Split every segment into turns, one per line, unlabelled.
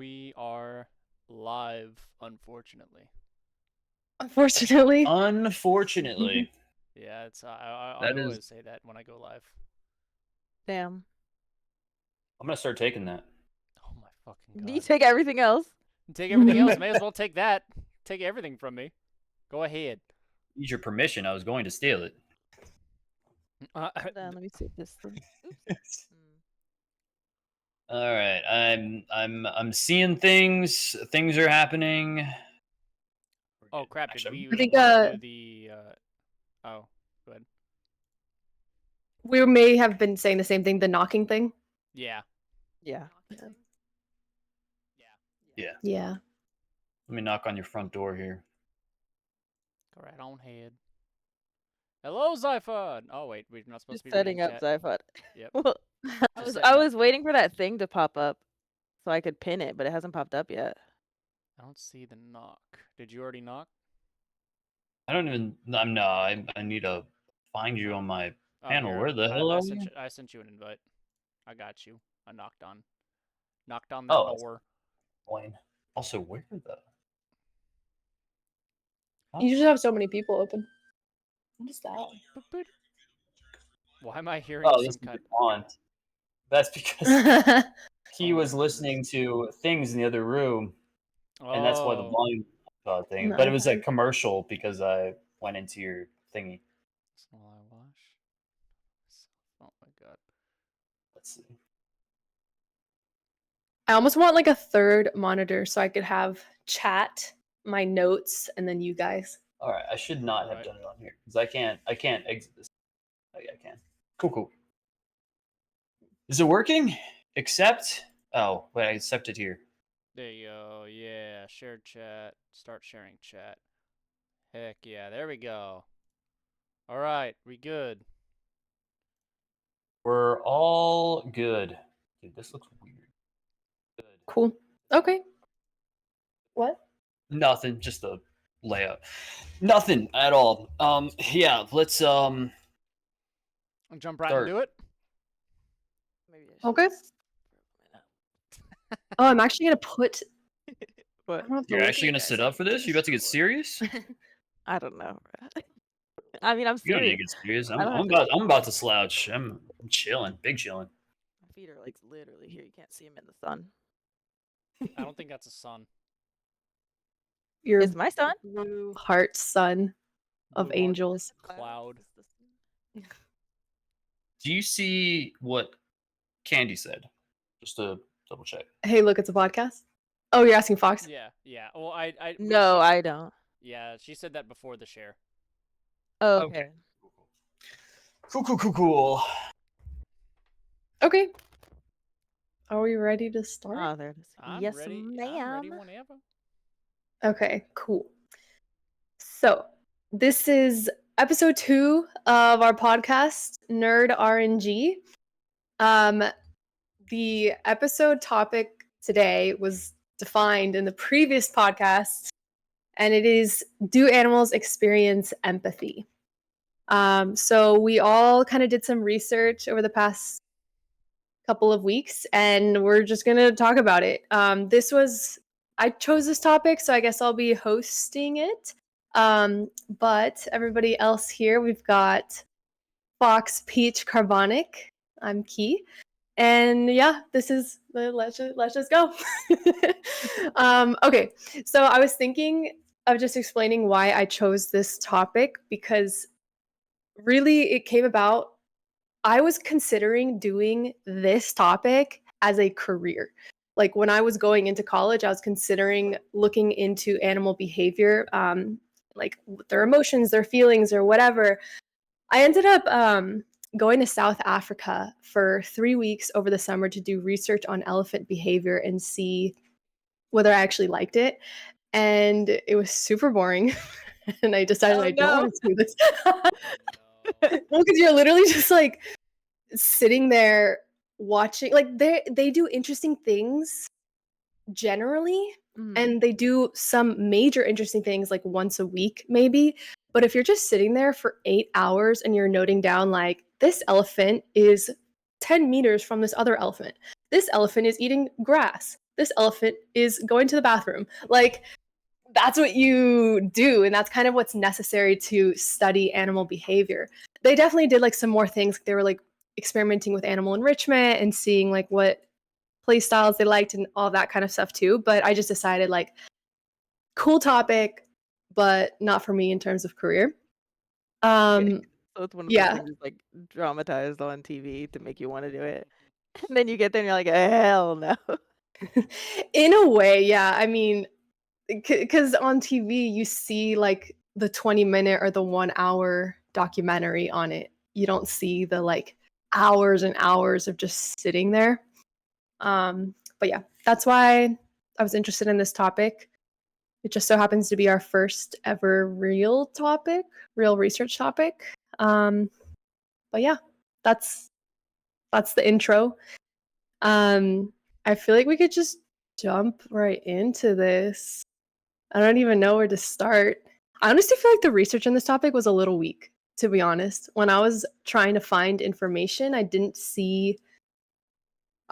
We are live, unfortunately.
Unfortunately.
Unfortunately.
Yeah, it's I
That is-
always say that when I go live.
Damn.
I'm gonna start taking that.
Oh my fucking
Do
god.
you take everything else?
Take everything else. May as well take that. Take everything from me. Go ahead.
Use your permission. I was going to steal it.
Hold on, let me see this thing. Oops.
All right. I'm seeing things. Things are happening.
Oh crap! Did
Actually,
we
I think,
wanna do the? Oh, go ahead.
We may have been saying the same thing, the knocking thing.
Yeah.
Yeah.
Yeah.
Yeah.
Let me knock on your front door here.
Go right on ahead. Hello, Zyphon. Oh wait, we're not supposed
Just
to be
setting
reading
up
chat.
Zyphod.
Yep.
Well, I
Just
was
setting
I
up.
was waiting for that thing to pop up so I could pin it, but it hasn't popped up yet.
I don't see the knock. Did you already knock?
I don't even. I'm no. I need to find you on my
Oh,
panel.
here,
Where the hell
I
are
sent
you?
you? I sent you an invite. I got you. I knocked on that
Oh,
door.
Wayne. Also, where the?
You just have so many people open. What is that?
Boop, boop. Why am I hearing
Oh, this
some
is
kind?
your aunt. That's because he
Oh,
was
my
listening to things in the other room, and that's why the
Oh,
volume thing.
No,
But it was a
okay.
commercial because I went into your thingy.
that's all I wash. Oh my god.
Let's see.
I almost want like a third monitor so I could have chat, my notes, and then you guys.
All right, I should not have
Right.
done it on here because I can't exit this. Oh yeah, I can. Cool. Is it working? Accept. Oh wait, I accepted here.
There you go. Yeah, shared chat. Start sharing chat. Heck yeah, there we go. All right, we good.
We're all good. Dude, this looks weird. Good.
Cool. Okay. What?
Nothing, just a layout. Nothing at all. Yeah, let's
I'll jump right
Start.
into it.
Maybe I should
Okay.
just-
Oh, I'm actually gonna put.
What?
I don't have to
You're
look
actually
at
gonna
you
sit
guys.
up for this? You about to get serious?
I don't know. I mean, I'm
You don't need to
serious.
get serious.
I don't have to-
I'm about to slouch. I'm chilling, big chilling.
My feet are like literally here. You can't see them in the sun.
I don't think that's a sun.
Your
It's my sun.
blue heart sun of
Blue heart
angels.
Cloud.
Do you see what Candy said? Just to double check.
Hey, look, it's a podcast. Oh, you're asking Fox?
Yeah. Well, I.
No, I don't.
Yeah, she said that before the share.
Oh, okay.
Cool.
Okay. Are we ready to start?
Oh, there it is.
I'm
Yes,
ready.
ma'am.
I'm ready whenever.
Okay, cool. So, this is episode 2 of our podcast, NERD-RNG. The episode topic today was defined in the previous podcast, and it is, do animals experience empathy? So we all kind of did some research over the past couple of weeks, and we're just gonna talk about it. I chose this topic, so I guess I'll be hosting it. But everybody else here, we've got Fox, Peach, Carbonic. I'm Key, and yeah, this is the let's just go. Okay, so I was thinking of just explaining why I chose this topic, because really it came about. I was considering doing this topic as a career. Like when I was going into college, I was considering looking into animal behavior, like their emotions, their feelings, or whatever. I ended up going to South Africa for 3 weeks over the summer to do research on elephant behavior and see whether I actually liked it. And it was super boring. And I decided I don't want to do this. Well, because you're literally just like sitting there watching, like they do interesting things generally, and they do some major interesting things like once a week maybe. But if you're just sitting there for 8 hours and you're noting down like, this elephant is 10 meters from this other elephant, this elephant is eating grass, this elephant is going to the bathroom. Like, that's what you do, and that's kind of what's necessary to study animal behavior. They definitely did like some more things. They were like experimenting with animal enrichment and seeing like what play styles they liked and all that kind of stuff too. But I just decided like, cool topic, but not for me in terms of career.
So it's one of those
Yeah.
things that's like dramatized on TV to make you want to do it. And then you get there and you're like, hell no.
In a way, yeah. I mean, because on TV you see like the 20-minute or the 1 hour documentary on it. You don't see the like hours and hours of just sitting there. But yeah, that's why I was interested in this topic. It just so happens to be our first ever real research topic. But yeah, that's the intro. I feel like we could just jump right into this. I don't even know where to start. I honestly feel like the research on this topic was a little weak, to be honest. When I was trying to find information, I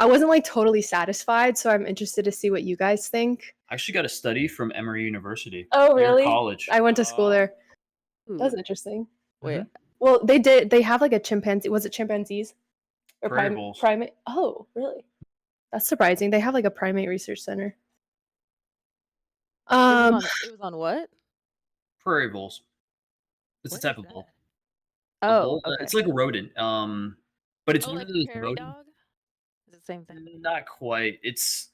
wasn't like totally satisfied, so I'm interested to see what you guys think.
I actually got a study from Emory University.
Oh,
Their
really?
college.
I went to school there.
Ooh,
That's interesting.
wait,
Well, they have like a chimpanzee. Was it chimpanzees? Or
Prairie voles.
primate? Oh, really? That's surprising. They have like a primate research center.
it was on what?
Prairie voles. It's
What
a type
is
of vole.
that?
A
Oh,
vole,
okay.
It's like a rodent. But it's
Oh,
one
like
of those
prairie
rodents.
dog? Is it the same thing?
Not quite. It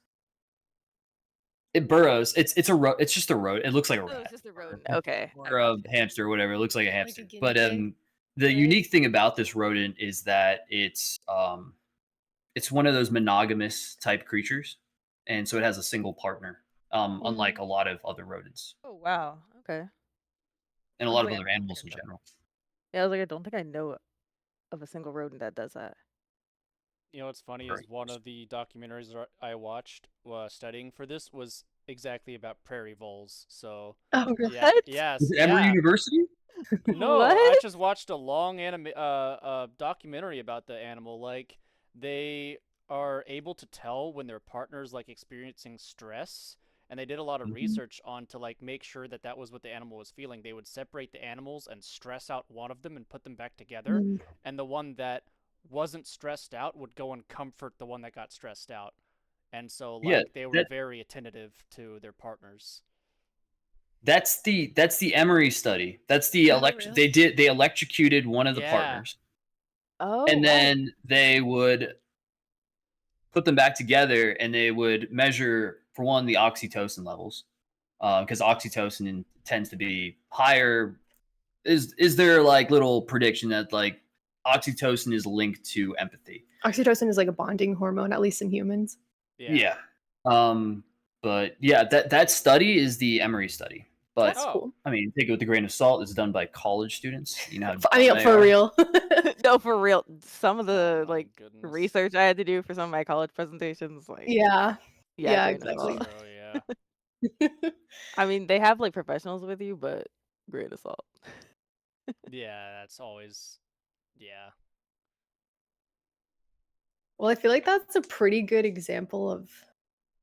burrows. It's just a rodent. It looks like a
Oh,
rat
it's just a rodent. Okay. I
or a
gotcha.
hamster or whatever. It looks like a hamster.
guinea
But
pig,
the
right?
unique thing about this rodent is that it's one of those monogamous type creatures, and so it has a single partner. Unlike a lot of other rodents
Oh, wow. Okay.
and a
I
lot
was
of
like,
other
I don't think
animals
I
in
know.
general.
Yeah, I was like, I don't think I know of a single rodent that does that.
You know what's funny is one of the documentaries that I watched studying for this was exactly about prairie voles. So
Oh, really?
yeah,
What?
yes,
Is it Emory
yeah.
University?
No, I
What?
just watched a long documentary about the animal. Like they are able to tell when their partner's like experiencing stress, and they did a lot of research on to like make sure that that was what the animal was feeling. They would separate the animals and stress out one of them and put them back together, and the one that wasn't stressed out would go and comfort the one that got stressed out. And so
Yeah,
like they were very attentive to their partners.
that's the Emory study. That's the
Oh, really?
they electrocuted one of the
Yeah.
partners,
Oh,
and
wow.
then they would put them back together, and they would measure, for one, the oxytocin levels, because oxytocin tends to be higher. Is there like little prediction that like oxytocin is linked to empathy?
Oxytocin is like a bonding hormone, at least in humans.
Yeah. But yeah, that study is the Emory study. But
That's cool.
I mean, take it with a grain of salt. It's done by college students. You know how
I mean,
dumb they
for
are.
real.
No, for real. Some of the
Oh my
like
goodness.
research I had to do for some of my college presentations, like
Yeah. Yeah,
grain of
exactly.
salt.
So yeah.
I mean, they have like professionals with you, but grain of salt.
Yeah, that's always yeah.
Well, I feel like that's a pretty good example of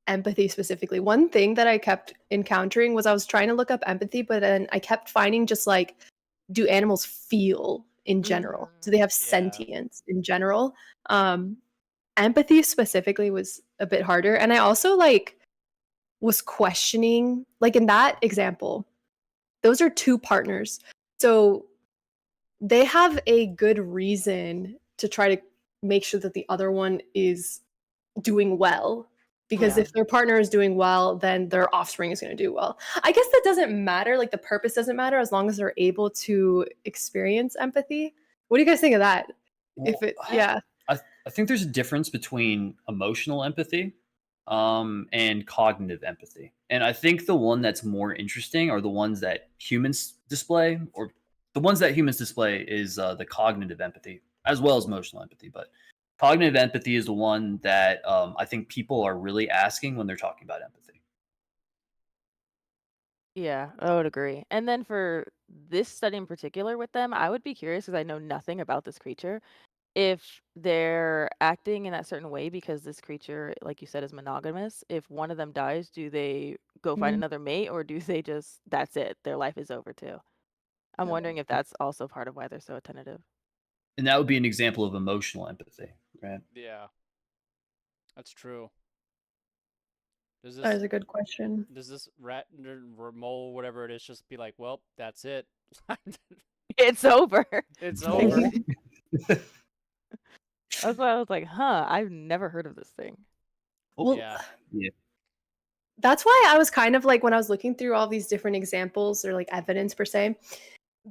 empathy specifically. One thing that I kept encountering was I was trying to look up empathy, but then I kept finding just like, do animals feel in general? Do they have
Yeah.
sentience in general? Empathy specifically was a bit harder. And I also like was questioning, like in that example, those are two partners. So they have a good reason to try to make sure that the other one is doing well. Because
Yeah.
if their partner is doing well, then their offspring is going to do well. I guess that doesn't matter. Like the purpose doesn't matter as long as they're able to experience empathy. What do you guys think of that?
I think there's a difference between emotional empathy and cognitive empathy. And I think the one that's more interesting are the ones that humans display, or the ones that humans display is the cognitive empathy as well as emotional empathy. But cognitive empathy is the one that I think people are really asking when they're talking about empathy.
Yeah, I would agree. And then for this study in particular with them, I would be curious because I know nothing about this creature. if they're acting in that certain way because this creature, like you said, is monogamous, if one of them dies, do they go find
Mhm.
another mate, or do they just, that's it, their life is over too? I'm
Yeah.
wondering if that's also part of why they're so attentive.
And that would be an example of emotional empathy, right?
Yeah, that's true. Does
That
this
is a good question.
rat or mole, whatever it is, just be like, well, that's it.
It's over.
It's
Like,
over.
that's why I was like, huh, I've never heard of this thing.
Well,
Yeah.
Yeah.
that's why I was kind of like, when I was looking through all these different examples or like evidence per se,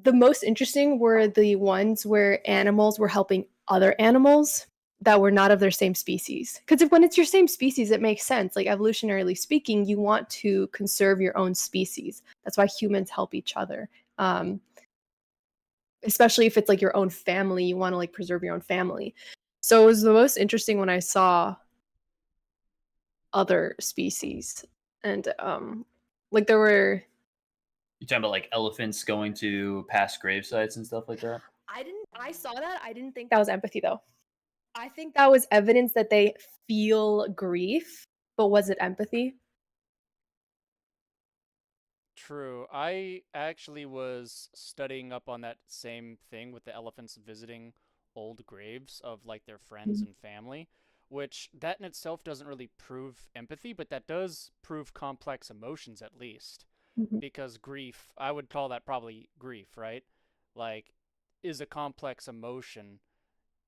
the most interesting were the ones where animals were helping other animals that were not of their same species. Because when it's your same species, it makes sense. Like, evolutionarily speaking, you want to conserve your own species. That's why humans help each other. Especially if it's like your own family, you want to like preserve your own family. So it was the most interesting when I saw other species. And like there were
You talking about like elephants going to past grave sites and stuff like that?
I saw that. I didn't think that was empathy though. I think that was evidence that they feel grief, but was it empathy?
True. I actually was studying up on that same thing with the elephants visiting old graves of like their friends and family, which that in itself doesn't really prove empathy, but that does prove complex emotions at least.
Mhm.
Because grief, I would call that probably grief, right? Like, is a complex emotion,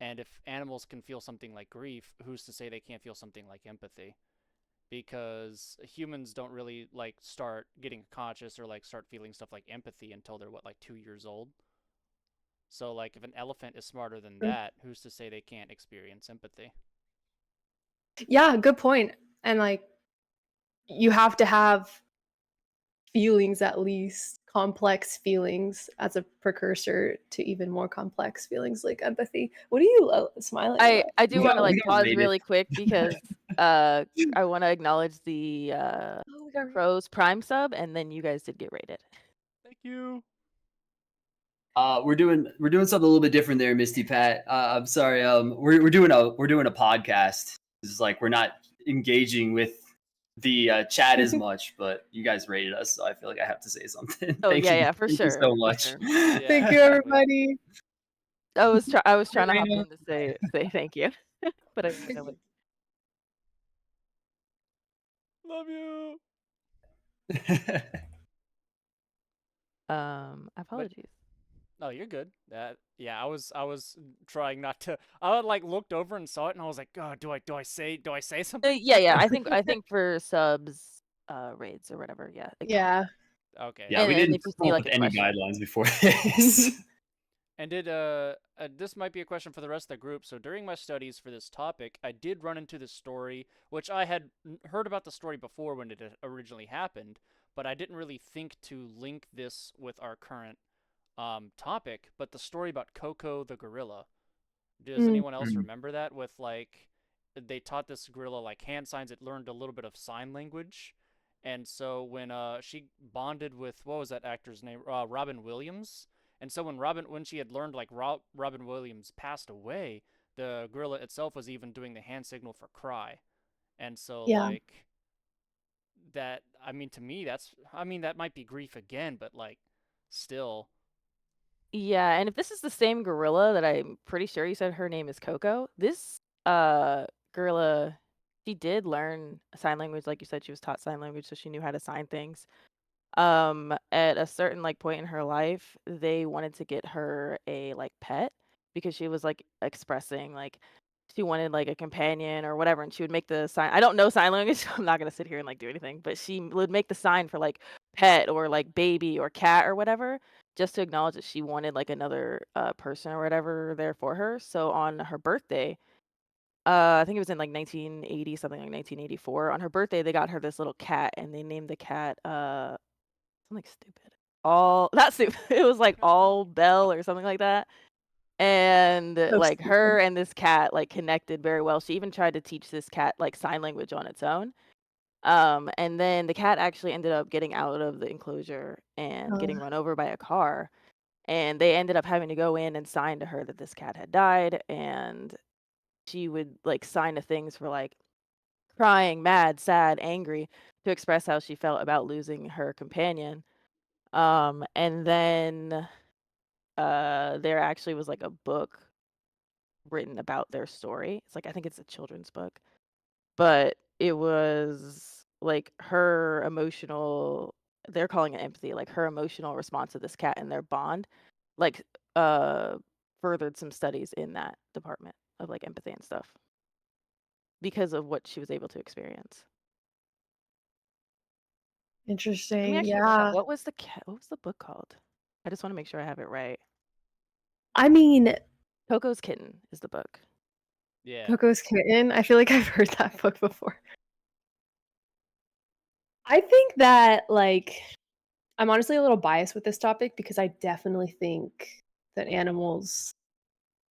and if animals can feel something like grief, who's to say they can't feel something like empathy? Because humans don't really like start getting conscious or like start feeling stuff like empathy until they're what, like 2 years old. So like if an elephant is smarter than that, who's to say they can't experience empathy?
Yeah, good point. And like you have to have feelings, at least complex feelings, as a precursor to even more complex feelings like empathy. What are you smiling about?
I do
We
want to
got
like pause
rated.
really quick because I want to acknowledge the
Oh, we got
Pros Prime sub, and then you guys did get rated.
Thank you.
We're doing something a little bit different there, Misty Pat. I'm sorry. We're doing a podcast. It's like we're not engaging with the chat as much, but you guys rated us, so I feel like I have to say something.
Oh
Thank
yeah,
you,
yeah, for
thank you
sure.
so
For
much.
sure.
Yeah,
Thank you,
exactly.
everybody.
I was trying to hop
Raina.
in to say thank you, but I didn't know
Love you.
apologies.
No, you're good. Yeah, I was trying not to. I like looked over and saw it, and I was like, "God, do I say something?"
Yeah, I think for subs, raids or whatever, yeah.
Yeah.
Okay.
Yeah, we
And
didn't
if you
come
see
up
like
with
a
any
question,
guidelines before this.
And this might be a question for the rest of the group. So during my studies for this topic, I did run into this story, which I had heard about the story before when it originally happened, but I didn't really think to link this with our current topic. But the story about Coco the gorilla. Does
Mm.
anyone else remember that? With like, they taught this gorilla like hand signs. It learned a little bit of sign language, and so when she bonded with, what was that actor's name? Robin Williams. And so when she had learned like Robin Williams passed away, the gorilla itself was even doing the hand signal for cry. And so
Yeah.
like that, I mean, to me that might be grief again, but like still.
yeah. And if this is the same gorilla that I'm pretty sure you said her name is Coco, this gorilla, she did learn sign language, like you said, she was taught sign language, so she knew how to sign things. At a certain like point in her life, they wanted to get her a like pet because she was like expressing like she wanted like a companion or whatever, and she would make the sign. I don't know sign language, so I'm not gonna sit here and like do anything, but she would make the sign for like pet or like baby or cat or whatever, just to acknowledge that she wanted like another person or whatever there for her. So on her birthday, I think it was in like 1980, something like 1984. On her birthday, they got her this little cat, and they named the cat something stupid. All not stupid. It was like All Bell or something like that. And
So
like
stupid.
her and this cat like connected very well. She even tried to teach this cat like sign language on its own. And then the cat actually ended up getting out of the enclosure and getting run over by a car. And they ended up having to go in and sign to her that this cat had died, and she would like sign to things for like crying, mad, sad, angry, to express how she felt about losing her companion. And then there actually was like a book written about their story. It's like, I think it's a children's book, but it was like her emotional, they're calling it empathy, like her emotional response to this cat and their bond, like furthered some studies in that department of like empathy and stuff because of what she was able to experience. Let me
Interesting.
actually look up,
Yeah.
what was the book called? I just want to make sure I have it right.
I mean,
Coco's Kitten is the book.
Yeah.
Coco's Kitten. I feel like I've heard that book before. I think that, like, I'm honestly a little biased with this topic because I definitely think that animals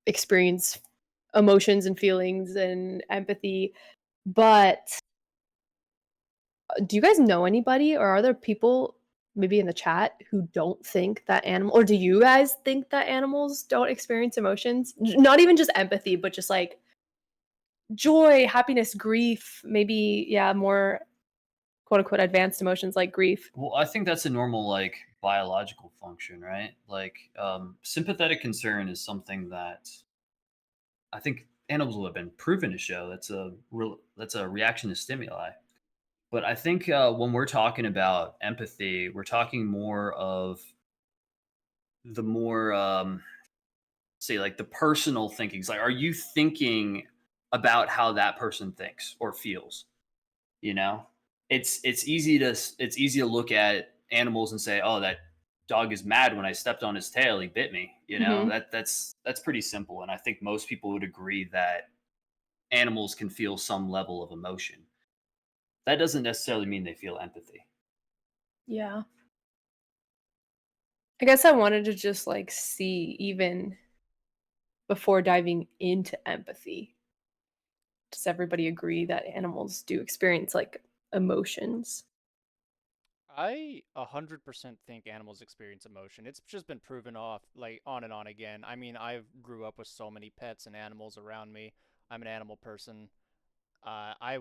experience emotions and feelings and empathy. But do you guys know anybody, or are there people maybe in the chat who don't think that or do you guys think that animals don't experience emotions? Not even just empathy, but just like joy, happiness, grief, maybe, yeah, more quote unquote advanced emotions like grief.
Well, I think that's a normal like biological function, right? Like sympathetic concern is something that I think animals will have been proven to show. That's a reaction to stimuli. But I think when we're talking about empathy, we're talking more of the more say like the personal thinking. It's like, are you thinking about how that person thinks or feels? You know, it's easy to look at animals and say, oh, that dog is mad when I stepped on his tail, he bit me. You know,
Mhm.
that's pretty simple, and I think most people would agree that animals can feel some level of emotion. That doesn't necessarily mean they feel empathy.
Yeah. I guess I wanted to just like see, even before diving into empathy, does everybody agree that animals do experience like emotions?
I 100% think animals experience emotion. It's just been proven off like on and on again. I mean, I grew up with so many pets and animals around me. I'm an animal person. I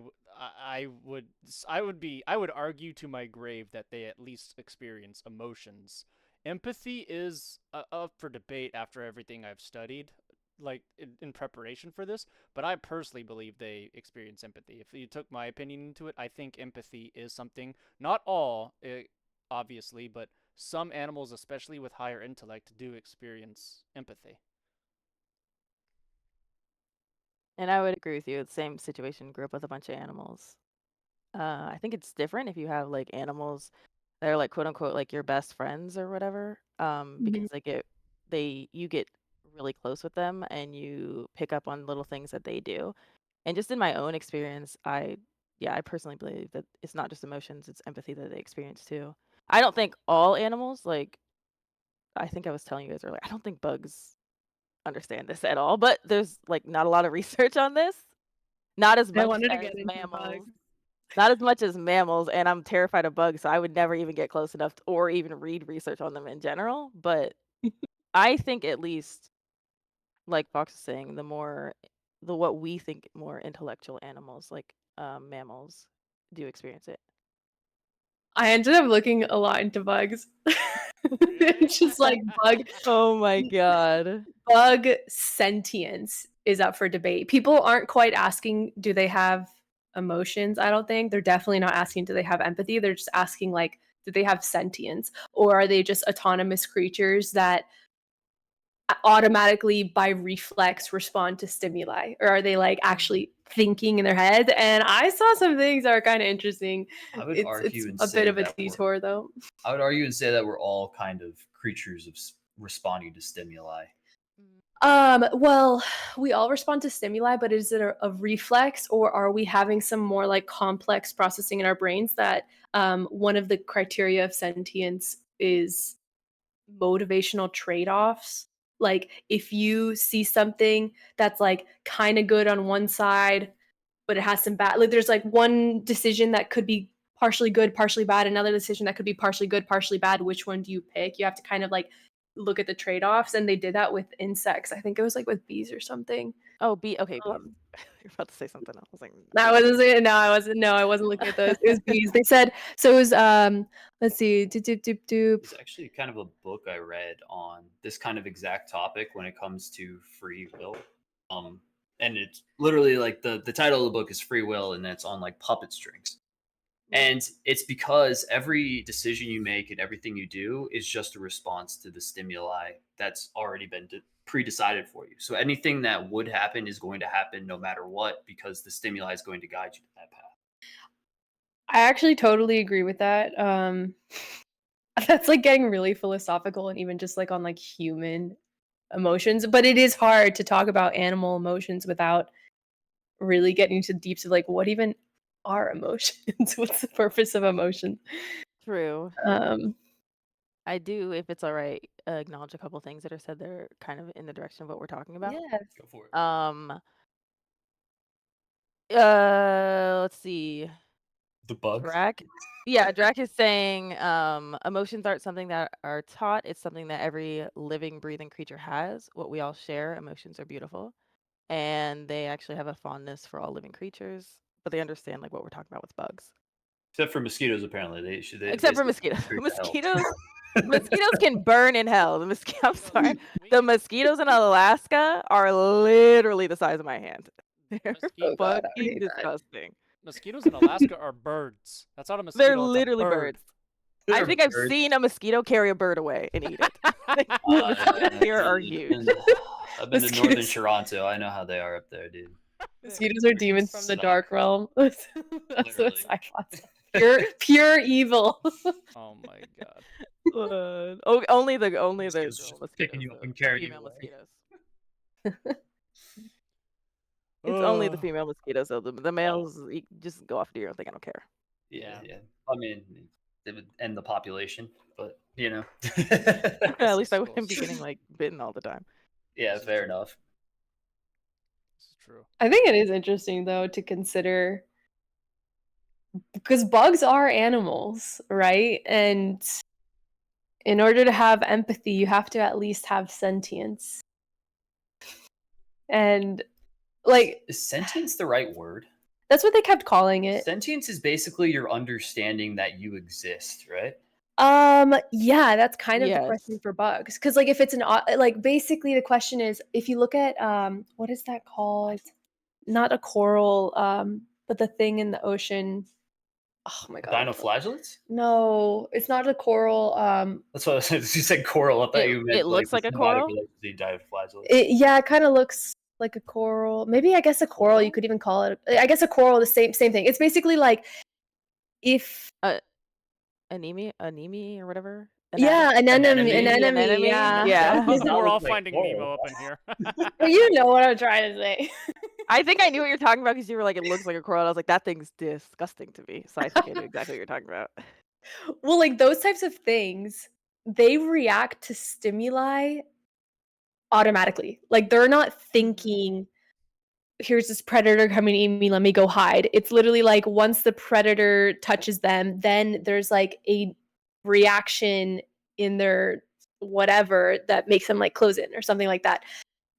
would argue to my grave that they at least experience emotions. Empathy is up for debate after everything I've studied, like in preparation for this. But I personally believe they experience empathy. If you took my opinion into it, I think empathy is something. Not all, obviously, but some animals, especially with higher intellect, do experience empathy.
And I would agree with you. It's the same situation, grew up with a bunch of animals. I think it's different if you have like animals that are like quote unquote like your best friends or whatever.
Mhm.
Because you get really close with them and you pick up on little things that they do. And just in my own experience, I personally believe that it's not just emotions, it's empathy that they experience too. I don't think all animals, like I think I was telling you guys earlier, I don't think bugs understand this at all, but there's like not a lot of research on this. Not as
I
much
wanted to
as
get into
mammals.
bugs.
Not as much as mammals, and I'm terrified of bugs, so I would never even get close enough or even read research on them in general. But I think at least, like Fox is saying, the what we think more intellectual animals, like mammals, do experience it.
I ended up looking a lot into bugs.
Really?
It's just like
Oh my god.
bug sentience is up for debate. People aren't quite asking, do they have emotions? I don't think. They're definitely not asking, do they have empathy? They're just asking, like, do they have sentience? Or are they just autonomous creatures that automatically by reflex respond to stimuli? Or are they like actually thinking in their head? And I saw some things that are kind of interesting.
I would
It's
argue and
a bit
say
of a
that
detour though.
we're all kind of creatures of responding to stimuli.
Well, we all respond to stimuli, but is it a reflex, or are we having some more like complex processing in our brains that one of the criteria of sentience is motivational trade-offs? Like if you see something that's like kind of good on one side, but it has some bad, like there's like one decision that could be partially good, partially bad, another decision that could be partially good, partially bad. Which one do you pick? You have to kind of like look at the trade-offs, and they did that with insects. I think it was like with bees or something.
Oh, bee. Okay, bees.
Um,
You're about to say something else. I was like,
I wasn't saying no, I wasn't looking at those. It was bees. They said so. It was let's see, doop, doop, doop, doop.
It's actually kind of a book I read on this kind of exact topic when it comes to free will. And it's literally like the title of the book is Free Will, and it's on like puppet strings. And it's because every decision you make and everything you do is just a response to the stimuli that's already been pre-decided for you. So anything that would happen is going to happen no matter what, because the stimuli is going to guide you to that path.
I actually totally agree with that. That's like getting really philosophical, and even just like on like human emotions. But it is hard to talk about animal emotions without really getting into the deeps of like what even are emotions? What's the purpose of emotion?
true.
Um,
I do, if it's all right, acknowledge a couple things that are said there, kind of in the direction of what we're talking about.
yes.
Go for it.
Let's see.
The bugs.
Drac. Yeah, Drac is saying emotions aren't something that are taught. It's something that every living, breathing creature has. What we all share. Emotions are beautiful, and they actually have a fondness for all living creatures, but they understand like what we're talking about with bugs.
Except for mosquitoes, apparently.
Except for mosquitoes. Mosquitoes can burn in hell. I'm sorry. The mosquitoes in Alaska are literally the size of my hand. They're
Oh God, I
fucking
hate that.
disgusting.
Mosquitoes in Alaska are birds. That's not a mosquito.
They're
it's a
literally
bird.
birds. I think I've seen a mosquito carry a bird away and eat it. The mosquitoes here are huge.
I've been to northern Toronto. I know how they are up there, dude.
Mosquitoes are demons from the dark realm. That's
Literally.
what I thought. Pure evil.
Oh my god.
Only the girl
Mosquitoes
mosquitoes.
just picking you up and carrying you
Female
away.
mosquitoes. It's only the female mosquitoes. So the males you just go off to your own thing. I don't care.
Yeah. I mean, it would end the population, but you know.
At least I wouldn't be getting like bitten all the time.
Yeah, fair enough.
This is true.
I think it is interesting though to consider, because bugs are animals, right? And in order to have empathy, you have to at least have sentience. And like,
Is sentience the right word?
that's what they kept calling it.
Sentience is basically your understanding that you exist, right?
Yeah, that's kind of the
Yes.
question for bugs. Because like if it's like basically the question is, if you look at what is that called? Not a coral, but the thing in the ocean. Oh my god.
Dinoflagellates?
No, it's not a coral.
That's what I said. You said coral. I thought you meant
it looks like a coral?
Dinoflagellates.
It kind of looks like a coral. Maybe I guess a coral. You could even call it. I guess a coral. The same thing. It's basically like if
anemone or whatever.
yeah, an enemy.
Yeah.
We're all finding Nemo up in here.
You know what I'm trying to say.
I think I knew what you're talking about because you were like, it looks like a coral. I was like, that thing's disgusting to me. So I think I knew exactly what you're talking about.
Well, like those types of things, they react to stimuli automatically. Like they're not thinking, here's this predator coming to eat me, let me go hide. It's literally like once the predator touches them, then there's like a reaction in their whatever that makes them like close in or something like that.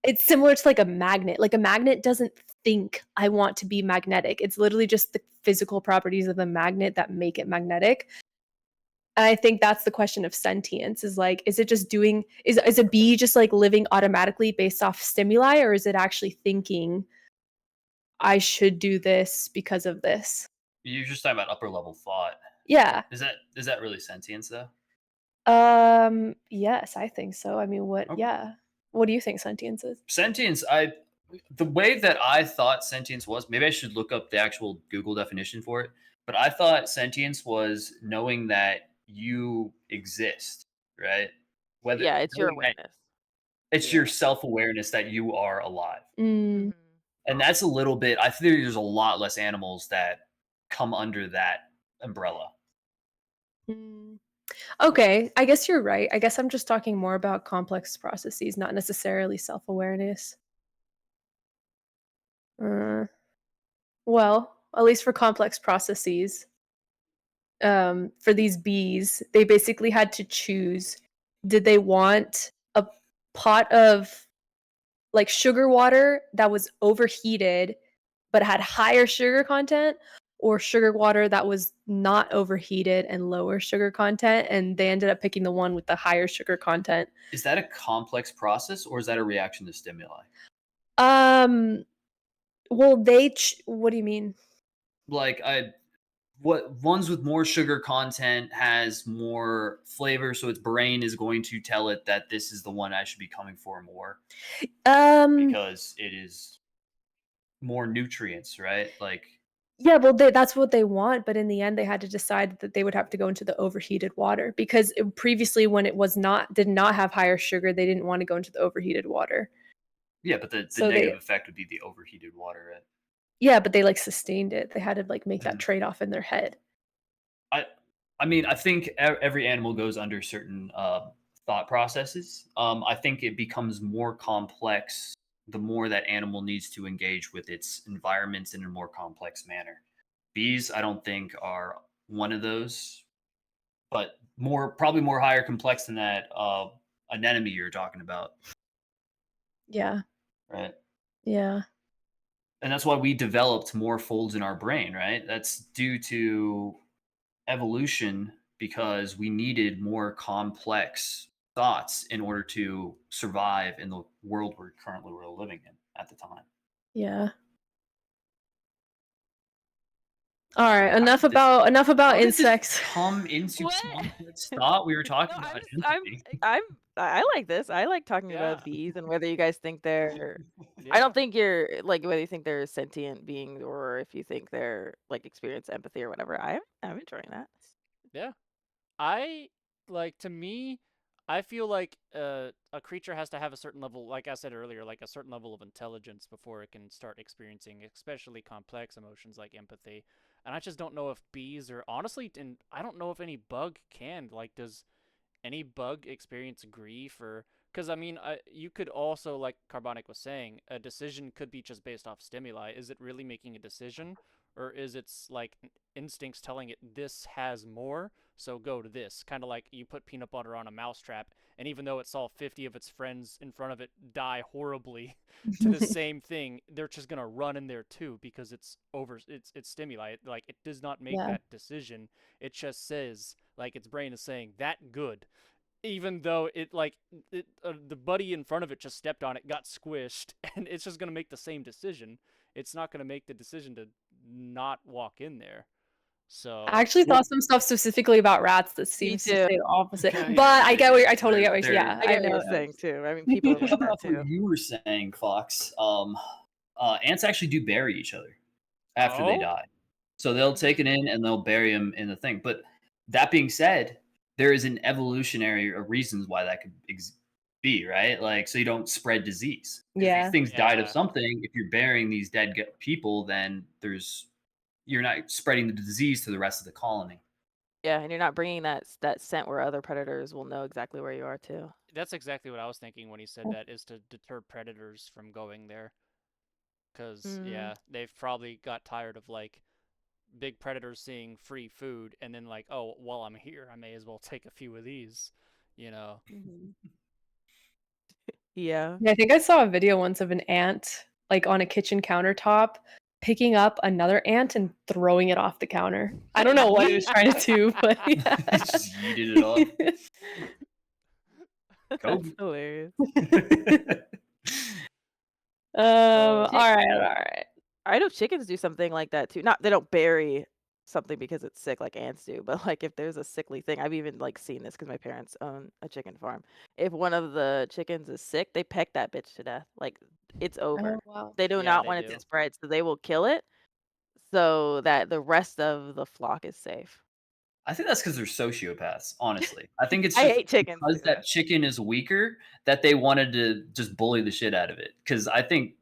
It's similar to like a magnet. Like a magnet doesn't think I want to be magnetic. It's literally just the physical properties of the magnet that make it magnetic. And I think that's the question of sentience is like, is it just doing, is a bee just like living automatically based off stimuli, or is it actually thinking I should do this because of this?
You're just talking about upper level thought.
Yeah.
Is that really sentience though?
Yes, I think so. I mean,
Okay.
yeah. What do you think sentience is?
Sentience, the way that I thought sentience was, maybe I should look up the actual Google definition for it, but I thought sentience was knowing that you exist, right?
Yeah, it's your
knowing that
awareness.
it's your self-awareness that you are alive.
Mm.
And that's a little bit, I think there's a lot less animals that come under that umbrella.
Okay, I guess you're right. I guess I'm just talking more about complex processes, not necessarily self-awareness. Well, at least for complex processes, for these bees, they basically had to choose did they want a pot of like sugar water that was overheated but had higher sugar content, or sugar water that was not overheated and lower sugar content? And they ended up picking the one with the higher sugar content.
Is that a complex process, or is that a reaction to stimuli?
Well, what do you mean?
Like, what ones with more sugar content has more flavor, so its brain is going to tell it that this is the one I should be coming for more because it is more nutrients, right? Like,
yeah, well, that's what they want, but in the end, they had to decide that they would have to go into the overheated water because previously, when it did not have higher sugar, they didn't want to go into the overheated water.
yeah, but the negative effect would be the overheated water, right?
Yeah, but they like sustained it. They had to like make that trade-off in their head.
I mean, I think every animal goes under certain thought processes. I think it becomes more complex the more that animal needs to engage with its environments in a more complex manner. Bees, I don't think are one of those, but probably more higher complex than that anemone you're talking about.
Yeah.
Right.
Yeah.
And that's why we developed more folds in our brain, right? That's due to evolution because we needed more complex thoughts in order to survive in the world we're currently living in at the time.
Yeah. All right, enough about insects.
Come into complex thought. We were talking about empathy.
I like this. I like talking about bees and whether you guys think they're. I don't think you're like whether you think they're sentient beings or if you think they're like experience empathy or whatever. I'm enjoying that.
Yeah. To me, I feel like a creature has to have a certain level, like I said earlier, like a certain level of intelligence before it can start experiencing especially complex emotions like empathy. And I just don't know if bees are honestly, and I don't know if any bug can. Like, does any bug experience grief or? Because I mean, you could also, like Carbonic was saying, a decision could be just based off stimuli. Is it really making a decision, or is its like instincts telling it this has more, so go to this? Kind of like you put peanut butter on a mousetrap, and even though it saw 50 of its friends in front of it die horribly to the same thing, they're just gonna run in there too because it's stimuli. Like it does not make that decision. It just says, like, its brain is saying that good, even though the buddy in front of it just stepped on it, got squished, and it's just gonna make the same decision. It's not gonna make the decision to not walk in there. So
I actually thought some stuff specifically about rats that seems to say the opposite.
Yeah,
but I totally get what you're
I get what you're saying too. I mean, people are like that too.
What you were saying, Fox. Ants actually do bury each other after they die. So they'll take it in and they'll bury them in the thing. But that being said, there is an evolutionary reasons why that could be, right? Like, so you don't spread disease.
Yeah.
These things died of something. If you're burying these dead people, then you're not spreading the disease to the rest of the colony.
Yeah, and you're not bringing that scent where other predators will know exactly where you are too.
That's exactly what I was thinking when he said that, is to deter predators from going there. Because, they've probably got tired of, like, big predators seeing free food and then, like, oh, while I'm here, I may as well take a few of these, you know?
Yeah.
I think I saw a video once of an ant, like, on a kitchen countertop, picking up another ant and throwing it off the counter. I don't know what he was trying to do, but yeah.
Just yeeted it off.
That's hilarious.
All right.
I know chickens do something like that too. Not they don't bury something because it's sick like ants do, but like if there's a sickly thing, I've even like seen this because my parents own a chicken farm. If one of the chickens is sick, they peck that bitch to death. Like it's over.
Oh, wow.
They do not want it to spread, so they will kill it so that the rest of the flock is safe.
I think that's because they're sociopaths, honestly. I think it's
I
just
hate chickens
because that chicken is weaker that they wanted to just bully the shit out of it. Because I think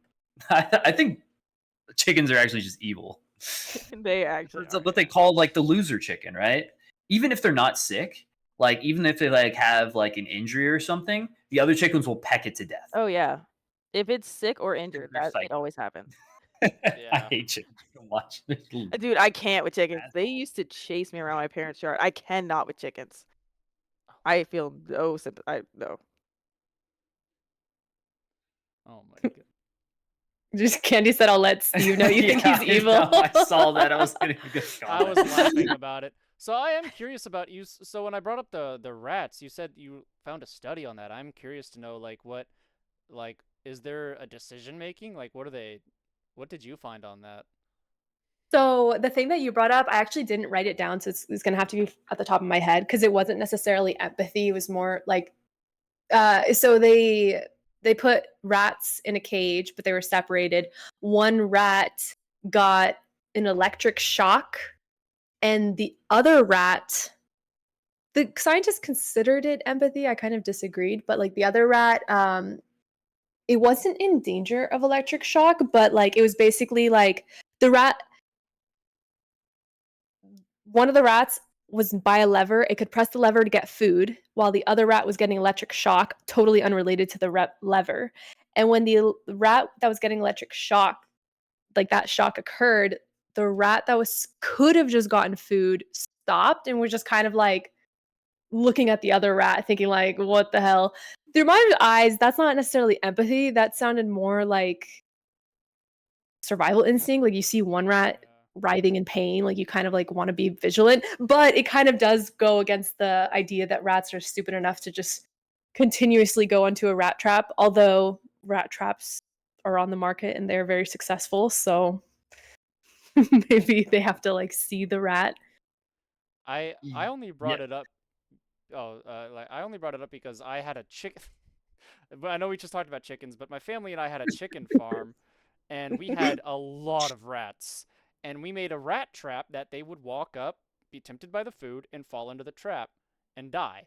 chickens are actually just evil.
They actually
It's what they call like the loser chicken, right? Even if they're not sick, like even if they like have like an injury or something, the other chickens will peck it to death.
Oh yeah. If it's sick or injured, it always happens.
I hate chickens so much.
Dude, I can't with chickens. They used to chase me around my parents' yard. I cannot with chickens. I feel no sympathy. No.
Oh my god.
Just Candy said, "I'll let Steve know you think
Yeah,
he's evil."
I know, I saw that. I was gonna go
I was laughing about it. So I am curious about you. So when I brought up the rats, you said you found a study on that. I'm curious to know like is there a decision making? Like what did you find on that?
So the thing that you brought up, I actually didn't write it down, so it's gonna have to be at the top of my head because it wasn't necessarily empathy. It was more like, so they put rats in a cage, but they were separated. One rat got an electric shock, and the other rat, the scientists considered it empathy. I kind of disagreed, but like the other rat, it wasn't in danger of electric shock, but like it was basically like the rat. One of the rats was by a lever. It could press the lever to get food, while the other rat was getting electric shock, totally unrelated to the lever. And when the rat that was getting electric shock, like that shock occurred, the rat that could have just gotten food stopped and was just kind of like looking at the other rat, thinking like, "What the hell?" Through my eyes, that's not necessarily empathy. That sounded more like survival instinct. Like you see one rat writhing in pain, like you kind of like want to be vigilant, but it kind of does go against the idea that rats are stupid enough to just continuously go into a rat trap, although rat traps are on the market and they're very successful, so maybe they have to like see the rat.
I only brought it up. I only brought it up because I had a chicken. But I know we just talked about chickens, but my family and I had a chicken farm, and we had a lot of rats. And we made a rat trap that they would walk up, be tempted by the food, and fall into the trap and die.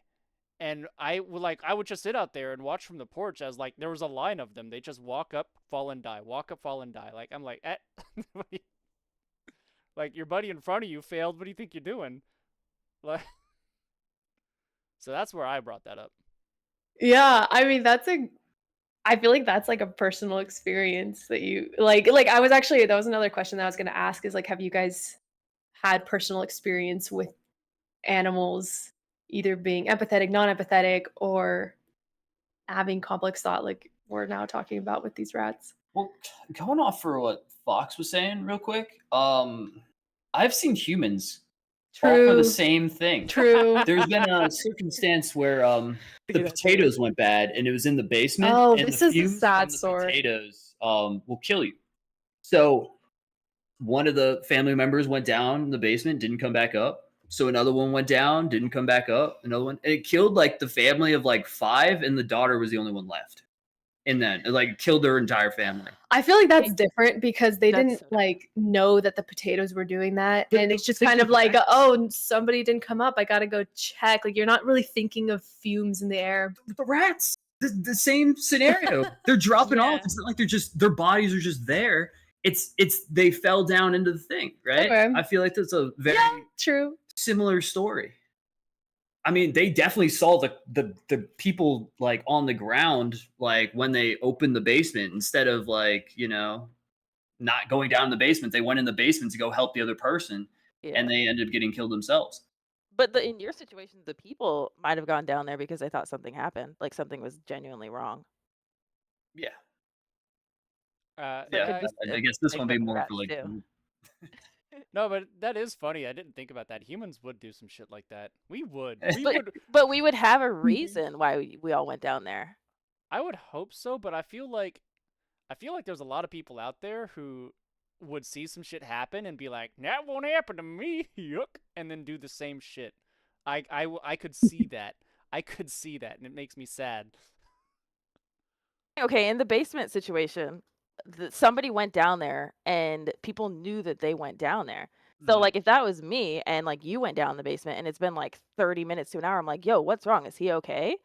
And I would just sit out there and watch from the porch as like there was a line of them. They just walk up, fall and die, walk up, fall and die. Like I'm like, like your buddy in front of you failed. What do you think you're doing? Like, so that's where I brought that up.
Yeah, I mean I feel like that's like a personal experience that you like I was actually that was another question that I was going to ask is like have you guys had personal experience with animals either being empathetic, non-empathetic, or having complex thought like we're now talking about with these rats?
Well, going off for what Fox was saying real quick, I've seen humans fall for the same thing.
True.
There's been a circumstance where the potatoes went bad and it was in the basement.
Oh,
and
this
the
is a
fumes
sad
from the
story.
Potatoes will kill you. So one of the family members went down in the basement, didn't come back up. So another one went down, didn't come back up. Another one, and it killed like the family of like 5, and the daughter was the only one left. And then it like killed their entire family.
I feel like that's different because they didn't like know that the potatoes were doing that. And it's just kind of like, oh, somebody didn't come up. I got to go check. Like you're not really thinking of fumes in the air.
The rats, the same scenario. They're dropping off. It's not like they're just, their bodies are just there. It's they fell down into the thing, right?
Okay.
I feel like that's a very
true
similar story. I mean, they definitely saw the people like on the ground, like when they opened the basement, instead of like, you know, not going down in the basement, they went in the basement to go help the other person, and they ended up getting killed themselves.
But in your situation, the people might have gone down there because they thought something happened, like something was genuinely wrong.
Yeah.
I
guess this one be more for like.
No, but that is funny. I didn't think about that. Humans would do some shit like that. We would.
But we would have a reason why we all went down there.
I would hope so, but I feel like there's a lot of people out there who would see some shit happen and be like, "That won't happen to me," yuck, and then do the same shit. I could see that. I could see that, and it makes me sad.
Okay, in the basement situation, somebody went down there and people knew that they went down there. So like if that was me and like you went down the basement and it's been like 30 minutes to an hour, I'm like, yo, what's wrong? Is he okay?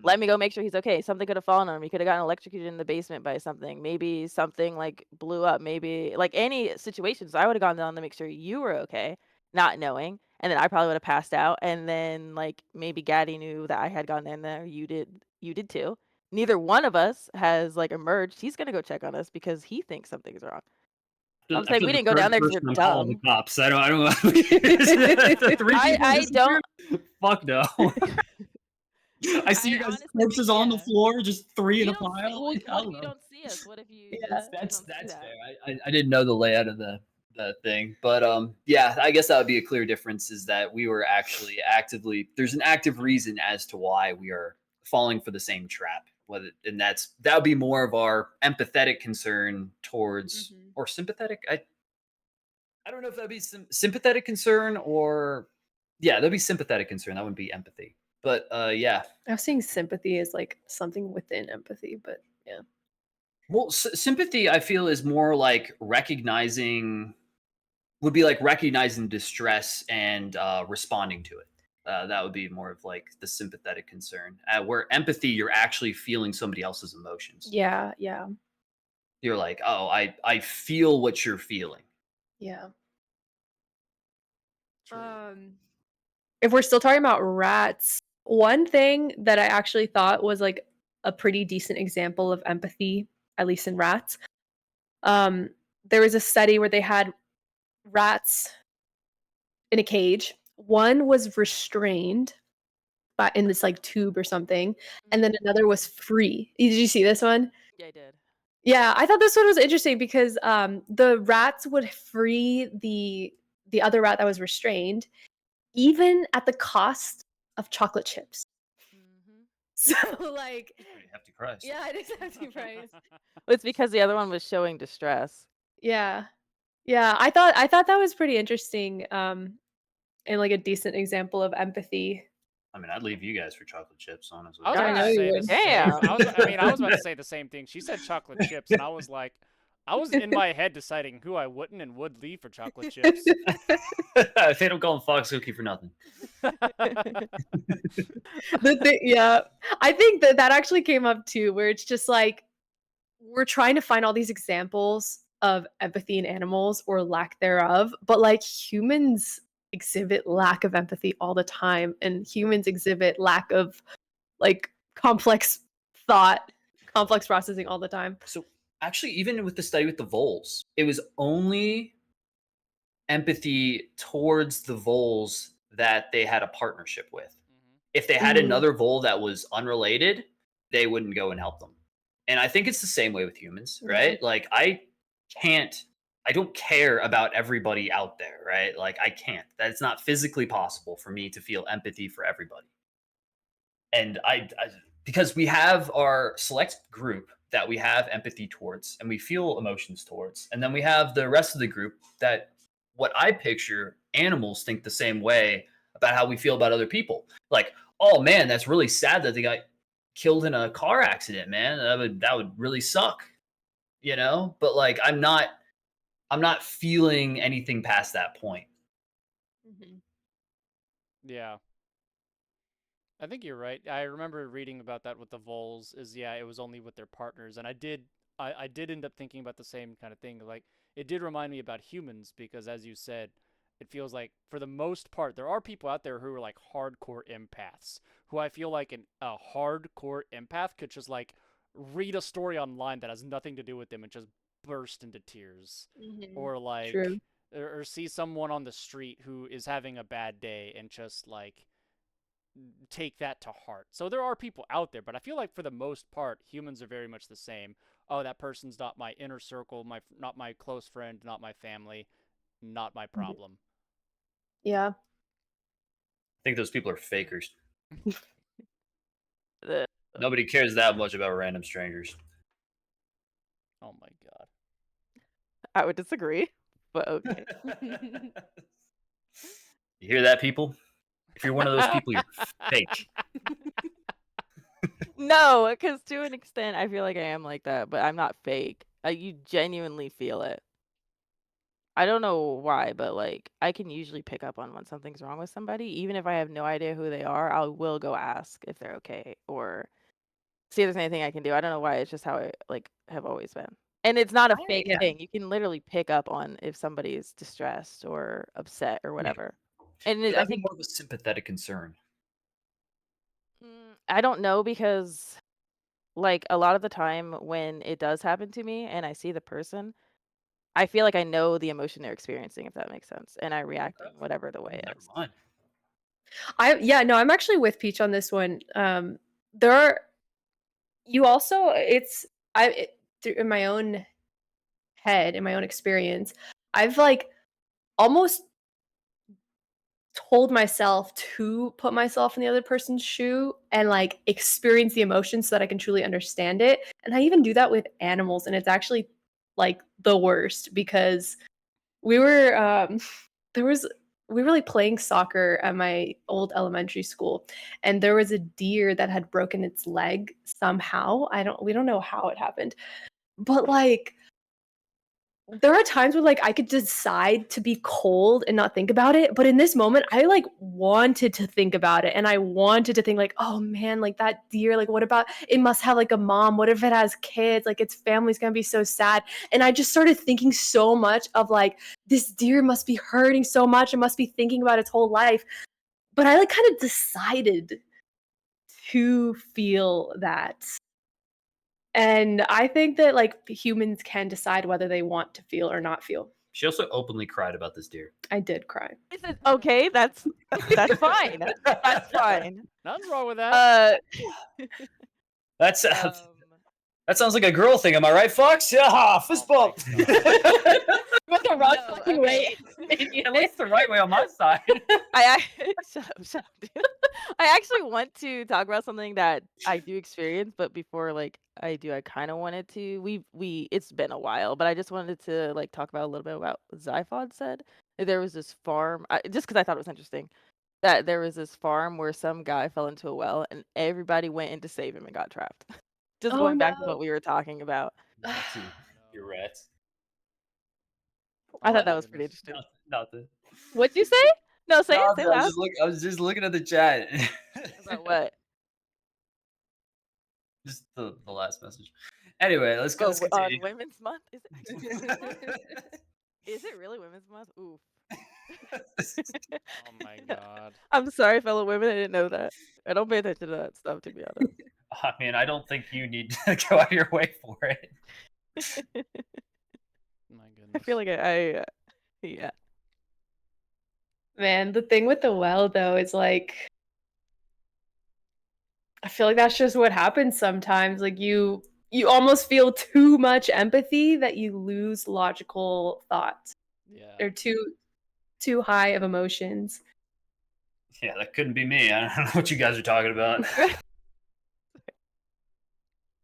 Let me go make sure he's okay. Something could have fallen on him. He could have gotten electrocuted in the basement by something. Maybe something like blew up. Maybe like any situations. I would have gone down to make sure you were okay, not knowing. And then I probably would have passed out. And then like maybe Gaddy knew that I had gone in there. You did too. Neither one of us has like emerged. He's gonna go check on us because he thinks something's wrong. I'm saying we didn't go down there because we're dumb.
The cops. I don't.
I don't.
Fuck no. I see you
I
guys
honestly
corpses
think,
on the
yeah.
floor, just 3 in
You
a
don't see.
pile.
Well,
I
what
don't
if you
know.
don't see us? What if you
Yeah.
just
That's
don't see that?
fair. I didn't know the layout of the thing, but yeah, I guess that would be a clear difference is that we were actually actively. There's an active reason as to why we are falling for the same trap. Whether and that would be more of our empathetic concern towards
Mhm.
or sympathetic. I don't know if that'd be some sympathetic concern or yeah, that'd be sympathetic concern. That wouldn't be empathy. But yeah,
I was seeing sympathy as like something within empathy, but yeah.
well, sympathy I feel is more like would be like recognizing distress and responding to it. That would be more of like the sympathetic concern. Where empathy, you're actually feeling somebody else's emotions.
Yeah, yeah,
You're like, oh, I feel what you're feeling.
yeah.
True.
If we're still talking about rats, one thing that I actually thought was like a pretty decent example of empathy, at least in rats. There was a study where they had rats in a cage. One was restrained in this like tube or something, and then another was free. Did you see this one?
Yeah, I did.
Yeah, I thought this one was interesting because the rats would free the other rat that was restrained, even at the cost of chocolate chips.
Mm-hmm.
So like,
Pretty hefty price.
yeah, it is a hefty price.
Well, it's because the other one was showing distress.
Yeah, yeah. I thought that was pretty interesting. And like a decent example of empathy.
I mean, I'd leave you guys for chocolate chips, honestly.
I was
I
about
know
to
you
say the
would.
same.
Damn.
I was about to say the same thing. She said chocolate chips, and I was like, I was in my head deciding who I wouldn't and would leave for chocolate chips.
They don't call him Fox Cookie for nothing.
Yeah, I think that actually came up too, where it's just like we're trying to find all these examples of empathy in animals or lack thereof, but like humans exhibit lack of empathy all the time, and humans exhibit lack of like complex thought, complex processing all the time.
So actually, even with the study with the voles, it was only empathy towards the voles that they had a partnership with. If they had
Mhm.
another vole that was unrelated, they wouldn't go and help them. And I think it's the same way with humans,
Yeah.
right? Like I don't care about everybody out there, right? Like I can't. That's not physically possible for me to feel empathy for everybody. And because we have our select group that we have empathy towards and we feel emotions towards, and then we have the rest of the group that what I picture animals think the same way about how we feel about other people. Like, oh man, that's really sad that they got killed in a car accident, man. That would really suck, you know? But like I'm not feeling anything past that point.
Mhm.
Yeah. I think you're right. I remember reading about that with the voles. Is yeah, it was only with their partners, and I did end up thinking about the same kind of thing. Like it did remind me about humans because, as you said, it feels like for the most part there are people out there who are like hardcore empaths. Who I feel like a hardcore empath could just like read a story online that has nothing to do with them and just burst into tears,
Mhm.
or like
True.
or see someone on the street who is having a bad day and just like take that to heart. So there are people out there, but I feel like for the most part, humans are very much the same. Oh, that person's not my inner circle, not my close friend, not my family, not my problem.
Yeah.
I think those people are fakers.
The-
Nobody cares that much about random strangers.
Oh my god.
I would disagree, but okay.
You hear that, people? If you're one of those people, you're fake.
No, because to an extent, I feel like I am like that, but I'm not fake. You genuinely feel it. I don't know why, but like I can usually pick up on when something's wrong with somebody, even if I have no idea who they are. I will go ask if they're okay or see if there's anything I can do. I don't know why. It's just how I like have always been, and it's not a fake
Yeah.
thing. You can literally pick up on if somebody is distressed or upset or whatever. And I
That'd be
think
more of a sympathetic concern.
I don't know because like a lot of the time when it does happen to me and I see the person, I feel like I know the emotion they're experiencing, if that makes sense, and I react in whatever the way
Never
is.
mind.
I'm actually with Peach on this one. There are you also it's in my own head, in my own experience, I've like almost told myself to put myself in the other person's shoe and like experience the emotion so that I can truly understand it. And I even do that with animals, and it's actually like the worst because we were there was we were like playing soccer at my old elementary school, and there was a deer that had broken its leg somehow. We don't know how it happened. But like there are times where like I could decide to be cold and not think about it, but in this moment I like wanted to think about it, and I wanted to think like, "Oh man, like that deer, like what about it must have like a mom? What if it has kids? Like its family's going to be so sad." And I just started thinking so much of like this deer must be hurting so much and must be thinking about its whole life. But I like kind of decided to feel that. And I think that like humans can decide whether they want to feel or not feel.
She also openly cried about this deer.
I did cry.
Is it okay? That's fine. That's fine.
Nothing wrong with that.
That's
Um,
that sounds like a girl thing. Am I right, Fox? Yeah, fist bump.
Went the wrong
No,
fucking
okay.
way.
At least the right way on my side.
shut up, dude. I actually want to talk about something that I do experience, but before like I do, I kind of wanted to. It's been a while, but I just wanted to like talk about a little bit about what Zyphod said. That there was this farm, just because I thought it was interesting, that there was this farm where some guy fell into a well and everybody went in to save him and got trapped. Just
Oh
going back to
no.
what we were talking about.
You're rats.
I
Oh
thought
my
that was pretty
goodness.
interesting.
Nothing.
What'd you say? No, say it.
Nothing.
Say it loud.
I was just looking at the chat.
About what?
Just the last message. Anyway, let's
Oh,
continue.
Women's Month? Is it actually Women's Month? Is it really Women's Month? Ooh.
Oh my god.
I'm sorry, fellow women. I didn't know that. I don't pay attention to that stuff, to be honest.
I mean, I don't think you need to go out of your way for it.
My goodness.
I feel like yeah.
Man, the thing with the well though is like I feel like that's just what happens sometimes. Like you almost feel too much empathy that you lose logical thoughts.
Yeah.
They're too high of emotions.
Yeah, that couldn't be me. I don't know what you guys are talking about.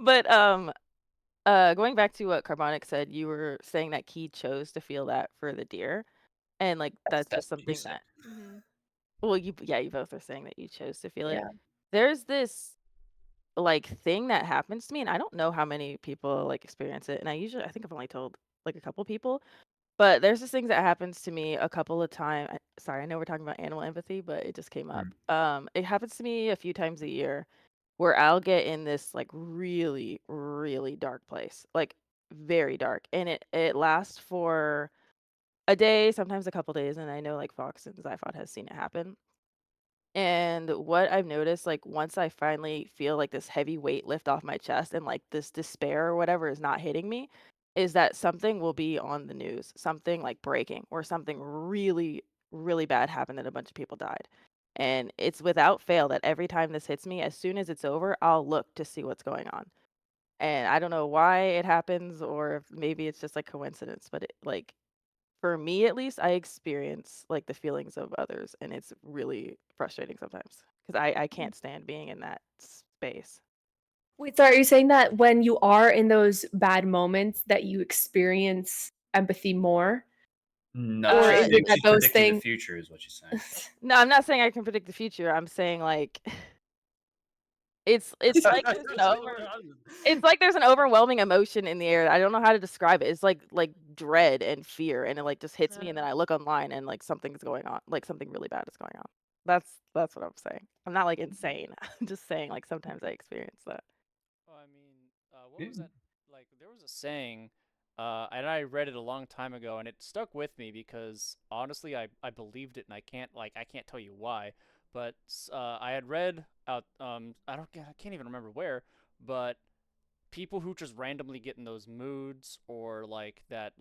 But going back to what Carbonic said, you were saying that Key chose to feel that for the deer, and like that's just
what you
something
said.
that. Well, you both are saying that you chose to feel it.
Yeah.
There's this like thing that happens to me, and I don't know how many people like experience it, and I think I've only told like a couple people, but there's this thing that happens to me a couple of times. Sorry, I know we're talking about animal empathy, but it just came up. It happens to me a few times a year where I'll get in this like really, really dark place, like very dark, and it lasts for a day, sometimes a couple days, and I know like Fox and Zyphod has seen it happen. And what I've noticed, like once I finally feel like this heavy weight lift off my chest and like this despair or whatever is not hitting me, is that something will be on the news, something like breaking or something really, really bad happened and a bunch of people died. And it's without fail that every time this hits me, as soon as it's over, I'll look to see what's going on. And I don't know why it happens or if maybe it's just like coincidence, but it like for me at least, I experience like the feelings of others, and it's really frustrating sometimes because I can't stand being in that space.
Wait, sorry, are you saying that when you are in those bad moments that you experience empathy more?
No,
Or
she's
is it that those
predicting
things
the future is what she's saying.
No, I'm not saying I can predict the future. I'm saying like it's like it's like there's an overwhelming emotion in the air. I don't know how to describe it. It's like dread and fear, and it like just hits me, and then I look online and like something's going on, like something really bad is going on. That's what I'm saying. I'm not like insane. I'm just saying like sometimes I experience that.
Oh, I mean, what was that? Like, there was a saying, and I read it a long time ago, and it stuck with me because honestly, I believed it, and I can't tell you why, but I had read out, I can't even remember where, but people who just randomly get in those moods or like that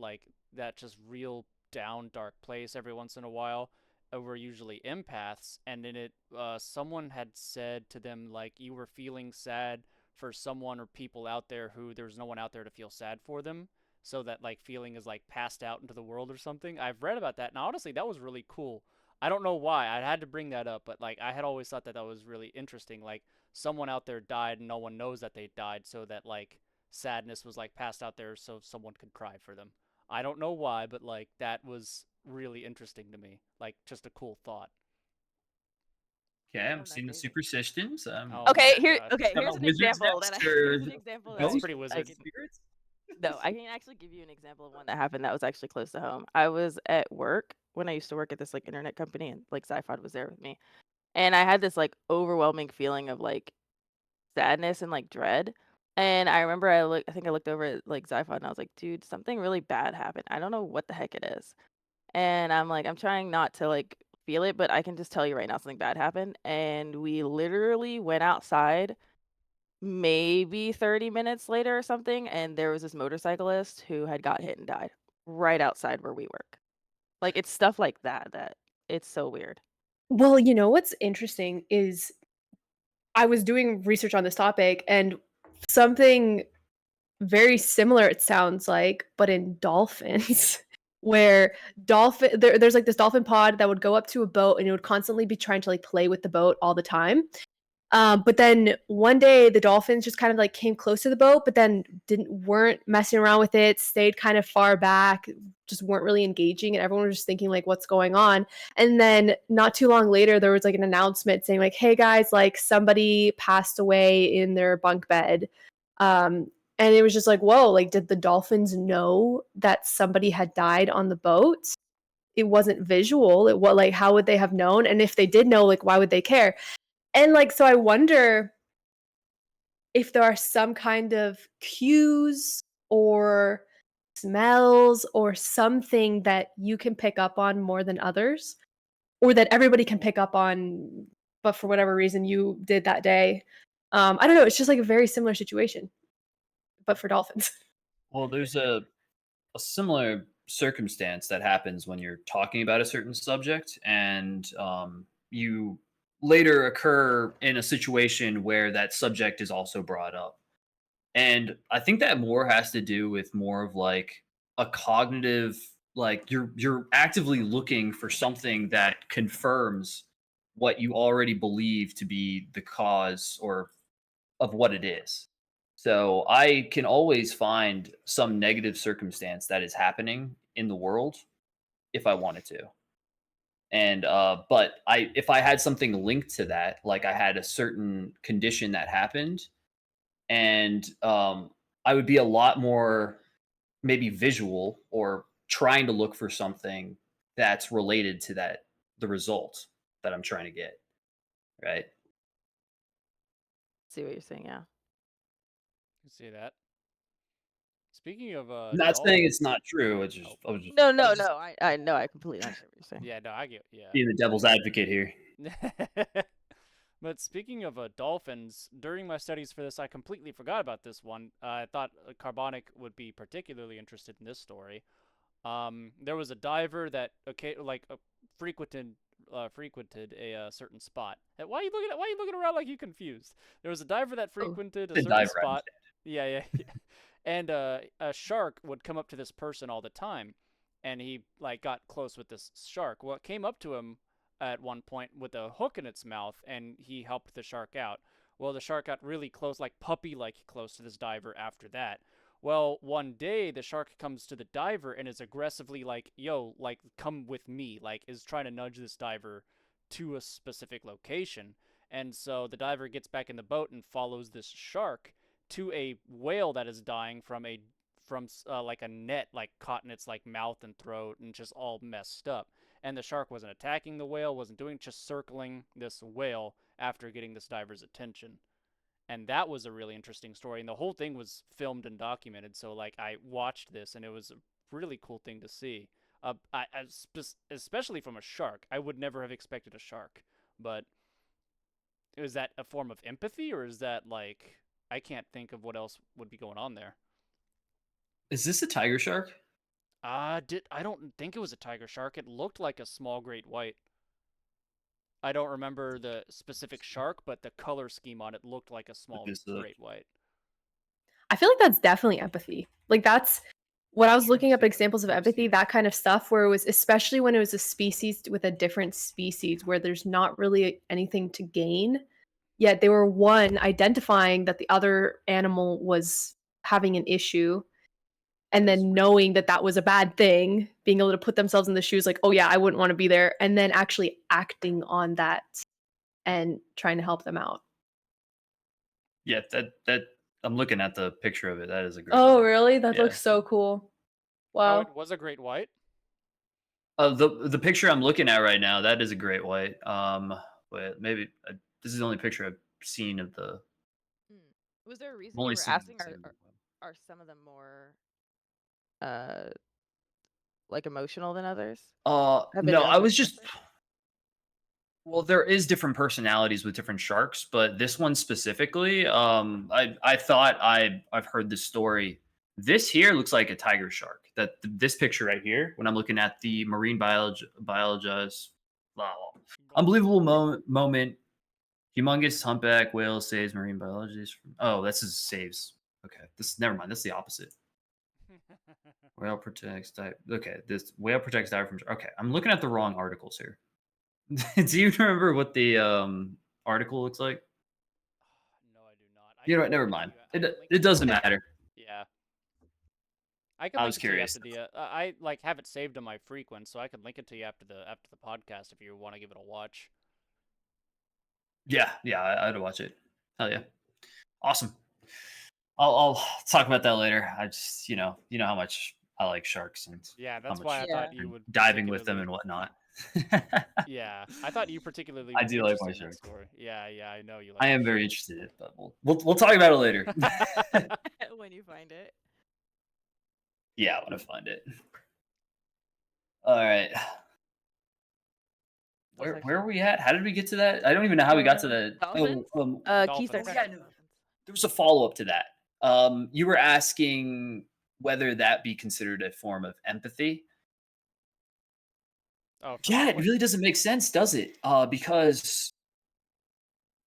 just real down dark place every once in a while, were usually empaths, and in it, someone had said to them like you were feeling sad for someone or people out there who there's no one out there to feel sad for them, so that like feeling is like passed out into the world or something. I've read about that, and honestly, that was really cool. I don't know why I had to bring that up, but like I had always thought that that was really interesting. Like someone out there died, and no one knows that they died, so that like sadness was like passed out there, so someone could cry for them. I don't know why, but like that was really interesting to me. Like just a cool thought.
Okay,
I
I'm
found that
seeing the
crazy.
superstitions.
Oh
Okay,
my
here.
god.
Okay,
Got
here's
my
an
wizard's
example that
nest
here's
or
an example that
That's
ghost
pretty
I
wizard.
can.
spirits.
No, I can actually give you an example of one that happened that was actually close to home. I was at work when I used to work at this like internet company, and like Zyphod was there with me, and I had this like overwhelming feeling of like sadness and like dread. And I remember I think I looked over at like Zyphod and I was like, dude, something really bad happened. I don't know what the heck it is. And I'm like, I'm trying not to like feel it, but I can just tell you right now something bad happened. And we literally went outside maybe 30 minutes later or something, and there was this motorcyclist who had got hit and died right outside where we work. Like it's stuff like that that it's so weird.
Well, you know what's interesting is I was doing research on this topic and something very similar it sounds like, but in dolphins, where there's like this dolphin pod that would go up to a boat and it would constantly be trying to like play with the boat all the time. But then one day the dolphins just kind of like came close to the boat, but then weren't messing around with it, stayed kind of far back, just weren't really engaging, and everyone was just thinking like, what's going on? And then not too long later, there was like an announcement saying like, hey guys, like somebody passed away in their bunk bed. And it was just like, whoa, like did the dolphins know that somebody had died on the boat? It wasn't visual. It was like, how would they have known? And if they did know, like, why would they care? And like, so I wonder if there are some kind of cues or smells or something that you can pick up on more than others, or that everybody can pick up on, but for whatever reason you did that day. I don't know. It's just like a very similar situation, but for dolphins.
Well, there's a similar circumstance that happens when you're talking about a certain subject, and you later occur in a situation where that subject is also brought up. And I think that more has to do with more of like a cognitive, like you're actively looking for something that confirms what you already believe to be the cause or of what it is. So I can always find some negative circumstance that is happening in the world if I wanted to. And but I if I had something linked to that, like I had a certain condition that happened, and I would be a lot more maybe visual or trying to look for something that's related to that the result that I'm trying to get, right?
See what you're saying, yeah.
You see that? Speaking of
Not saying it's
dolphins.
not true. It's just
Oh.
I was just
I know, I completely understand what you're saying.
Yeah, no, I get yeah.
being the devil's advocate here.
But speaking of dolphins, during my studies for this, I completely forgot about this one. I thought Carbonic would be particularly interested in this story. There was a diver that frequented frequented a certain spot. Why are you looking at? Why are you looking around like you confused? There was a diver that
Oh.
frequented a
The
certain
diver, I
spot. Yeah, yeah, yeah. And a shark would come up to this person all the time, and he like got close with this shark. Well, it came up to him at one point with a hook in its mouth, and he helped the shark out. Well, the shark got really close, like puppy-like close to this diver after that. Well, one day the shark comes to the diver and is aggressively like, yo, like, come with me, like, is trying to nudge this diver to a specific location. And so the diver gets back in the boat and follows this shark to a whale that is dying from like a net like caught in its like mouth and throat and just all messed up. And the shark wasn't attacking the whale, wasn't doing, just circling this whale after getting this diver's attention. And that was a really interesting story, and the whole thing was filmed and documented, so like I watched this and it was a really cool thing to see. Especially from a shark, I would never have expected a shark. But is that a form of empathy, or is that like, I can't think of what else would be going on there.
Is this a tiger shark?
I don't think it was a tiger shark. It looked like a small great white. I don't remember the specific shark, but the color scheme on it looked like a small
Look at this,
great white.
I feel like that's definitely empathy. Like that's when I was looking up
Interesting.
examples of empathy, that kind of stuff where it was, especially when it was a species with a different species where there's not really anything to gain, yet they were identifying that the other animal was having an issue, and then knowing that that was a bad thing, being able to put themselves in the shoes like, oh yeah, I wouldn't want to be there, and then actually acting on that and trying to help them out.
Yeah, that I'm looking at the picture of it. That is a great.
Oh
one.
really? That
Yeah.
looks so cool.
Oh,
Wow.
it was a great white.
The picture I'm looking at right now, that is a great white. But maybe this is the only picture I've seen of the.
Was there a reason
I've
you
only
were
seen
asking?
the same one.
Are some of them more like emotional than others? Have been
No, I
known to
was
express
just.
it?
Well, there is different personalities with different sharks, but this one specifically, I thought I've heard this story. This here looks like a tiger shark. This picture right here, when I'm looking at the marine biologist, unbelievable moment, humongous humpback whale saves marine biologist. Oh, this is saves. Okay, this never mind. That's the opposite. Whale protects dive. Okay, this whale protects dive from. Okay, I'm looking at the wrong articles here. Do you remember what the article looks like?
No, I do not.
You know what? Never mind. It doesn't matter.
Yeah. I can
I
link
was
it to you
curious.
after the. I like have it saved on my frequent, so I can link it to you after the podcast if you want to give it a watch.
Yeah, I'd watch it. Hell yeah, awesome. I'll talk about that later. I just you know how much I like sharks and
Yeah,
how
that's
much
why I thought
Yeah.
you would
diving with them
particularly-
and whatnot.
Yeah, I thought you particularly
I
would be
do like my
interested in that
sharks.
story. Yeah, I know you like.
I am
your
very interested in it, but we'll talk about it later.
When you find it.
Yeah, I want to find it. All right. Where are we at? How did we get to that? I don't even know how we got to that.
Dolphins?
Dolphins.
Keystone.
Yeah, no. There was a follow up to that. You were asking whether that be considered a form of empathy.
Oh,
Yeah, it really doesn't make sense, does it? Because,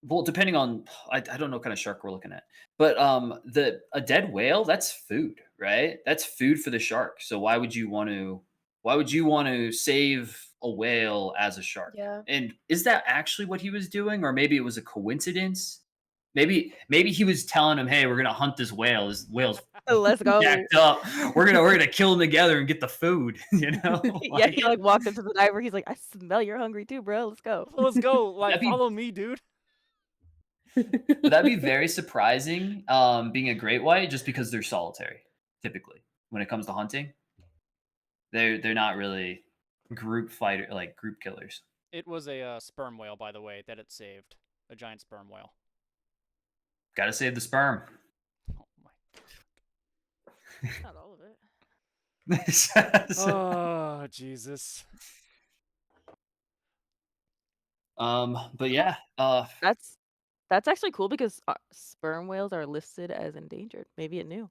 well, depending on, I don't know what kind of shark we're looking at, but a dead whale, that's food, right? That's food for the shark. So why would you want to save a whale as a shark?
Yeah.
And is that actually what he was doing, or maybe it was a coincidence? Maybe he was telling him, "Hey, we're gonna hunt this whale. This whale's
Let's go.
jacked up. We're gonna kill him together and get the food." You know?
Yeah, he like walked into the diver. He's like, I smell you're hungry too, bro. Let's go.
Let's go. Like,
That'd be-
follow me, dude.
Would that be very surprising? Being a great white, just because they're solitary, typically when it comes to hunting, they're not really group killers.
It was a sperm whale, by the way, that it saved. A giant sperm whale.
Got to save the sperm.
Oh my.
Not all of it.
Oh Jesus.
But yeah,
That's actually cool because sperm whales are listed as endangered. Maybe it knew.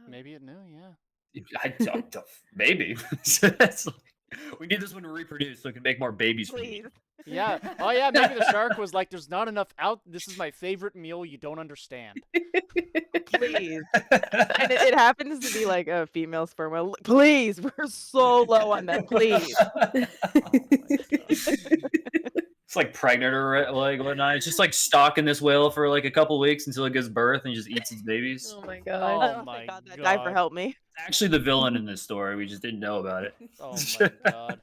Maybe it knew, yeah.
Maybe we need this one to reproduce so it can make more babies.
Please.
Yeah. Oh yeah, maybe the shark was like, there's not enough out. This is my favorite meal you don't understand.
Please. And it happens to be like a female sperm whale. Please, we're so low on them. Please.
It's like pregnant or like whatnot. It's just like stalking this whale for like a couple weeks until it gives birth and just eats its babies.
Oh my god.
Oh my
God, that
God.
diver helped me.
It's actually the villain in this story. We just didn't know about it.
Oh my God.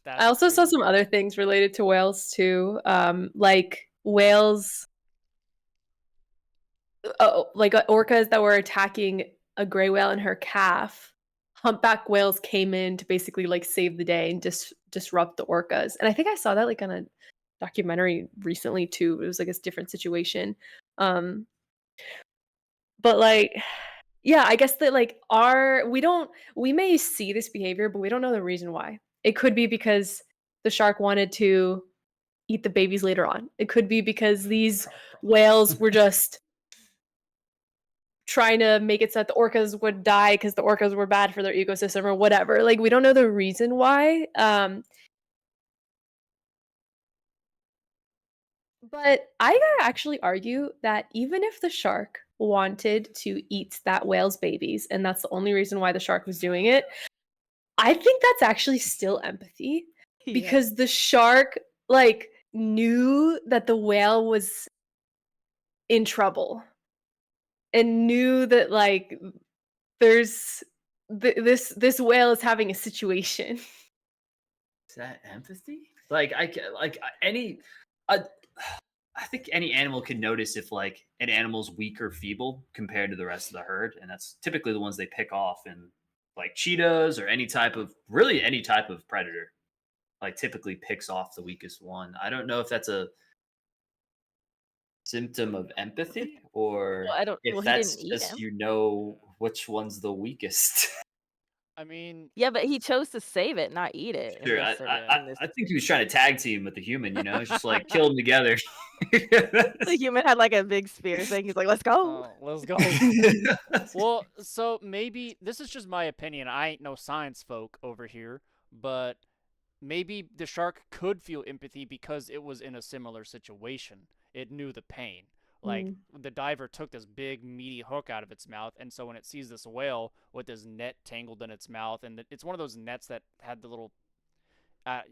I also saw some other things related to whales too. Like whales, like orcas that were attacking a gray whale and her calf. Humpback whales came in to basically like save the day and disrupt the orcas. And I think I saw that like on a documentary recently too. It was like a different situation. But like, yeah, I guess that like we may see this behavior, but we don't know the reason why. It could be because the shark wanted to eat the babies later on. It could be because these whales were just trying to make it so that the orcas would die because the orcas were bad for their ecosystem or whatever. Like we don't know the reason why. But I gotta actually argue that even if the shark wanted to eat that whale's babies, and that's the only reason why the shark was doing it, I think that's actually still empathy
Yeah.
because the shark like knew that the whale was in trouble and knew that like there's this whale is having a situation.
Is that empathy? Like any, I, I think any animal can notice if like an animal's weak or feeble compared to the rest of the herd, and that's typically the ones they pick off in like cheetahs or any type of predator. Like typically picks off the weakest one. I don't know if that's a symptom of empathy or
Well, I don't.
if
Well, he
that's
didn't eat
just
him.
which one's the weakest.
I mean,
Yeah, but he chose to save it, not eat it. In
Sure,
this,
Yeah.
in this,
I think he was trying to tag team with the human. It's just like kill them together.
the human had like a big spear thing. He's like, "Let's go."
Oh, let's go. Well, so maybe this is just my opinion. I ain't no science folk over here, but maybe the shark could feel empathy because it was in a similar situation. It knew the pain. Like the diver took this big meaty hook out of its mouth, and so when it sees this whale with this net tangled in its mouth, and it's one of those nets that had the little,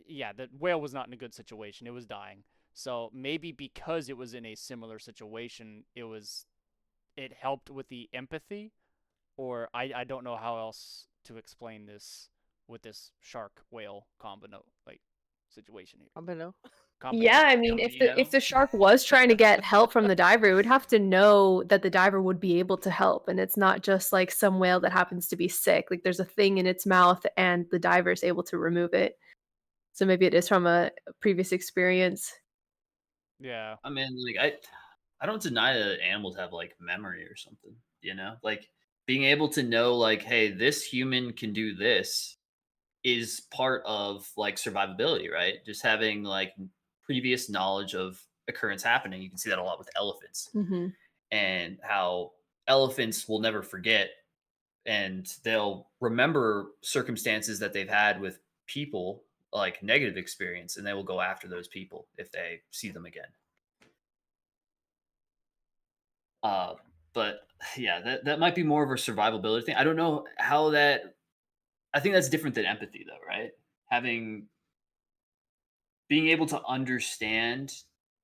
yeah, the whale was not in a good situation. It was dying. So maybe because it was in a similar situation, it helped with the empathy, or I don't know how else to explain this with this shark whale combino like situation here.
I don't know.
Yeah, I mean, if the shark was trying to get help from the diver, it would have to know that the diver would be able to help, and it's not just like some whale that happens to be sick. Like there's a thing in its mouth, and the diver is able to remove it. So maybe it is from a previous experience.
Yeah.
I mean, like I don't deny that animals have like memory or something. Like being able to know, like, hey, this human can do this is part of like survivability, right? Just having like previous knowledge of occurrence happening. You can see that a lot with elephants
Mm-hmm.
and how elephants will never forget and they'll remember circumstances that they've had with people, like negative experience, and they will go after those people if they see them again. Uh, but yeah, that might be more of a survivability thing. I don't know how that. I think that's different than empathy, though, right? Being able to understand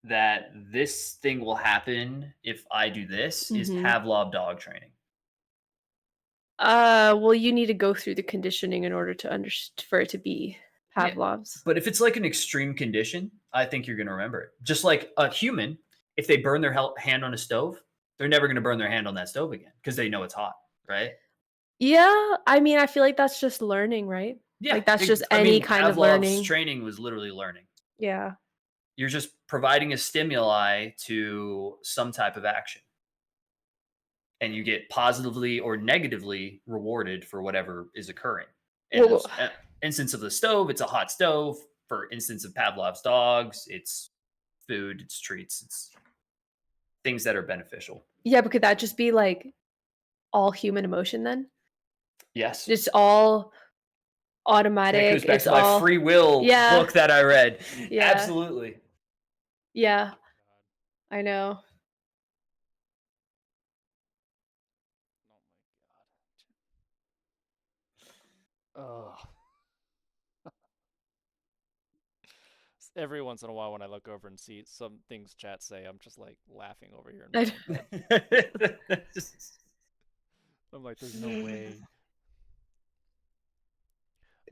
that this thing will happen if I do this is
Mm-hmm.
Pavlov dog training.
Well, you need to go through the conditioning in order to for it to be Pavlov's.
But if it's like an extreme condition, I think you're going to remember it. Just like a human, if they burn their hand on a stove, they're never going to burn their hand on that stove again because they know it's hot, right?
Yeah, I mean, I feel like that's just learning, right?
Yeah,
Like that's just any kind of
Pavlov's
learning.
training was literally learning.
Yeah.
You're just providing a stimuli to some type of action. And you get positively or negatively rewarded for whatever is occurring. And
Well,
instance of the stove, it's a hot stove. For instance of Pavlov's dogs, it's food, it's treats, it's things that are beneficial.
yeah, but could that just be like all human emotion then?
Yes.
Just all
That
automatic.
goes back
It's
to my
all
free will book that I read.
Yeah.
Absolutely.
Yeah. I know.
Oh. Every once in a while when I look over and see some things chat say, I'm just like laughing over here in my own head. I'm like, there's no way.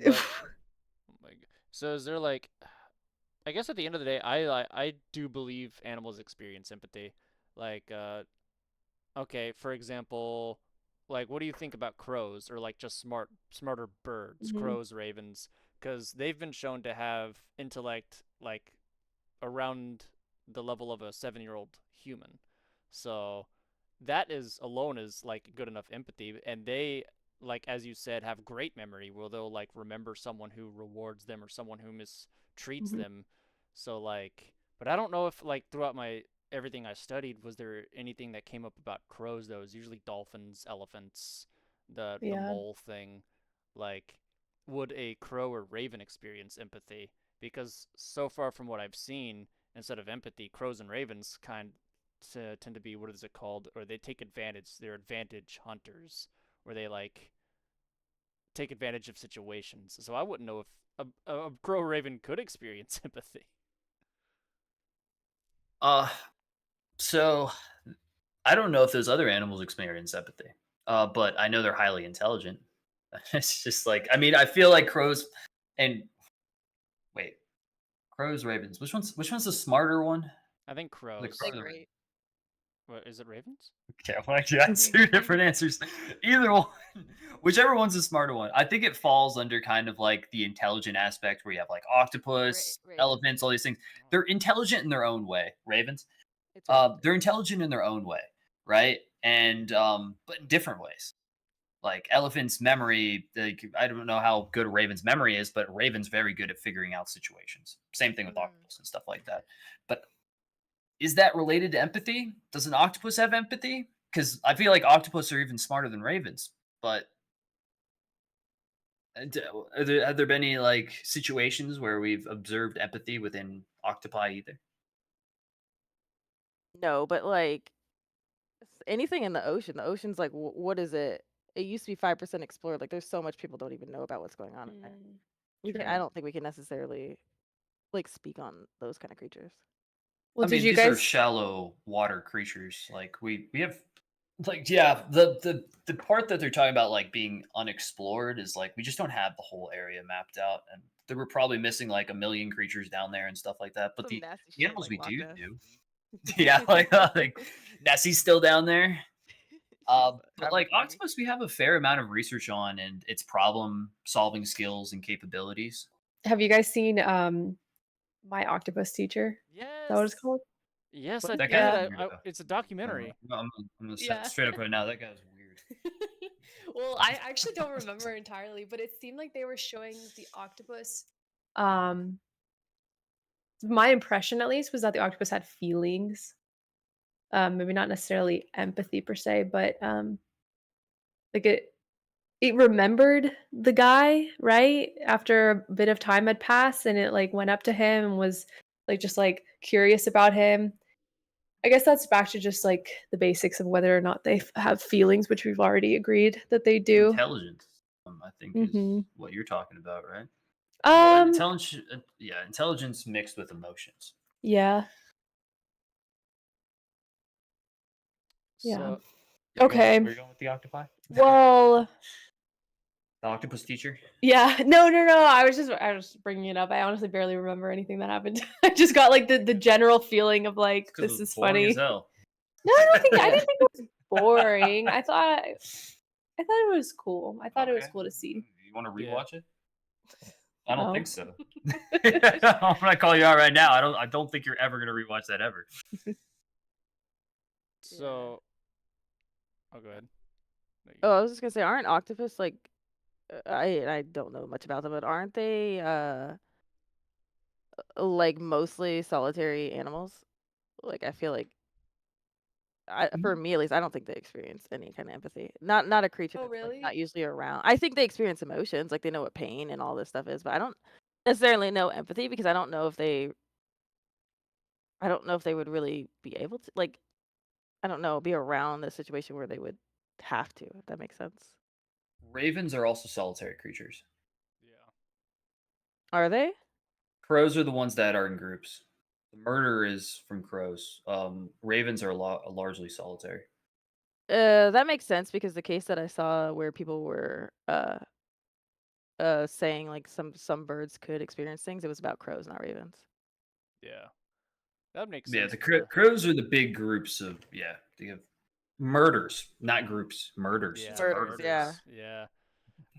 But, oh my God. So is there like, I guess at the end of the day, I do believe animals experience empathy. Like, okay, for example, like what do you think about crows or like just smarter birds,
Mhm.
crows, ravens? Because they've been shown to have intellect like around the level of a 7-year-old human. So that is alone is like good enough empathy, and they, like as you said, have great memory where they'll like remember someone who rewards them or someone who mistreats
Mhm.
them. So like, but I don't know if like throughout my everything I studied was there anything that came up about crows though. It's usually dolphins, elephants, the
Yeah.
mole thing. Like, would a crow or raven experience empathy? Because so far from what I've seen, instead of empathy. Crows and ravens tend to be, what is it called? Or they take advantage. They're advantage hunters, where they like take advantage of situations. So I wouldn't know if a crow raven could experience empathy.
So I don't know if those other animals experience empathy, but I know they're highly intelligent. It's just like, I mean, I feel like crows and wait, crows, ravens. Which one's the smarter one?
I think
The
crows.
crow,
Like,
the
right.
What is it? Ravens?
Okay, well, I got two different answers. Either one, whichever one's the smarter one. I think it falls under kind of like the intelligent aspect where you have like octopus,
Ravens.
elephants, all these things. They're intelligent in their own way. Ravens.
It's ravens.
They're intelligent in their own way, right? And but in different ways. Like elephant's memory, like I don't know how good a raven's memory is, but a raven's very good at figuring out situations. Same thing with octopus and stuff like that. But is that related to empathy? Does an octopus have empathy? Because I feel like octopus are even smarter than ravens. But have there been any like situations where we've observed empathy within octopi either?
No, but like anything in the ocean. The ocean's like, what is it? It used to be 5% explored. Like, there's so much people don't even know about what's going on in there.
True.
I don't think we can necessarily like speak on those kind of creatures.
Well,
I
did
mean,
you
these are
guys?
shallow water creatures. Like we have, like yeah, the part that they're talking about like being unexplored is like we just don't have the whole area mapped out, and they were probably missing like a million creatures down there and stuff like that. But
Some
the
nasty
the
shit
animals
like
we
Loch
do
Ness.
do, yeah, like Nessie's still down there. But like octopus, we have a fair amount of research on and its problem solving skills and capabilities.
Have you guys seen My Octopus Teacher? Is that what it's
Yes.
called?
Yes,
What?
I
That
did.
guy's
Yeah.
weird.
It's a documentary.
I'm gonna
Yeah.
straight up right now. That guy's weird.
Well, I actually don't remember entirely, but it seemed like they were showing the octopus. My impression, at least, was that the octopus had feelings. Maybe not necessarily empathy per se, but like it remembered the guy, right? After a bit of time had passed, and it like went up to him and was like just like curious about him. I guess that's back to just like the basics of whether or not they have feelings, which we've already agreed that they do.
Intelligence, I think, is
Mhm.
what you're talking about, right? Well,
Um,
intelligence, yeah, intelligence mixed with emotions.
yeah, yeah.
So
Okay.
Where you going with the octopi?
Well,
The octopus teacher.
yeah. No. I was bringing it up. I honestly barely remember anything that happened. I just got like the general feeling of like
Because
this
it was
is
boring as
funny.
hell.
No, I didn't think it was boring. I thought it was cool. I thought it was
Okay.
cool to see.
You want to
Yeah.
rewatch it? I don't
No.
think so. I'm gonna call you out right now. I don't think you're ever gonna rewatch that ever.
So, oh, go ahead. No, you-
Oh, I was just gonna say, aren't octopus like I don't know much about them, but aren't they like mostly solitary animals? Like I feel like for me at least, I don't think they experience any kind of empathy. Not a creature
Oh,
that's like
really?
not usually around. I think they experience emotions, like they know what pain and all this stuff is, but I don't necessarily know empathy because I don't know if they would really be able to like I don't know, be around the situation where they would have to, if that makes sense.
Ravens are also solitary creatures.
Yeah.
Are they?
Crows are the ones that are in groups. The murder is from crows. Ravens are largely solitary.
That makes sense because the case that I saw where people were saying like some birds could experience things, it was about crows, not ravens.
Yeah. That makes
Yeah,
sense.
the crows are the big groups of They have murders, not groups. Murders.
Yeah,
It's a
Murders,
murder.
yeah.
Yeah.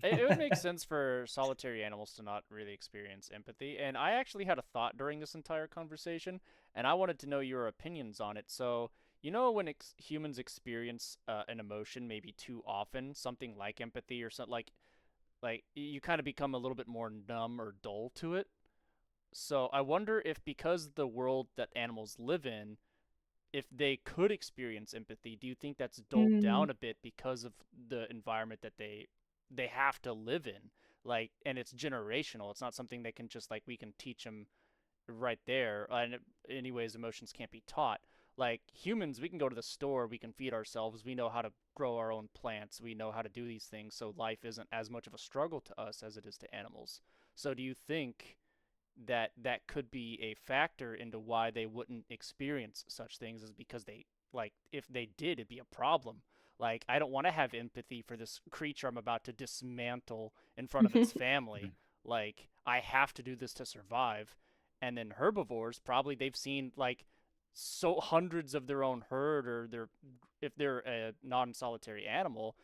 It would make sense for solitary animals to not really experience empathy. And I actually had a thought during this entire conversation, and I wanted to know your opinions on it. So, when humans experience an emotion maybe too often, something like empathy or something like you kind of become a little bit more numb or dull to it. So I wonder if because the world that animals live in, if they could experience empathy, do you think that's dulled down a bit because of the environment that they have to live in? Like, and it's generational. It's not something they can just like we can teach them right there. And anyways, emotions can't be taught. Like humans, we can go to the store, we can feed ourselves, we know how to grow our own plants, we know how to do these things, so life isn't as much of a struggle to us as it is to animals. So do you think that that could be a factor into why they wouldn't experience such things, is because they, like, if they did, it'd be a problem. Like, I don't want to have empathy for this creature I'm about to dismantle in front of its family. Like, I have to do this to survive. And then herbivores, probably they've seen like so hundreds of their own herd, or their, if they're a non-solitary animal,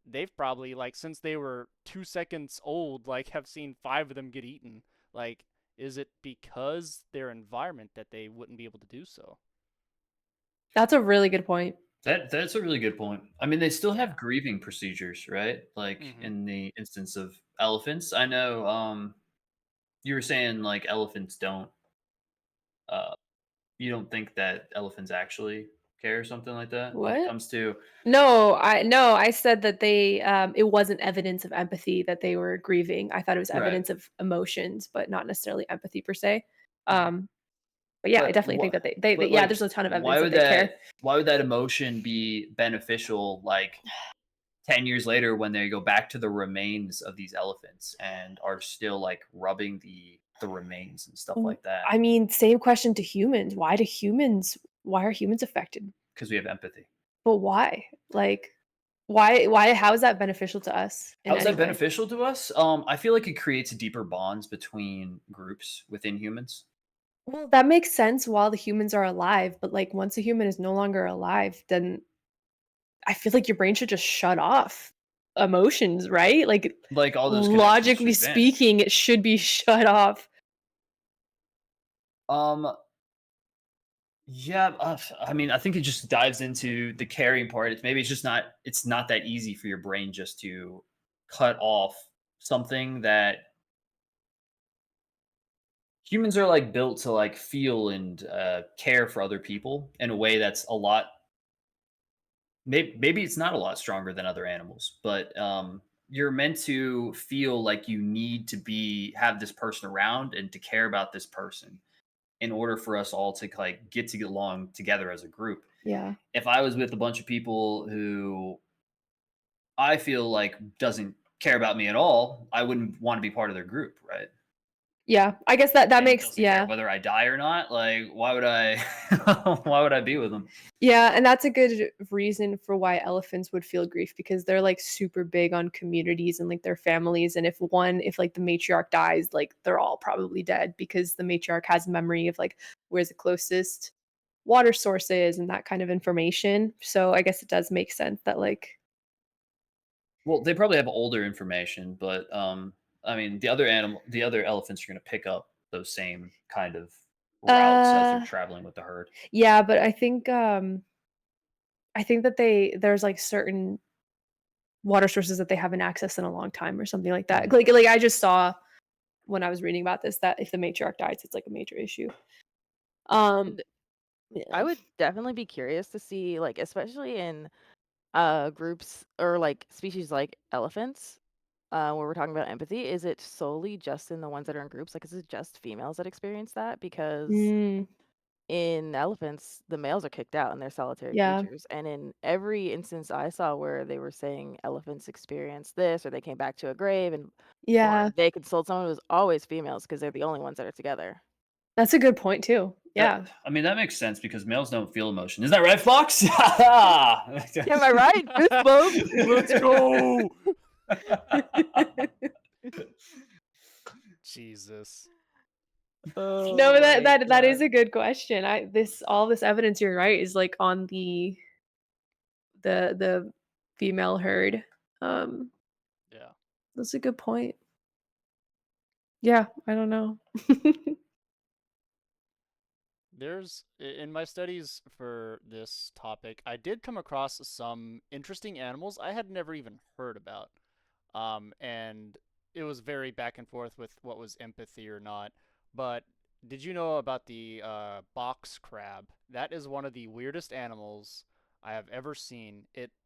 they've probably, like, since they were 2 seconds old, like, have seen five of them get eaten. Like, is it because their environment that they wouldn't be able to do so?
That's a really good point.
That's a really good point. I mean, they still
Yeah.
have grieving procedures, right? Like
Mm-hmm.
in the instance of elephants, I know you were saying like elephants don't uh you don't think that elephants actually care or something like that when it
What?
comes to
No, I said that they it wasn't evidence of empathy that they were grieving. I thought it was
right.
evidence of emotions, but not necessarily empathy per se.
Mm-hmm.
Um but yeah, I
But
definitely think
what
that they
but
yeah,
like
there's a ton of evidence
why
that
would
they care.
that emotion be beneficial like 10 years later when they go back to the remains of these elephants and are still like rubbing the remains and stuff
W-
like that
I mean, same question to humans. Why are humans affected?
because we have empathy.
But why? Like why how is that beneficial to us
How
in
is
any
that
way?
beneficial to us? I feel like it creates deeper bonds between groups within humans.
Well, that makes sense while the humans are alive, but like once a human is no longer alive, then I feel like your brain should just shut off emotions, right? Like
Like all those connections
logically
should vanish.
speaking, it should be shut off.
Um, yeah, I mean, I think it just dives into the caring part. It's just not. It's not that easy for your brain just to cut off something that humans are like built to like feel and care for other people in a way that's a lot. Maybe it's not a lot stronger than other animals, but you're meant to feel like you need to have this person around and to care about this person in order for us all to like get along together as a group.
Yeah.
If I was with a bunch of people who I feel like doesn't care about me at all, I wouldn't want to be part of their group, right?
Yeah. I guess that
And
makes
doesn't care
yeah.
whether I die or not. Like, why would I? Why would I be with them?
Yeah, and that's a good reason for why elephants would feel grief because they're like super big on communities and like their families. And if like the matriarch dies, like they're all probably dead because the matriarch has memory of like where's the closest water source is and that kind of information. So I guess it does make sense that like
Well, they probably have older information, but I mean, the other elephants are going to pick up those same kind of routes as they're
uh
traveling with the herd.
yeah, but I think that there's like certain water sources that they haven't accessed in a long time or something like that.
Mhm.
Like I just saw when I was reading about this that if the matriarch dies, it's like a major issue. Um,
And I
yeah.
would definitely be curious to see, like, especially in groups or like species like elephants, where we're talking about empathy, is it solely just in the ones that are in groups? Like, is it just females that experience that? Because
Mm,
in elephants, the males are kicked out and they're solitary
yeah.
creatures. And in every instance I saw where they were saying elephants experienced this, or they came back to a grave, and or
Yeah.
they consoled someone, it was always females because they're the only ones that are together.
That's a good point too. Yeah.
I mean, that makes sense because males don't feel emotion. Isn't that right, Fox?
Yeah, am I right? Fist bump.
Let's go. Jesus.
No,
Oh
but
my
that is
god.
a good question. All this evidence you're right is like on the female herd. Um,
Yeah.
that's a good point. Yeah, I don't know.
In my studies for this topic, I did come across some interesting animals I had never even heard about. And it was very back and forth with what was empathy or not. But did you know about the box crab? That is one of the weirdest animals I have ever seen.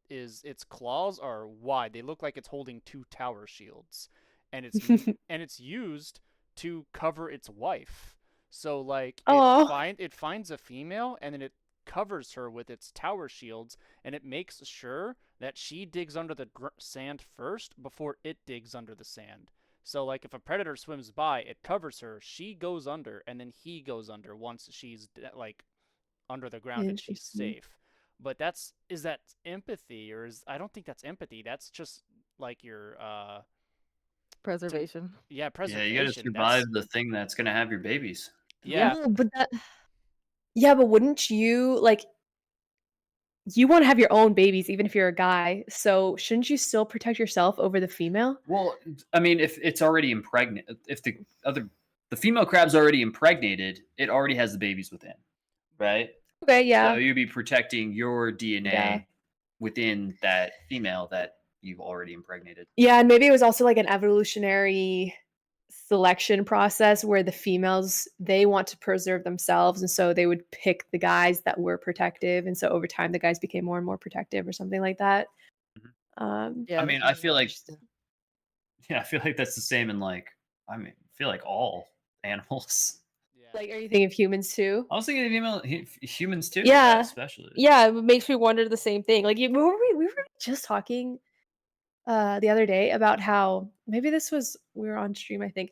Its claws are wide. They look like it's holding two tower shields, and it's used to cover its wife. So like
Oh,
it finds a female and then it covers her with its tower shields and it makes sure that she digs under the sand first before it digs under the sand. So like if a predator swims by, it covers her, she goes under and then he goes under once she's like under the ground and she's
interesting.
safe. But that's is that empathy or is I don't think that's empathy. That's just like your
Preservation.
Yeah,
preservation.
you got to survive the thing that's gonna have your babies.
Yeah.
No, but yeah, but wouldn't you like you want to have your own babies even if you're a guy. So shouldn't you still protect yourself over the female?
Well, I mean, if it's already impregnated, if the female crab's already impregnated, it already has the babies within, right?
Okay, yeah.
So you'd be protecting your DNA
Yeah.
within that female that you've already impregnated.
Yeah, and maybe it was also like an evolutionary selection process where the females they want to preserve themselves and so they would pick the guys that were protective and so over time the guys became more and more protective or something like that.
Yeah,
I
that
mean, I
sounds
feel like
interesting.
I feel like that's the same in like I feel like all animals.
Yeah.
Like, are you thinking of humans too?
I was thinking of humans too.
Yeah.
Especially.
Yeah, it makes me wonder the same thing. Like, we were just talking the other day about how maybe this was we were on stream, I think.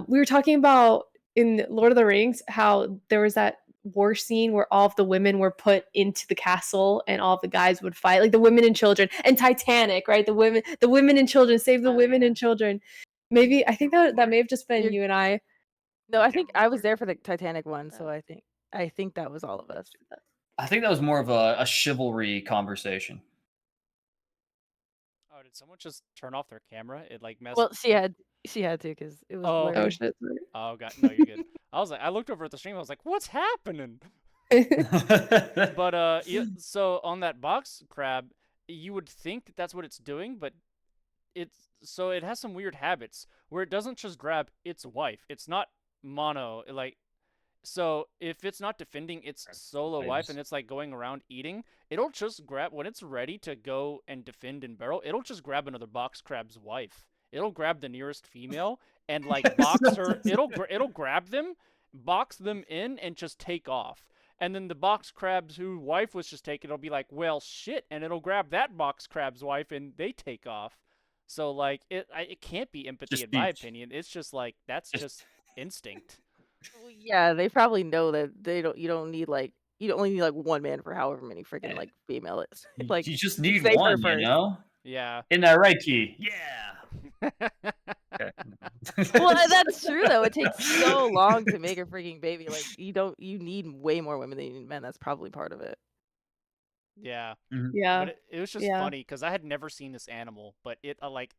We were talking about in Lord of the Rings how there was that war scene where all of the women were put into the castle and all of the guys would fight, like the women and children, and Titanic, right? The women and children, save the
Oh,
women
yeah.
and children. Maybe I think that may have just been
You're-
you and I.
No, I
can't
think I was
remember.
there for the Titanic one, so
Oh.
I think that was all of us.
I think that was more of a chivalry conversation.
Oh, did someone just turn off their camera? It like messed.
Well, she had to because it was
Oh,
Oh
blurry.
shit.
Oh god, no, you're good. I was like, I looked over at the stream. I was like, what's happening? But yeah, so on that box crab, you would think that that's what it's doing, but it has some weird habits where it doesn't just grab its wife. It's not mono like. So if it's not defending its solo wife and it's like going around eating, it'll just grab when it's ready to go and defend and barrel. It'll just grab another box crab's wife. It'll grab the nearest female and like box her. It'll grab them, box them in, and just take off. And then the box crab's whose wife was just taken, it'll be like, well, shit, and it'll grab that box crab's wife and they take off. So like it can't be empathy in my opinion. It's just like that's just instinct.
Well, yeah, they probably know that you don't need like you only need like one man for however many freaking
Yeah.
like female it's
You
like
just need
save her
one, you
first.
know?
Yeah.
In that right key. Yeah. Okay.
Well, that's true though. It takes so long to make a freaking baby. Like you need way more women than you need men. That's probably part of it.
Yeah.
Yeah.
But it was just
Yeah.
funny because I had never seen this animal, but it like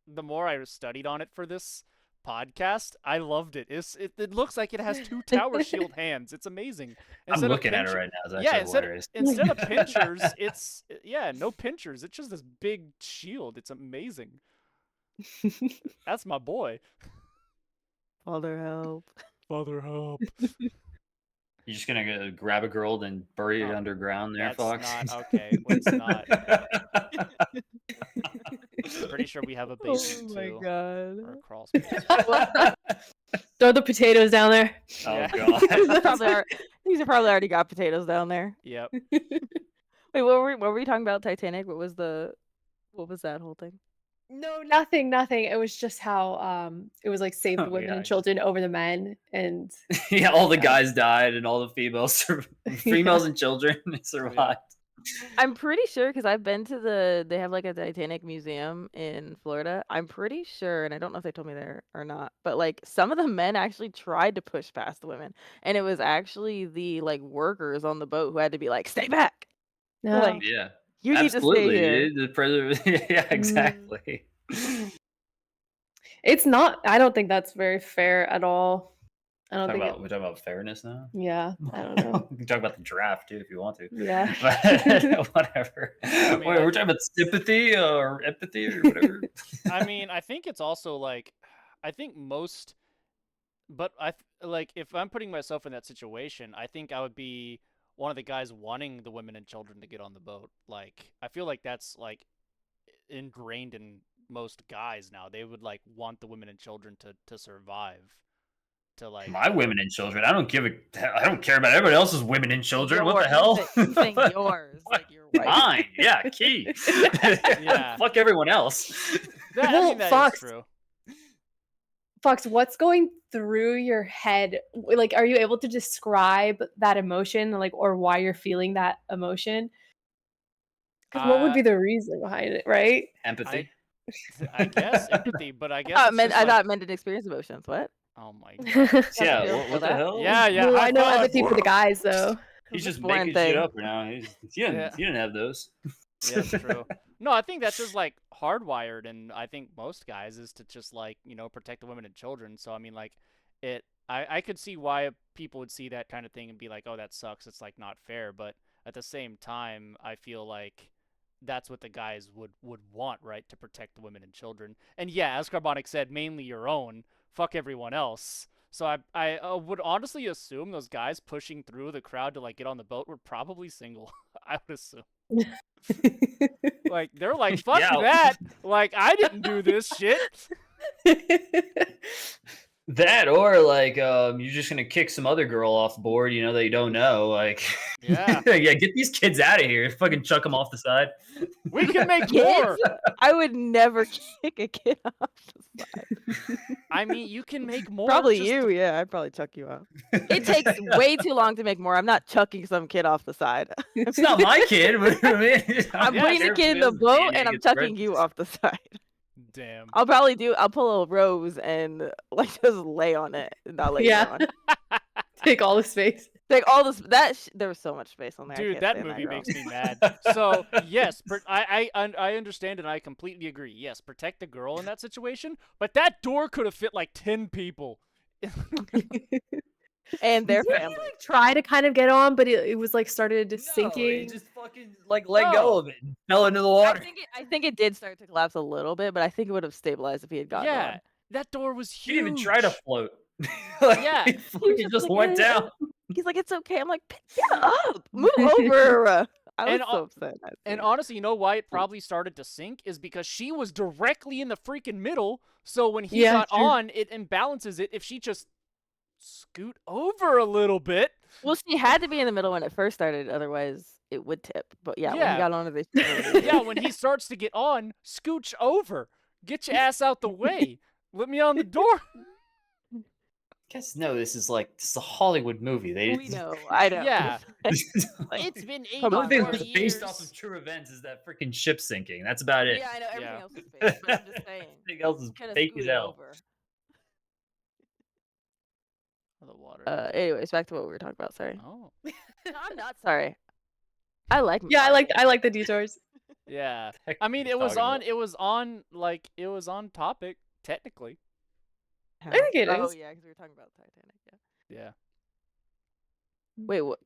the more I studied on it for this podcast, I loved it. It looks like it has two tower shield hands. It's amazing.
I'm looking at it right now. It's actually hilarious.
Instead of pinchers, it's no pinchers. It's just this big shield. It's amazing. That's my boy.
Father help.
Father help.
You're just gonna go grab a girl, then bury it
Oh,
underground there,
That's
Fox?
not okay. Let's not. I'm pretty sure we have a basement
Oh my
too,
god.
or a crawl space.
Throw the potatoes down there.
Oh
Yeah.
god.
These are probably already got potatoes down there.
Yep.
Wait, what were we talking about? Titanic? What was that whole thing?
No, nothing. It was just how it was like save the
Oh,
women
yeah,
and children over the men and
Yeah, all the guys died and all the females and children survived.
I'm pretty sure because I've been to they have like a Titanic museum in Florida. I'm pretty sure, and I don't know if they told me there or not, but like some of the men actually tried to push past the women, and it was actually the like workers on the boat who had to be like, "Stay back!
no.
Like
Yeah.
you need to stay here."
Yeah, exactly.
It's not I don't think that's very fair at all. I don't think
We're talking about fairness now.
yeah, I don't know.
We can talk about the draft too if you want to.
Yeah.
But whatever.
mean,
We're talking about sympathy or empathy or whatever.
I mean, I think it's also like, I think most, but like if I'm putting myself in that situation, I think I would be one of the guys wanting the women and children to get on the boat. Like, I feel like that's like ingrained in most guys now. They would like want the women and children to survive. to like
My women and children. I don't care about everybody else's women and children. What the hell?
You saying yours, like your wife.
Mine, yeah, key.
Yeah.
Fuck everyone else.
that. I
Well,
mean, that is
Fox,
true.
Fox, what's going through your head? Like, are you able to describe that emotion, like, or why you're feeling that emotion? Because what would be the reason behind it, right?
Empathy.
I guess empathy, but I guess
I
it's just like,
thought men didn't experience emotions. What?
oh my god.
Yeah,
feel
what the
that?
hell?
Yeah, yeah.
Well,
high
I know
five.
empathy for the guys, though.
He's
It's a
just
foreign
making shit
thing.
up right now. He didn't have those.
Yeah, that's true. No, I think that's just like hardwired, and I think most guys is to just like protect the women and children. So I mean, like I could see why people would see that kind of thing and be like, oh, that sucks. It's like not fair. But at the same time, I feel like that's what the guys would want, right? To protect the women and children. And yeah, as Carbonic said, mainly your own. Fuck everyone else. So I would honestly assume those guys pushing through the crowd to like get on the boat were probably single. I would assume. Like they're like, fuck
Yeah.
that. Like I didn't do this shit.
That or like you're just gonna kick some other girl off board, that you don't know. Like,
Yeah.
yeah, get these kids out of here. Fucking chuck them off the side.
We can make
Kids?
more.
I would never kick a kid off the side.
I mean, you can make more.
Probably
just
you, yeah. I'd probably chuck you off. It takes way too long to make more. I'm not chucking some kid off the side.
It's not my kid. But I mean,
I'm
Yeah,
putting the
sure
kid in the
Bill's
boat
DNA
and I'm
gets
chucking
spread.
you off the side.
Damn.
I'll pull a rose and like just lay on it and not lay
Yeah.
down.
Take all the space.
Like all this there was so much space on there. I
Dude,
can't
that
stand
movie
girl.
makes me mad. So yes, I understand and I completely agree. Yes, protect the girl in that situation, but that door could have fit like 10 people.
And their
Didn't he,
family.
like, try to kind of get on, but it was like started
He
sinking.
just fucking like let
No.
go of it and fell into the water.
I think it did start to collapse a little bit, but I think it would have stabilized if he had gotten
Yeah,
on.
that door was
He
huge.
didn't even try to float. Like,
Yeah.
he fucking just went down.
He's like, it's okay. I'm like, get up, move over. I was
And
so upset.
And honestly, you know why it probably started to sink is because she was directly in the freaking middle. So when he
Yeah,
got
true.
on, it imbalances it. If she just scoot over a little bit.
Well, she had to be in the middle when it first started, otherwise it would tip. But yeah, when
Yeah.
he got on it,
Yeah, when he starts to get on, scooch over. Get your ass out the way. Let me on the door.
Guys know this is a Hollywood movie.
we know. I know.
Yeah.
Like,
It's been
the only thing
84
that's based off
years.
of true events is that freaking ship sinking. That's about it.
Yeah, I know. Everything
Yeah.
else is fake, but I'm just saying.
Everything else is
Coulda
fake as
scooted
hell.
over.
The water.
Anyways, back to what we were talking about. Sorry.
Oh.
No, I'm not sorry. I like.
Yeah, I like the detours.
Yeah.
Heck
I mean,
are you
it was
talking
on
about?
it was on topic technically.
How?
I think it
Oh
is.
yeah, because we were talking about Titanic. Yeah.
Yeah.
Wait, what?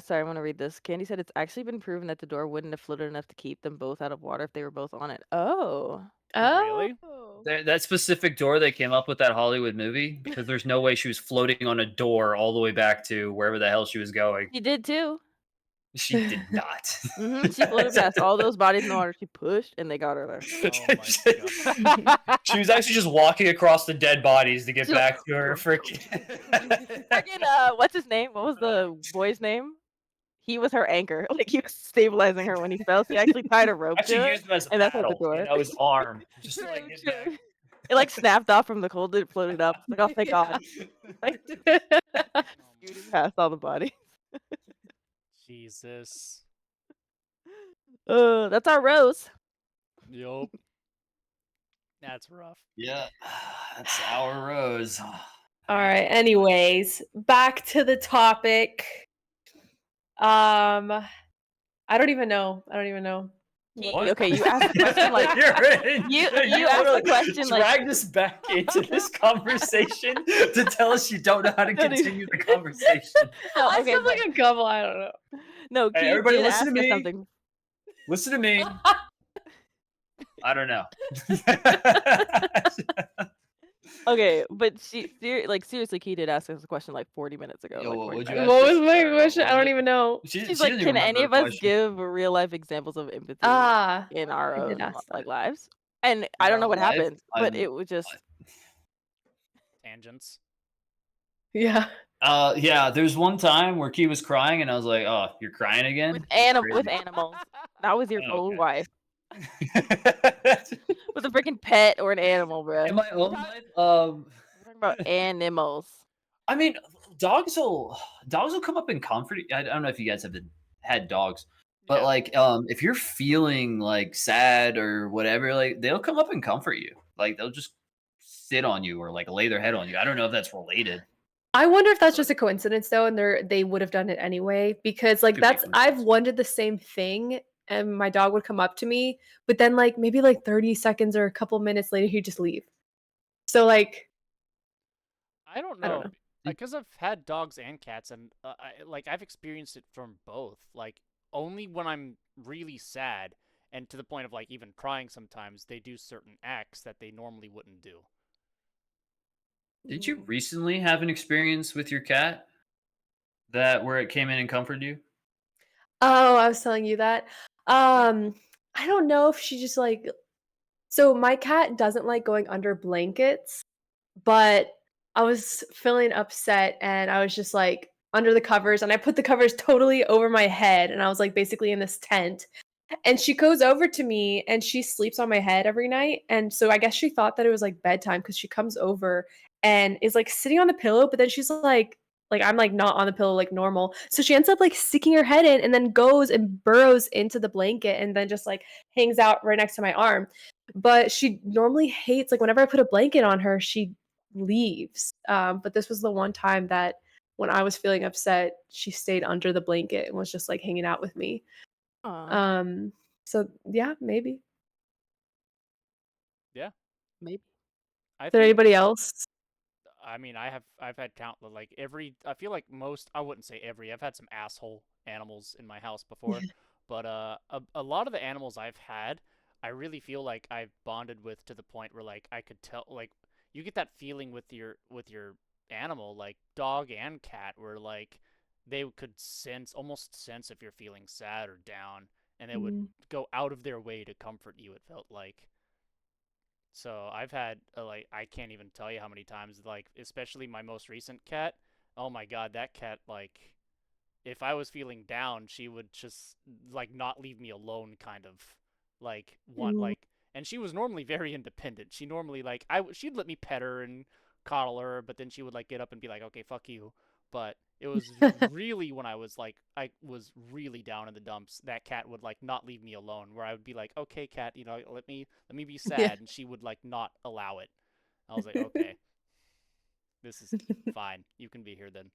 Sorry, I want to read this. Candy said it's actually been proven that the door wouldn't have floated enough to keep them both out of water if they were both on it. Oh.
Really?
That specific door they came up with that Hollywood movie, because there's no way she was floating on a door all the way back to wherever the hell she was going.
She did too.
She did not.
She floated past all those bodies in the water. She pushed, and they got her there.
Oh my god.
She was actually just walking across the dead bodies to get
She-
back to her freaking.
Freaking what's his name? What was the boy's name? He was her anchor. Like he was stabilizing her when he fell. She actually tied a rope to
Actually
it.
used him as a
And that's what the
paddle.
door-
You know, his arm. Just to,
True,
like, get
true.
back.
It like snapped off from the cold. It floated up. Like, oh, thank God. Like, scooting past all the bodies.
Jesus.
That's our rose.
Yup. That's rough.
Yeah, that's our rose.
All right. Anyways, back to the topic. I don't even know.
What?
Okay, you asked the question like you asked the question like
drag us back into this conversation to tell us you don't know how to
Don't even-
continue the conversation.
no,
I
okay,
sound like a couple. I don't know.
no,
Hey,
Keith
everybody
did
listen to
ask us
me.
something.
Listen to me. I don't know.
Okay, but seriously, Key did ask us a question like 40 minutes ago.
Yo,
like,
what
45
would you
minutes.
ask?
What was my
Sorry,
question?
what
I
was
don't
it?
even know.
She's
she
like,
doesn't
can
even
any of
remember
us
the
give real life examples of empathy
Ah,
in our
I
own
did ask
like
that.
lives? And I don't know what
Life?
happened, but
I'm-
it was just
Tangents.
Yeah.
Yeah, there's one time where Key was crying, and I was like, "Oh, you're crying again?
With
That's
with
crazy."
animals. Not with your
Oh,
own
okay.
wife. With a freaking pet or an animal, bruh.
In my own life,
We're talking about animals.
I mean, dogs will come up and comfort you. I don't know if you guys have had dogs, but
Yeah.
like, if you're feeling like sad or whatever, like they'll come up and comfort you. Like they'll just sit on you or like lay their head on you. I don't know if that's related.
I wonder if that's
But
just a coincidence though, and they would have done it anyway because like
could be a
I've
coincidence.
wondered the same thing, and my dog would come up to me, but then like maybe like 30 seconds or a couple minutes later he'd just leave. So like
I don't
I don't
know,
know.
because I've had dogs and cats, and I've experienced it from both. Like only when I'm really sad, and to the point of like even crying sometimes, they do certain acts that they normally wouldn't do.
Did you
Mm.
recently have an experience with your cat that where it came in and comforted you?
Oh, I was telling you that. I don't know if she just like so my cat doesn't like going under blankets. But I was feeling upset and I was just like under the covers and I put the covers totally over my head and I was like basically in this tent. And she goes over to me and she sleeps on my head every night. And so I guess she thought that it was like bedtime because she comes over and is like sitting on the pillow, but then she's like I'm like not on the pillow like normal. So she ends up like sticking her head in and then goes and burrows into the blanket and then just like hangs out right next to my arm. But she normally hates like whenever I put a blanket on her, she leaves. But this was the one time that when I was feeling upset, she stayed under the blanket and was just like hanging out with me.
Aw,
Um, so yeah, maybe.
Yeah,
maybe.
I
Did
think.
anybody else?
I mean, I've had countless like every. I feel like most. I wouldn't say every. I've had some asshole animals in my house before, but a lot of the animals I've had, I really feel like I've bonded with to the point where like I could tell like you get that feeling with your animal like dog and cat where like they could almost sense if you're feeling sad or down, and they would
Mm,
go out of their way to comfort you. It felt like. So I've had like I can't even tell you how many times like especially my most recent cat. Oh my god, that cat like if I was feeling down, she would just like not leave me alone kind of like want
mm.
like and she was normally very independent. She normally like she'd let me pet her and coddle her, but then she would like get up and be like, "Okay, fuck you." But it was really when I was really down in the dumps, that cat would like not leave me alone where I would be like, "Okay, cat, let me be
Yeah.
sad." And she would like not allow it. I was like, "Okay, this is fine. You can be here then."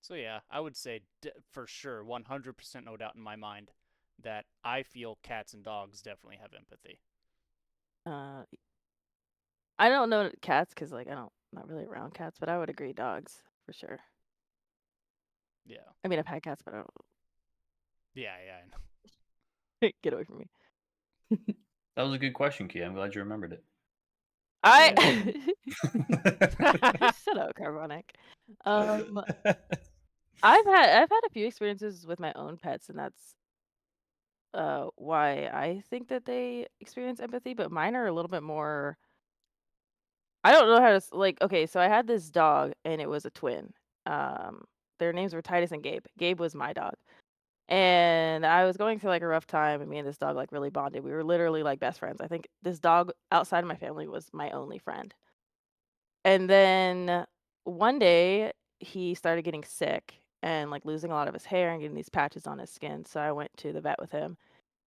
So yeah, I would say for sure, 100% no doubt in my mind that I feel cats and dogs definitely have empathy.
Uh, I don't know cats because like I don't not really around cats, but I would agree dogs for sure.
Yeah.
I mean I've had cats, but I
Yeah, yeah, I know.
don't get away from me.
That was a good question, Key. I'm glad you remembered it.
I
Yeah.
shut up, Carbonic. Um, I've had a few experiences with my own pets, and that's why I think that they experience empathy. But mine are a little bit more. I don't know how to like. Okay, so I had this dog, and it was a twin. Um, their names were Titus and Gabe. Gabe was my dog. And I was going through like a rough time, and me and this dog like really bonded. We were literally like best friends. I think this dog outside of my family was my only friend. And then one day he started getting sick and like losing a lot of his hair and getting these patches on his skin. So I went to the vet with him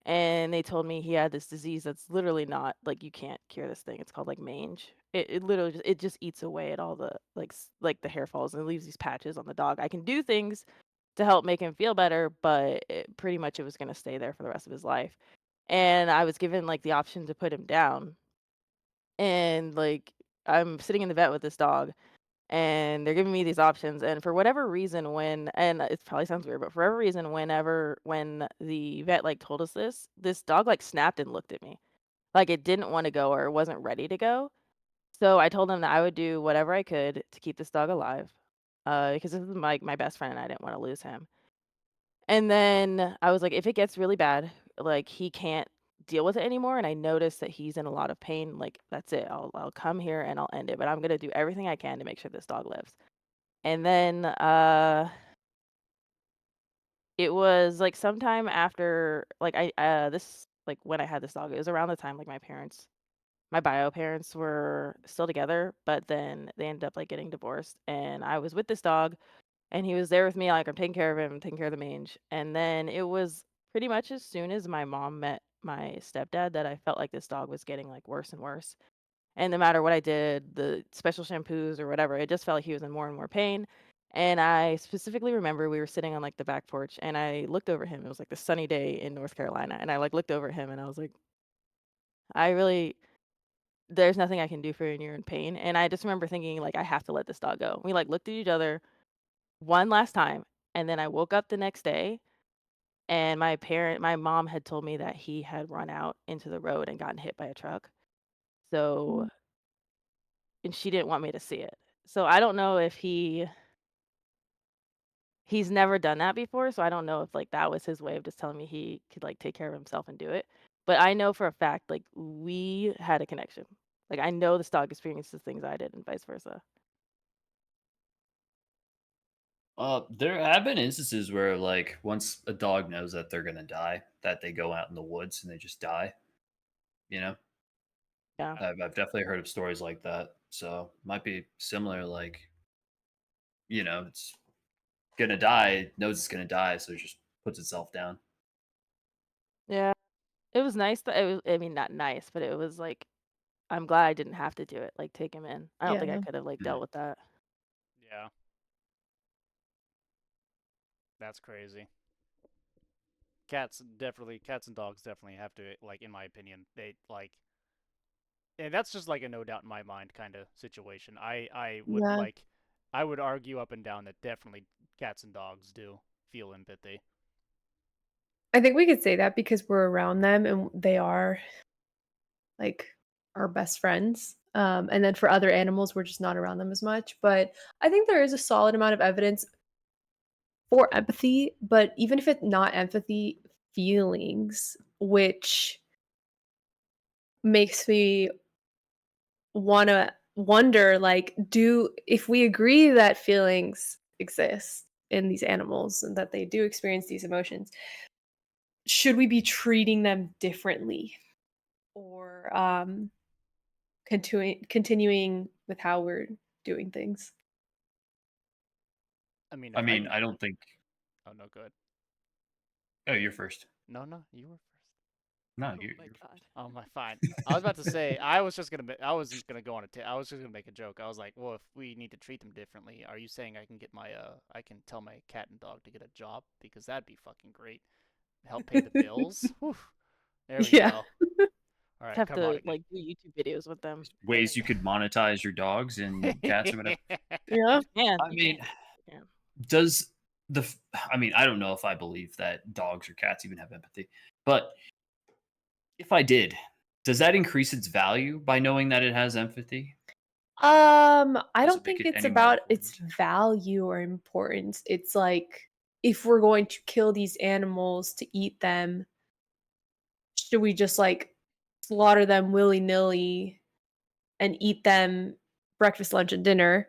and they told me he had this disease that's literally not like you can't cure this thing. It's called like mange. It literally just eats away at all the like the hair falls and it leaves these patches on the dog. I can do things to help make him feel better, but pretty much it was going to stay there for the rest of his life. And I was given like the option to put him down. And like I'm sitting in the vet with this dog and they're giving me these options and for whatever reason and it probably sounds weird, but for whatever reason when the vet like told us this dog like snapped and looked at me. Like it didn't want to go or it wasn't ready to go. So I told him that I would do whatever I could to keep this dog alive. Because this is my best friend and I didn't want to lose him. And then I was like, if it gets really bad, like he can't deal with it anymore, and I notice that he's in a lot of pain, like, that's it. I'll come here and I'll end it, but I'm gonna do everything I can to make sure this dog lives. And then it was like sometime after like this like when I had this dog, it was around the time like my bio parents were still together, but then they ended up like getting divorced, and I was with this dog and he was there with me, like I'm taking care of him, taking care of the mange. And then it was pretty much as soon as my mom met my stepdad that I felt like this dog was getting like worse and worse. And no matter what I did, the special shampoos or whatever, it just felt like he was in more and more pain. And I specifically remember we were sitting on like the back porch and I looked over him. It was like the sunny day in North Carolina. And I like looked over him and I was like, I really, there's nothing I can do for you and you're in pain. And I just remember thinking, like, I have to let this dog go. We like looked at each other one last time. And then I woke up the next day and my mom had told me that he had run out into the road and gotten hit by a truck. So, and she didn't want me to see it. So I don't know if he's never done that before, so I don't know if, like, that was his way of just telling me he could, like, take care of himself and do it. But I know for a fact, like, we had a connection. Like, I know this dog experienced the things I did and vice versa.
There have been instances where, like, once a dog knows that they're gonna die, that they go out in the woods and they just die. You know,
Yeah.
I've definitely heard of stories like that. So might be similar. Like, it's gonna die, it knows it's gonna die, so it just puts itself down.
Yeah. It was nice that it was I mean, not nice, but it was, like, I'm glad I didn't have to do it, like, take him in. I don't think I
Yeah.
could have, like,
Mhm.
dealt with that.
Yeah, that's crazy. Cats and dogs definitely have to, like, in my opinion, they like, and that's just like a no doubt in my mind kind of situation. I would
Yeah.
like, I would argue up and down that definitely cats and dogs do feel empathy.
I think we could say that because we're around them and they are like our best friends. And then for other animals, we're just not around them as much. But I think there is a solid amount of evidence for empathy, but even if it's not empathy, feelings, which makes me want to wonder like do if we agree that feelings exist in these animals and that they do experience these emotions, should we be treating them differently or continuing with how we're doing things?
I mean,
I
if I,
mean, I don't think.
oh no, good.
Oh, you're first.
No, no, you were first.
No,
Oh my
you're
god.
Oh my, fine. I was about to say I was just gonna I wasn't gonna go on I was just gonna make a joke. I was like, well, if we need to treat them differently, are you saying I can get my I can tell my cat and dog to get a job because that'd be fucking great. Help pay the bills. Whew. There we
Yeah.
go. All
Just
right,
have
come on
to,
again.
like, do YouTube videos with them.
ways you could monetize your dogs and cats or whatever.
Yeah.
I
You
mean,
can. You can.
does I mean, I don't know if I believe that dogs or cats even have empathy, but if I did, does that increase its value by knowing that it has empathy?
I
Does it
don't
make
think
it
it's
any more
about its
important?
value or importance. It's like if we're going to kill these animals to eat them, should we just like slaughter them willy-nilly and eat them breakfast, lunch, and dinner?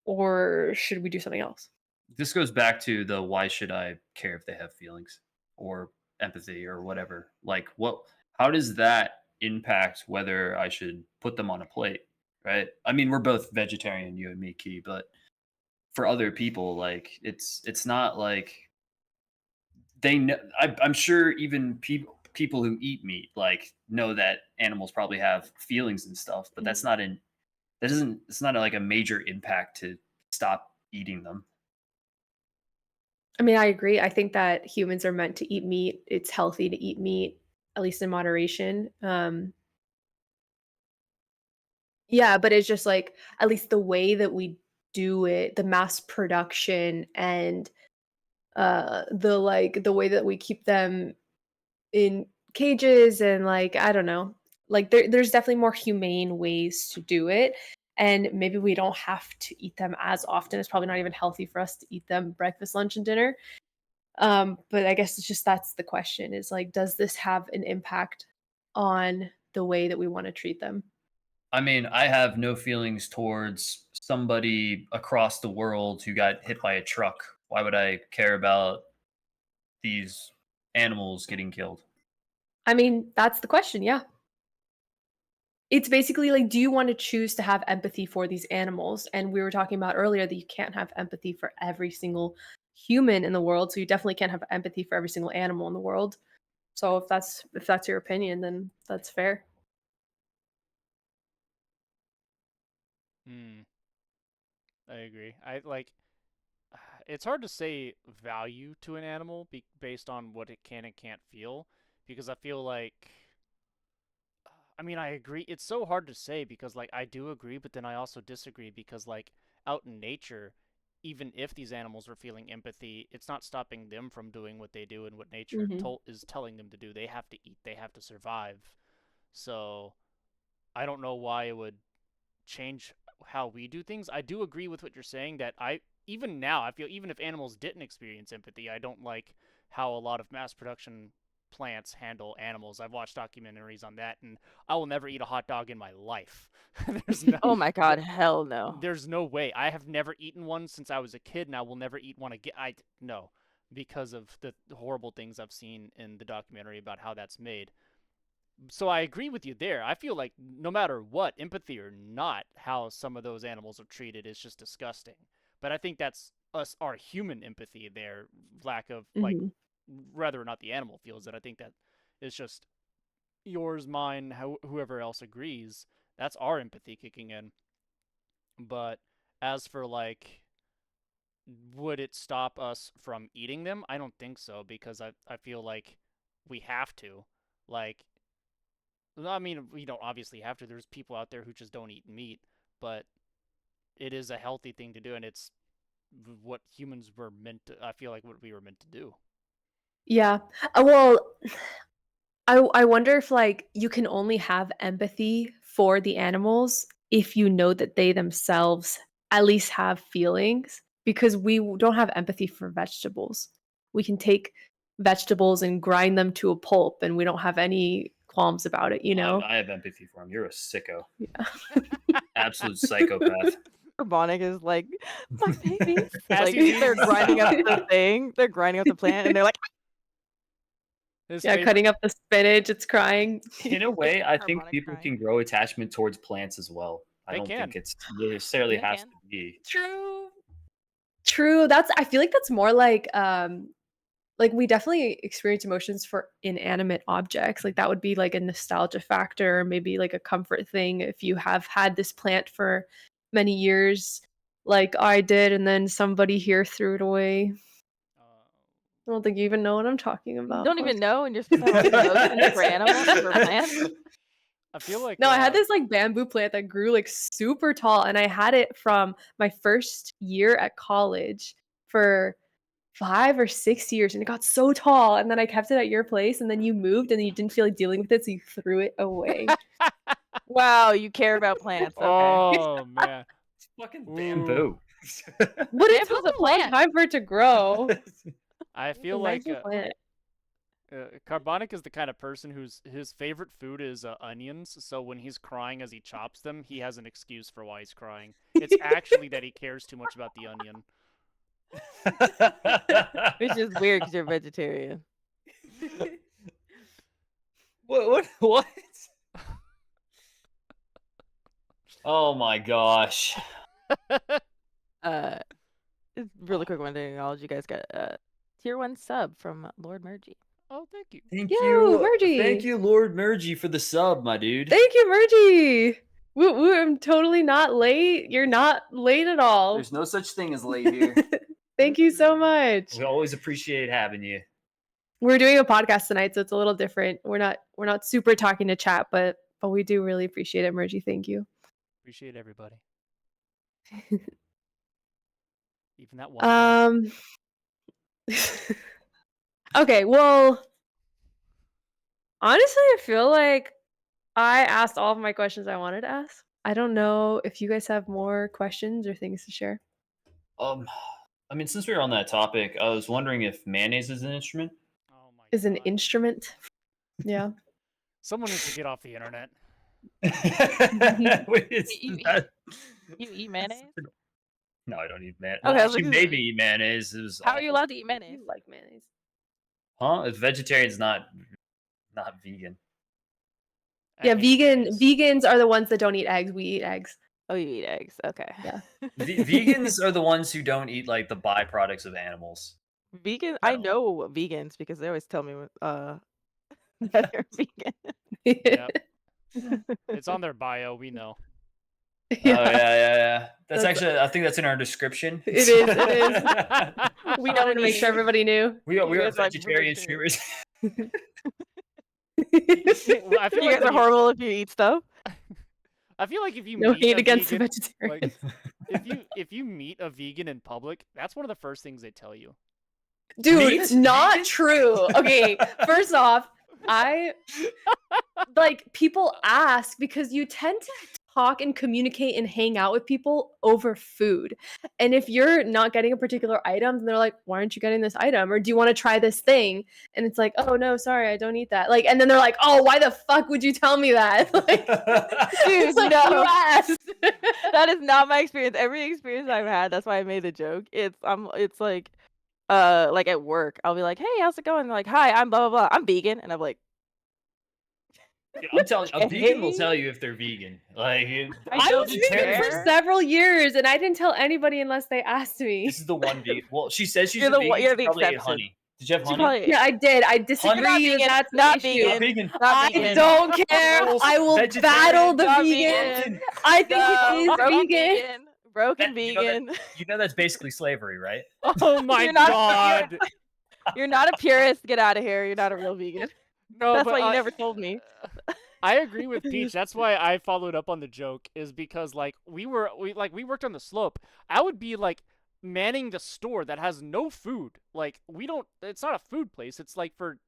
Or should we do something else?
This goes back to the why should I care if they have feelings or empathy or whatever? Like, how does that impact whether I should put them on a plate? Right? I mean, we're both vegetarian, you and me, Key, but for other people, like it's not like they know. I'm sure even people who eat meat like know that animals probably have feelings and stuff, but
Mhm.
that isn't it's not like a major impact to stop eating them.
I mean, I agree. I think that humans are meant to eat meat. It's healthy to eat meat, at least in moderation. Yeah, but it's just like at least the way that we do it, the mass production and the like the way that we keep them in cages and like I don't know. Like there's definitely more humane ways to do it. And maybe we don't have to eat them as often. It's probably not even healthy for us to eat them breakfast, lunch, and dinner. But I guess it's just that's the question is like, does this have an impact on the way that we want to treat them?
I mean, I have no feelings towards somebody across the world who got hit by a truck. Why would I care about these animals getting killed?
I mean, that's the question, yeah. It's basically like, do you want to choose to have empathy for these animals? And we were talking about earlier that you can't have empathy for every single human in the world, so you definitely can't have empathy for every single animal in the world. So if that's your opinion, then that's fair.
I agree. It's hard to say value to an animal based on what it can and can't feel, because I feel like, I mean, I agree. It's so hard to say because, like, I do agree, but then I also disagree because, like, out in nature, even if these animals are feeling empathy, it's not stopping them from doing what they do and what nature
Mm-hmm.
is telling them to do. They have to eat, they have to survive. So I don't know why it would change how we do things. I do agree with what you're saying that even now I feel even if animals didn't experience empathy, I don't like how a lot of mass production plants handle animals. I've watched documentaries on that, and I will never eat a hot dog in my life. there's no
Oh my God, hell no.
there's no way. I have never eaten one since I was a kid, and I will never eat one again. I no, because of the horrible things I've seen in the documentary about how that's made. So I agree with you there. I feel like no matter what, empathy or not, how some of those animals are treated is just disgusting. But I think that's us, our human empathy there, lack of like,
Mm-hmm.
whether or not the animal feels it. I think that is just yours, mine, whoever else agrees. That's our empathy kicking in. But as for like, would it stop us from eating them? I don't think so because I feel like we have to. Like, I mean, we don't obviously have to. There's people out there who just don't eat meat, but it is a healthy thing to do, and it's what humans were meant to. I feel like what we were meant to do.
Yeah. Well, I wonder if like you can only have empathy for the animals if you know that they themselves at least have feelings because don't have empathy for vegetables. We can take vegetables and grind them to a pulp and we don't have any qualms about it, you know?
I have empathy for him. You're a sicko.
Yeah.
Absolute psychopath.
Carbonic is like, my babies.
As
Like
he's
they're
eating
grinding up
salad.
the thing, they're grinding up the plant, and they're like,
His
Yeah,
favorite.
cutting up the spinach, it's crying.
In a way, I think
Carbonic
people
crying.
can grow attachment towards plants as well. I
They
don't
can.
think it's necessarily
Yeah,
has
can.
to be.
True.
True. I feel like that's more like we definitely experience emotions for inanimate objects. Like that would be like a nostalgia factor, maybe like a comfort thing if you have had this plant for many years like I did and then somebody here threw it away. I don't think you even know what I'm talking
You
about.
don't even know, and you're supposed to have all these emotions for animals, for plants.
I feel like
No, I had this like bamboo plant that grew like super tall and I had it from my first year at college for 5 or 6 years and it got so tall and then I kept it at your place and then you moved and you didn't feel like dealing with it so you threw it away.
Wow, you care about plants. Okay.
Oh man.
It's fucking
Ooh.
bamboo.
But it
Bamboo's
took
a
a long
plant.
time for it to grow.
I
It's a
feel
nice
like
little plant.
Carbonic is the kind of person his favorite food is onions. So when he's crying as he chops them, he has an excuse for why he's crying. It's actually that he cares too much about the onion.
Which is weird because you're vegetarian.
What? Oh my gosh.
Really quick one to acknowledge you guys got a tier 1 sub from Lord Mergy.
Oh, thank you.
Thank
Yo,
you.
Mergy.
Thank you, Lord Mergy, for the sub, my dude.
Thank you, Mergy. I'm totally not late. You're not late at all.
There's no such thing as late here.
Thank you so much.
We always appreciate having you.
We're doing a podcast tonight, so it's a little different. We're not super talking to chat, but we do really appreciate it, Mergy. Thank you.
Appreciate everybody. Even that one guy.
Okay, well, honestly, I feel like I asked all of my questions I wanted to ask. I don't know if you guys have more questions or things to share.
I mean, since we were on that topic, I was wondering if mayonnaise is an instrument.
Oh my
Is an
God.
instrument. Yeah.
Someone needs to get off the internet.
Wait, it's
You
that-
You eat mayonnaise?
No, I don't eat mayonnaise.
Okay,
Well,
I was
actually,
like,
maybe eat mayonnaise. It was
How are you
awful.
allowed to eat mayonnaise?
You like mayonnaise.
Huh? If vegetarian's not vegan.
I
Yeah,
hate mayonnaise.
vegans are the ones that don't eat eggs. We eat eggs.
Oh, you eat eggs. Okay.
Yeah.
Vegans are the ones who don't eat like the byproducts of animals.
Vegan.
I
I
don't
know vegans because they always tell me that they're vegan.
Yep. It's on their bio. We know.
Oh yeah. That's
That's-
actually, I think that's in our description.
It is, it is. We wanted to make sure everybody knew.
we are
You guys are
vegetarian
vegetarian.
streamers.
Well, I feel
You
like
guys are
when
horrible if you eat stuff.
I feel like if you
No
meet
hate
a
against the
vegan,
vegetarians.
like if you meet a vegan in public, that's one of the first things they tell you.
Dude,
Meat?
not
Vegan?
true. Okay, first off, people ask because you tend to talk and communicate and hang out with people over food. And if you're not getting a particular item, then they're like, why aren't you getting this item? Or do you want to try this thing? And it's like, oh no, sorry, I don't eat that. Like, and then they're like, oh, why the fuck would you tell me that? Like,
Dude,
it's like,
no.
you asked.
That is not my experience. Every experience I've had, that's why I made the joke. It's like at work, I'll be like, hey, how's it going? They're like, hi, I'm blah blah blah. I'm vegan, and I'm like,
Yeah, I'm telling you, a vegan will
Okay.
tell you if they're vegan. Like,
I
don't
was vegan for
care.
several years and I didn't tell anybody unless they asked me.
This is the one vegan. Well, she says she's
You're
a
the
vegan.
one- you're
She
the
probably ate
exception.
honey. Did you have
She
honey?
probably-
Yeah, I did. I
Honey?
disagree.
Not vegan.
That's the
Not
issue.
Not vegan.
Not
I
vegan.
don't care.
Rules,
I will
vegetarian,
battle the
not
vegans.
vegan.
I think
No,
it is
broken
vegan.
Broken
That- you know that-
vegan.
You know that's basically slavery, right?
Oh my
You're not-
God!
You're not a purist. Get out of here. You're not a real vegan.
No,
That's
but
why you
I-
never told me.
I agree with Peach. That's why I followed up on the joke, is because like we worked on the slope. I would be like manning the store that has no food. Like it's not a food place. It's like for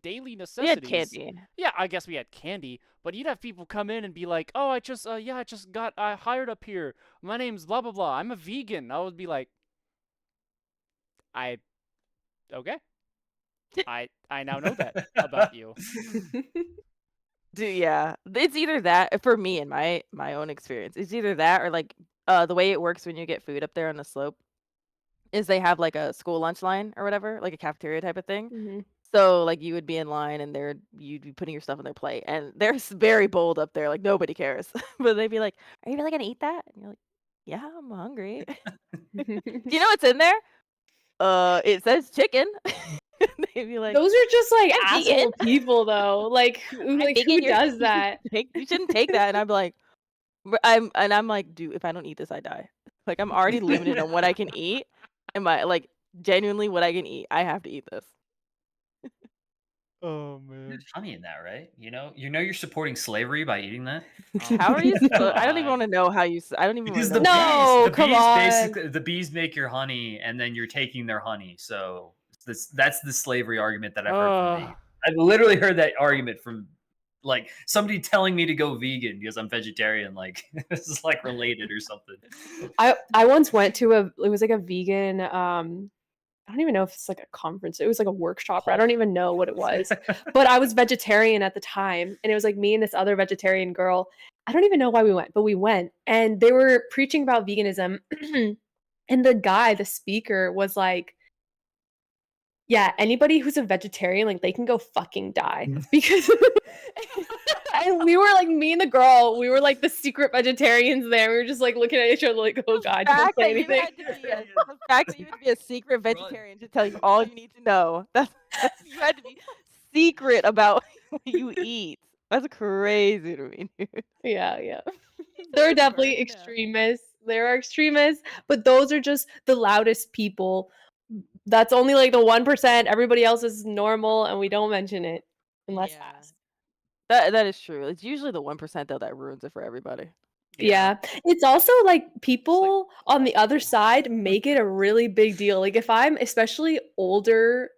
daily
We
necessities.
had candy.
Yeah, I guess we had candy, but you'd have people come in and be like, "Oh, I hired up here. My name's blah blah blah. I'm a vegan." I would be like, okay. I now know that about you.
Dude, yeah. It's either that for me in my own experience. It's either that or like the way it works when you get food up there on the slope is they have like a school lunch line or whatever, like a cafeteria type of thing.
Mhm.
So like you would be in line and you'd be putting your stuff on their plate, and they're very bold up there, like nobody cares. But they'd be like, "Are you really gonna eat that?" And you're like, "Yeah, I'm hungry." Do you know what's in there? It says chicken. They'd be like,
Those are just like
I'm
asshole
vegan.
people, though. Like, who
vegan, you're-
does that?
You shouldn't take that. And I'm like, I'm like, dude, if I don't eat this, I die. Like I'm already limited on what I can eat. Am I like genuinely what I can eat? I have to eat this.
Oh man.
There's honey in that, right? You know you're supporting slavery by eating that.
How are you? I don't even
God.
want to know how you. I don't even want
Because
to
the
know.
No,
bees, the
come
bees
on.
basically the bees make your honey, and then you're taking their honey. So that's the slavery argument that I've heard from
Ugh.
vegans. I've literally heard that argument from like somebody telling me to go vegan because I'm vegetarian. Like this is like related or something.
I once went to it was like a vegan I don't even know if it's like a conference. It was like a workshop. Or I don't even know what it was. But I was vegetarian at the time, and it was like me and this other vegetarian girl. I don't even know why we went, but we went, and they were preaching about veganism. And the speaker was like, yeah, anybody who's a vegetarian, like they can go fucking die. Because and we were like, me and the girl, we were like the secret vegetarians there. We were just like looking at each other like, oh god,
The
don't
fact
say
that you
anything.
had to be the fact that you had to be a secret vegetarian to tell you all you need to know. You had to be secret about what you eat. That's crazy to me, dude.
Yeah. There are definitely
Burn down.
extremists. There are extremists, but those are just the loudest people. That's only like the 1%. Everybody else is normal, and we don't mention it unless
Yeah.
asked.
That is true. It's usually the 1% though that ruins it for everybody.
Yeah. It's also like people on the other side make it a really big deal. Like if I'm especially older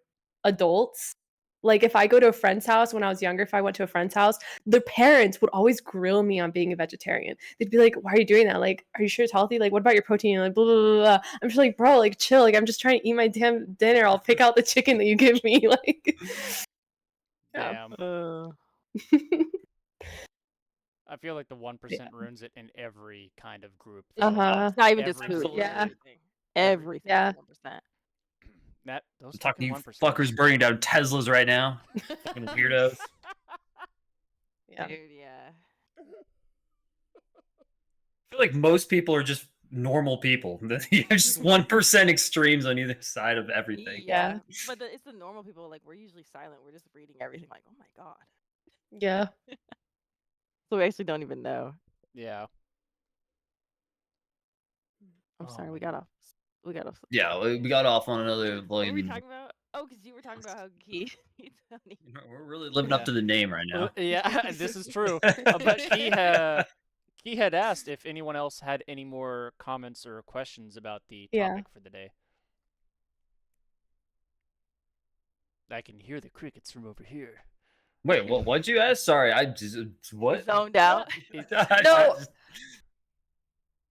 adults, Like, if I go to a friend's house when I was younger, if I went to a friend's house, their parents would always grill me on being a vegetarian. They'd be like, "Why are you doing that? Like, are you sure it's healthy? Like, what about your protein?" And like, blah, blah, blah, blah. I'm just like, bro, like, chill. Like, I'm just trying to eat my damn dinner. I'll pick out the chicken that you give me. Like, yeah.
Damn. I feel like the 1% ruins it in every kind of group.
Uh-huh.
It's not even just
Every
food.
single
Yeah.
Everything. Everything.
Yeah.
1%.
That those
I'm talking to you
fucking 1%.
fuckers burning down Teslas right now. Fucking weirdos.
Yeah.
Dude, yeah.
I feel like most people are just normal people. You have just 1% extremes on either side of everything.
Yeah.
But it's the normal people. Like, we're usually silent. We're just reading everything. Like, oh my god.
Yeah.
So we actually don't even know.
Yeah.
I'm
Oh
sorry.
my
We got off. We got off.
Yeah, we got off on another
What were we
volume.
talking about? Oh, because you were talking about how he.
We're really living up to the name right now.
Yeah, this is true. But he had asked if anyone else had any more comments or questions about the topic for the day. I can hear the crickets from over here.
Wait, what'd you ask? Sorry, I just what?
Zoned out.
No.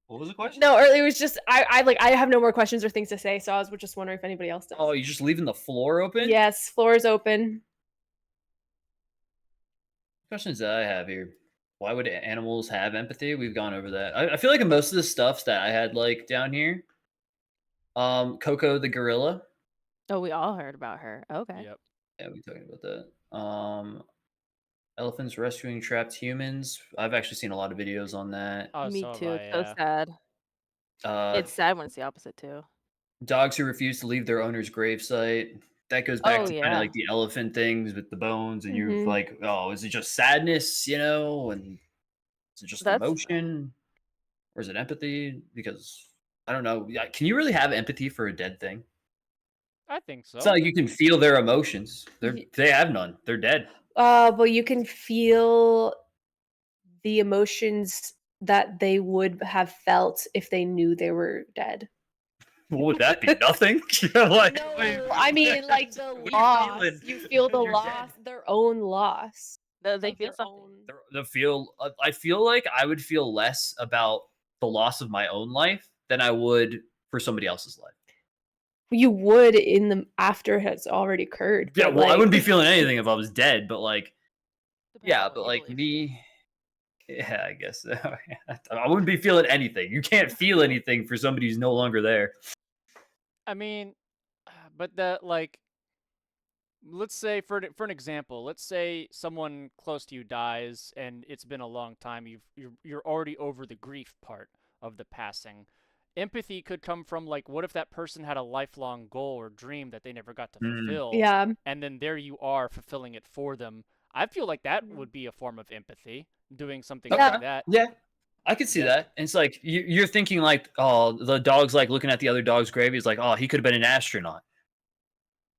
What was the question?
No, it was just I have no more questions or things to say, so I was just wondering if anybody else does.
Oh, you're just leaving the floor open?
Yes, floor is open.
Questions that I have here. Why would animals have empathy? We've gone over that. I feel like most of the stuff that I had like down here. Coco the gorilla.
Oh, we all heard about her. Okay.
Yep.
Yeah, we talking about that. Elephants rescuing trapped humans. I've actually seen a lot of videos on that.
Oh,
Me
so
too.
have I,
It's so sad. It's sad when it's the opposite too.
Dogs who refuse to leave their owner's gravesite. That goes back to kind of like the elephant things with the bones, and you're like, oh, is it just sadness, and is it just emotion, or is it empathy? Because I don't know. Can you really have empathy for a dead thing?
I think so.
It's not like you can feel their emotions. They have none. They're dead.
But you can feel the emotions that they would have felt if they knew they were dead.
What would that be? Nothing?
Like, no, I mean, like the loss. You feel the loss, their own loss.
They feel something.
I feel like I would feel less about the loss of my own life than I would for somebody else's life.
You would in the after it's already occurred.
Yeah, well, I wouldn't be feeling anything if I was dead, but like, yeah, but like me, yeah, I guess so. I wouldn't be feeling anything. You can't feel anything for somebody who's no longer there.
I mean, but let's say for an example, let's say someone close to you dies and it's been a long time. You're already over the grief part of the passing. Empathy could come from like, what if that person had a lifelong goal or dream that they never got to fulfill?
Yeah.
And then there you are fulfilling it for them. I feel like that would be a form of empathy, doing something like that.
Yeah. I could see that. And it's like you're thinking like, oh, the dog's like looking at the other dog's grave. He's like, oh, he could have been an astronaut.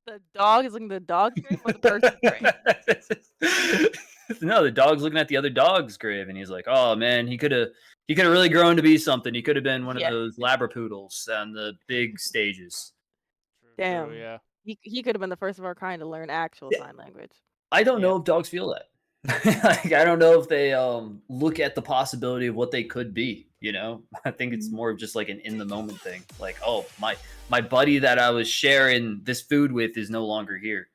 The dog is looking at the dog's grave or the person's grave?
No, the dog's looking at the other dog's grave, and he's like, "Oh man, he could have really grown to be something. He could have been one of those Labrapoodles on the big stages."
Damn.
True, yeah.
He could have been the first of our kind to learn actual sign language.
I don't know if dogs feel that. Like, I don't know if they look at the possibility of what they could be. I think it's more of just like an in the moment thing. Like, oh, my buddy that I was sharing this food with is no longer here.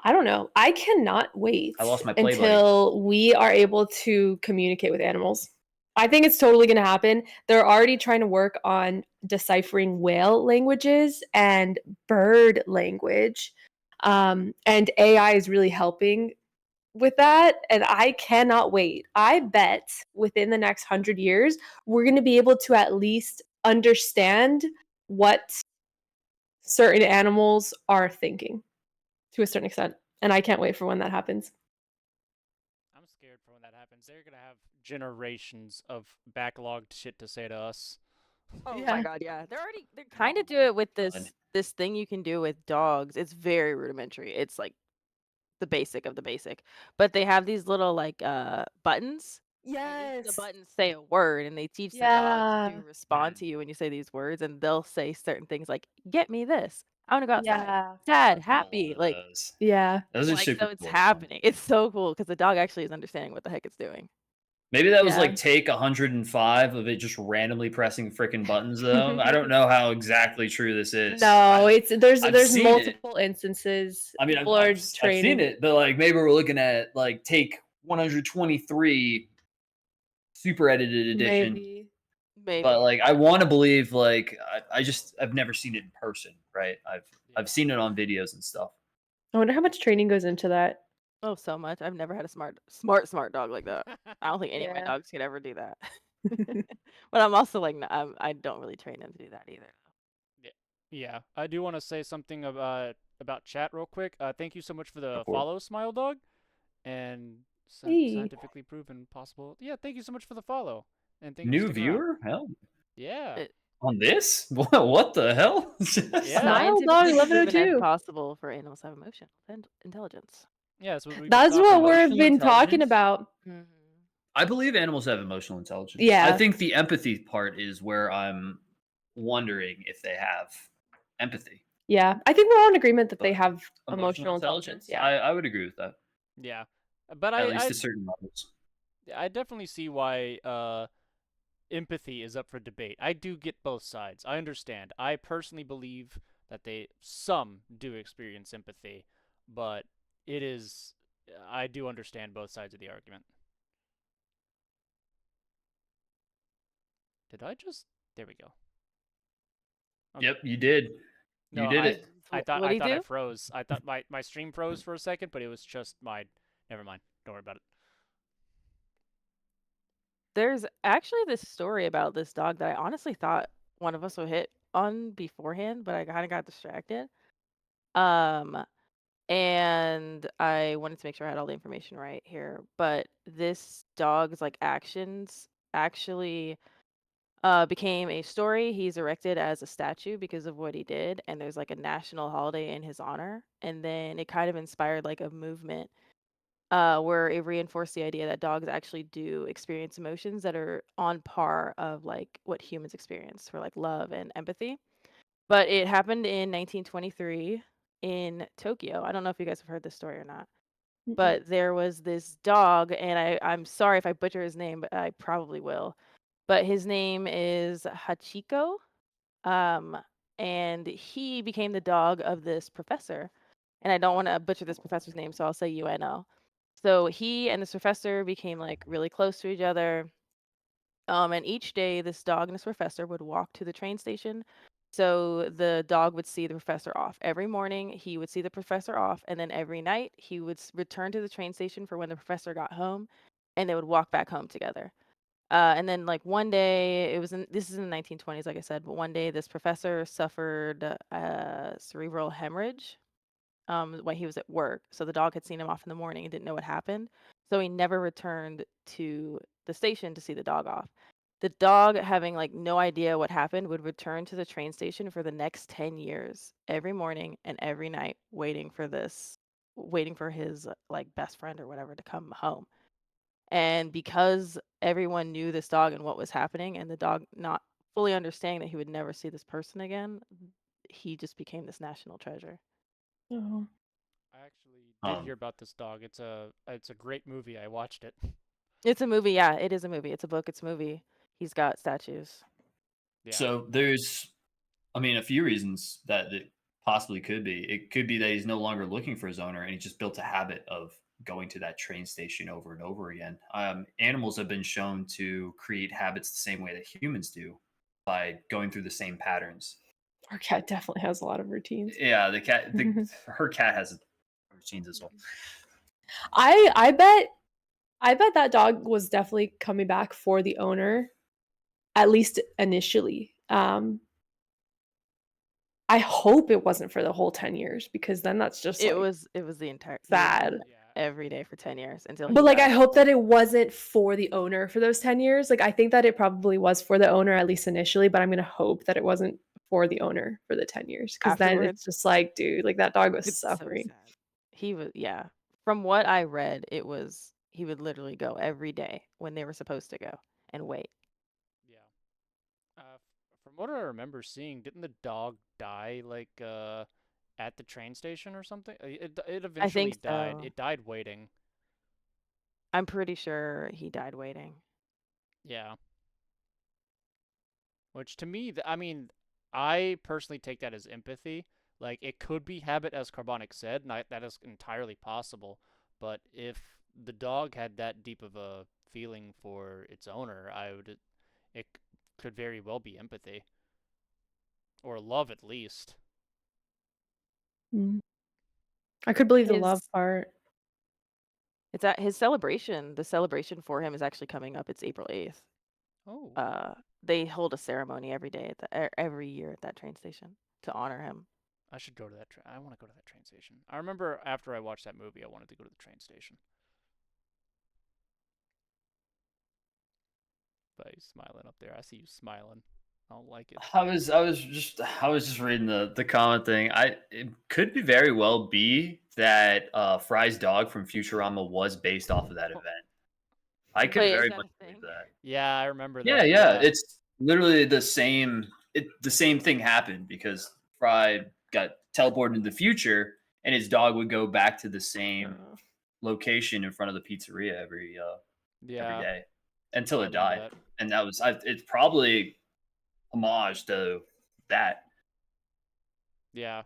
I don't know. I cannot wait
I lost my play
until we are able to communicate with animals. I think it's totally going to happen. They're already trying to work on deciphering whale languages and bird language. And AI is really helping with that. And I cannot wait. I bet within the next 100 years, we're going to be able to at least understand what certain animals are thinking to a certain extent. And I can't wait for when that happens.
I'm scared for when that happens. They're gonna have generations of backlogged shit to say to us.
Oh my god, yeah. They're kind of do it with this thing you can do with dogs. It's very rudimentary. It's like the basic of the basic. But they have these little like buttons.
Yes.
The buttons say a word and they teach the dogs to respond to you when you say these words, and they'll say certain things like, "Get me this." I want to go outside.
Yeah.
Sad,
I've done a lot
happy,
of
like
those.
Yeah.
Those are
like
super
so it's
cool.
happening. It's so cool because the dog actually is understanding what the heck it's doing.
Maybe that was
Yeah.
like take 105 of it just randomly pressing freaking buttons though. I don't know how exactly true this is.
No, it's there's
I've
there's
seen it.
multiple instances.
I mean,
People are
I've seen
training.
it, but like maybe we're looking at like take 123 super edited edition.
Maybe.
Maybe.
But like I want to believe like I've never seen it in person, right?
Yeah.
I've seen it on videos and stuff.
I wonder how much training goes into that.
Oh, so much. I've never had a smart dog like that. I don't think any of my
Yeah.
dogs could ever do that. But I'm also like, I don't really train them to do that either.
Yeah, I do want to say something about chat real quick. Thank you so much for the
Go for it.
follow, Smile Dog, and
Hey.
scientifically proven possible. Yeah, thank you so much for the follow, and thank you
New
for sticking around.
viewer? Hell.
Yeah.
On this? What the hell?
Yeah.
Smile Dog
Scientifically proven as
1102.
possible for animals to have emotion and intelligence.
Yeah, that's what we've been
That's
talking
what
about.
we've
Emotional
been talking
intelligence?
about.
Mhm.
I believe animals have emotional intelligence.
Yeah.
I think the empathy part is where I'm wondering if they have empathy.
Yeah. I think we're all in agreement that they
But
have emotional intelligence. Yeah.
I would agree with that.
Yeah, but
At least
I
to certain levels.
I definitely see why empathy is up for debate. I do get both sides. I understand. I personally believe that some do experience empathy, but I do understand both sides of the argument. Did I just? There we go. Okay.
Yep, you did.
No,
You did it.
I thought
What'd he
I
do?
froze. I thought my stream froze for a second, but it was just Never mind. Don't worry about it.
There's actually this story about this dog that I honestly thought one of us would hit on beforehand, but I kind of got distracted. And I wanted to make sure I had all the information right here. But this dog's like actions actually became a story. He's erected as a statue because of what he did, and there's like a national holiday in his honor. And then it kind of inspired like a movement where it reinforced the idea that dogs actually do experience emotions that are on par of like what humans experience for like love and empathy. But it happened in 1923 in Tokyo. I don't know if you guys have heard this story or not. But there was this dog, and I'm sorry if I butcher his name, but I probably will. But his name is Hachiko. Um, and he became the dog of this professor. And I don't want to butcher this professor's name, so I'll say UNO. So he and this professor became like really close to each other. And each day, this dog and this professor would walk to the train station. So the dog would see the professor off. Every morning, he would see the professor off. And then every night, he would return to the train station for when the professor got home. And they would walk back home together. And then, like, one day, this is in the 1920s, like I said, but one day, this professor suffered cerebral hemorrhage when he was at work. So the dog had seen him off in the morning and didn't know what happened. So he never returned to the station to see the dog off. The dog, having like no idea what happened, would return to the train station for the next 10 years, every morning and every night, waiting for his like best friend or whatever to come home. And because everyone knew this dog and what was happening, and the dog not fully understanding that he would never see this person again, he just became this national treasure.
Oh.
I actually did hear about this dog. It's a great movie. I watched it.
It's a movie, yeah. It is a movie. It's a book. It's a movie. He's got statues.
Yeah.
So there's, I mean, a few reasons that it possibly could be. It could be that he's no longer looking for his owner and he just built a habit of going to that train station over and over again. Animals have been shown to create habits the same way that humans do by going through the same patterns.
Our cat definitely has a lot of routines.
Yeah, her cat has routines as well.
I bet that dog was definitely coming back for the owner, at least initially. I hope it wasn't for the whole 10 years, because then that's just
It
like
was the entire
sad.
every day for 10 years until
But
he
like, I
died.
hope that it wasn't for the owner for those 10 years. Like, I think that it probably was for the owner, at least initially, but I'm gonna hope that it wasn't for the owner for the 10 years, because then
Afterwards.
it's just like, dude, like that dog was
It's so
suffering.
sad. He was, yeah. From what I read, it was he would literally go every day when they were supposed to go and wait.
Yeah. From what I remember seeing, didn't the dog die like at the train station or something? It
I
eventually
think
died.
so.
It died waiting.
I'm pretty sure he died waiting.
Yeah. Which to me, I mean, I personally take that as empathy. Like it could be habit, as Carbonic said, and that is entirely possible. But if the dog had that deep of a feeling for its owner, it could very well be empathy or love at least.
Mm. I could believe the love
His
part.
It's at his celebration. The celebration for him is actually coming up. It's April 8th.
Oh,
They hold a ceremony every day every year at that train station to honor him.
I should go to that. I want to go to that train station. I remember after I watched that movie, I wanted to go to the train station. But he's smiling up there. I see you smiling. I don't like it.
I was just reading the comment thing. It could be very well be that Fry's dog from Futurama was based off of that event. I could
Wait, is
very
that
much
a
believe
thing?
that.
Yeah, I remember
Yeah,
that.
yeah.
Yeah.
It's literally the same. The same thing happened because Fry got teleported into the future, and his dog would go back to the same location in front of the pizzeria every
Yeah,
day until
I
it
remember
died.
that.
And it's probably homage to that.
Yeah.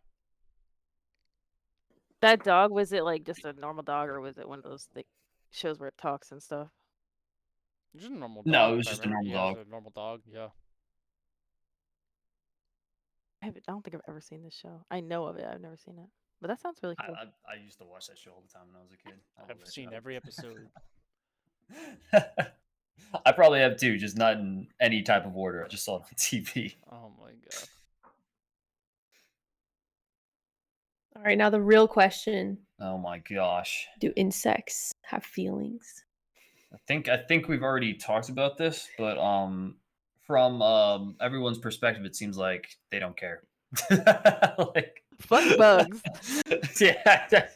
That dog, was it like just a normal dog, or was it one of those shows where it talks and stuff?
Just a normal
No,
dog,
it
if
was
I
just a
remember.
normal
Yeah, just
dog.
a normal dog. Yeah.
I don't think I've ever seen this show. I know of it. I've never seen it. But that sounds really cool.
I used to watch that show all the time when I was a kid. I love
I've
that
seen
show.
every episode.
I probably have too, just not in any type of order. I just saw it on TV.
Oh my god.
All right, now the real question:
Oh my gosh.
do insects have feelings?
I think we've already talked about this, but from everyone's perspective, it seems like they don't care. Like,
Fuck bugs.
yeah.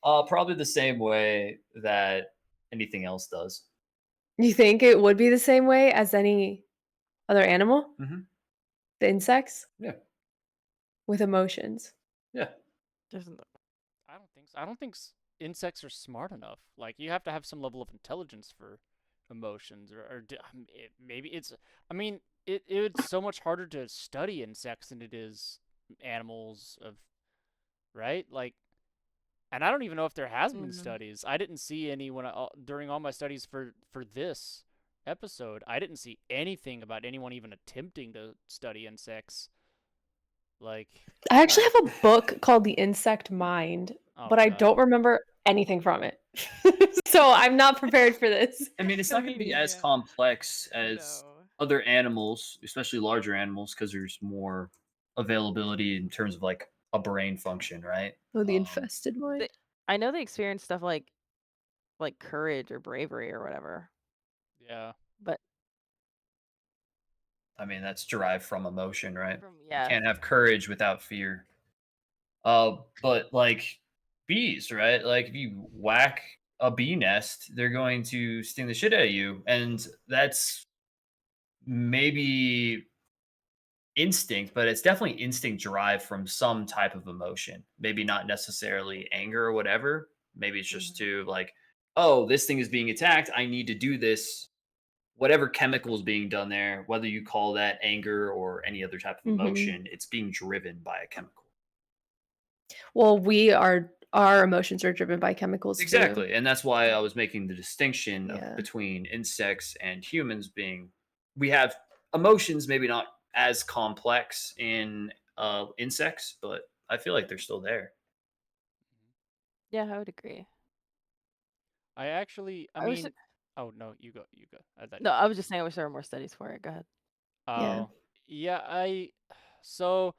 Probably the same way that anything else does.
You think it would be the same way as any other animal?
Mhm.
The insects
Yeah.
with emotions.
Yeah.
I don't think so. I don't think insects are smart enough. Like you have to have some level of intelligence for emotions, maybe it's. I mean, it's so much harder to study insects than it is animals of, right? Like, and I don't even know if there has been
Mhm.
studies. I didn't see any during all my studies for this episode. I didn't see anything about anyone even attempting to study insects. Like,
I actually have a book called The Insect Mind,
oh
but I
god.
don't remember anything from it. So I'm not prepared for this.
I mean, it's not going to be as complex as other animals, especially larger animals, because there's more availability in terms of like a brain function, right?
Oh, the infested
They,
mind.
I know they experience stuff like courage or bravery or whatever.
Yeah.
But
I mean, that's derived from emotion, right? You
yeah.
can't have courage without fear. But like bees, right? Like if you whack a bee nest, they're going to sting the shit out of you, and that's maybe instinct, but it's definitely instinct derived from some type of emotion. Maybe not necessarily anger or whatever. Maybe it's just
Mhm.
to like, oh, this thing is being attacked. I need to do this. Whatever chemical is being done there, whether you call that anger or any other type of
Mhm.
emotion, it's being driven by a chemical.
Well, our emotions are driven by chemicals too.
Exactly. And that's why I was making the distinction
Yeah.
between insects and humans being we have emotions, maybe not as complex in insects, but I feel like they're still there.
Yeah, I would agree.
I
I wish.
mean, oh no, you go, you go. I thought
No, I was just saying I wish there were more studies for it. Go ahead.
Yeah.
Oh, yeah, so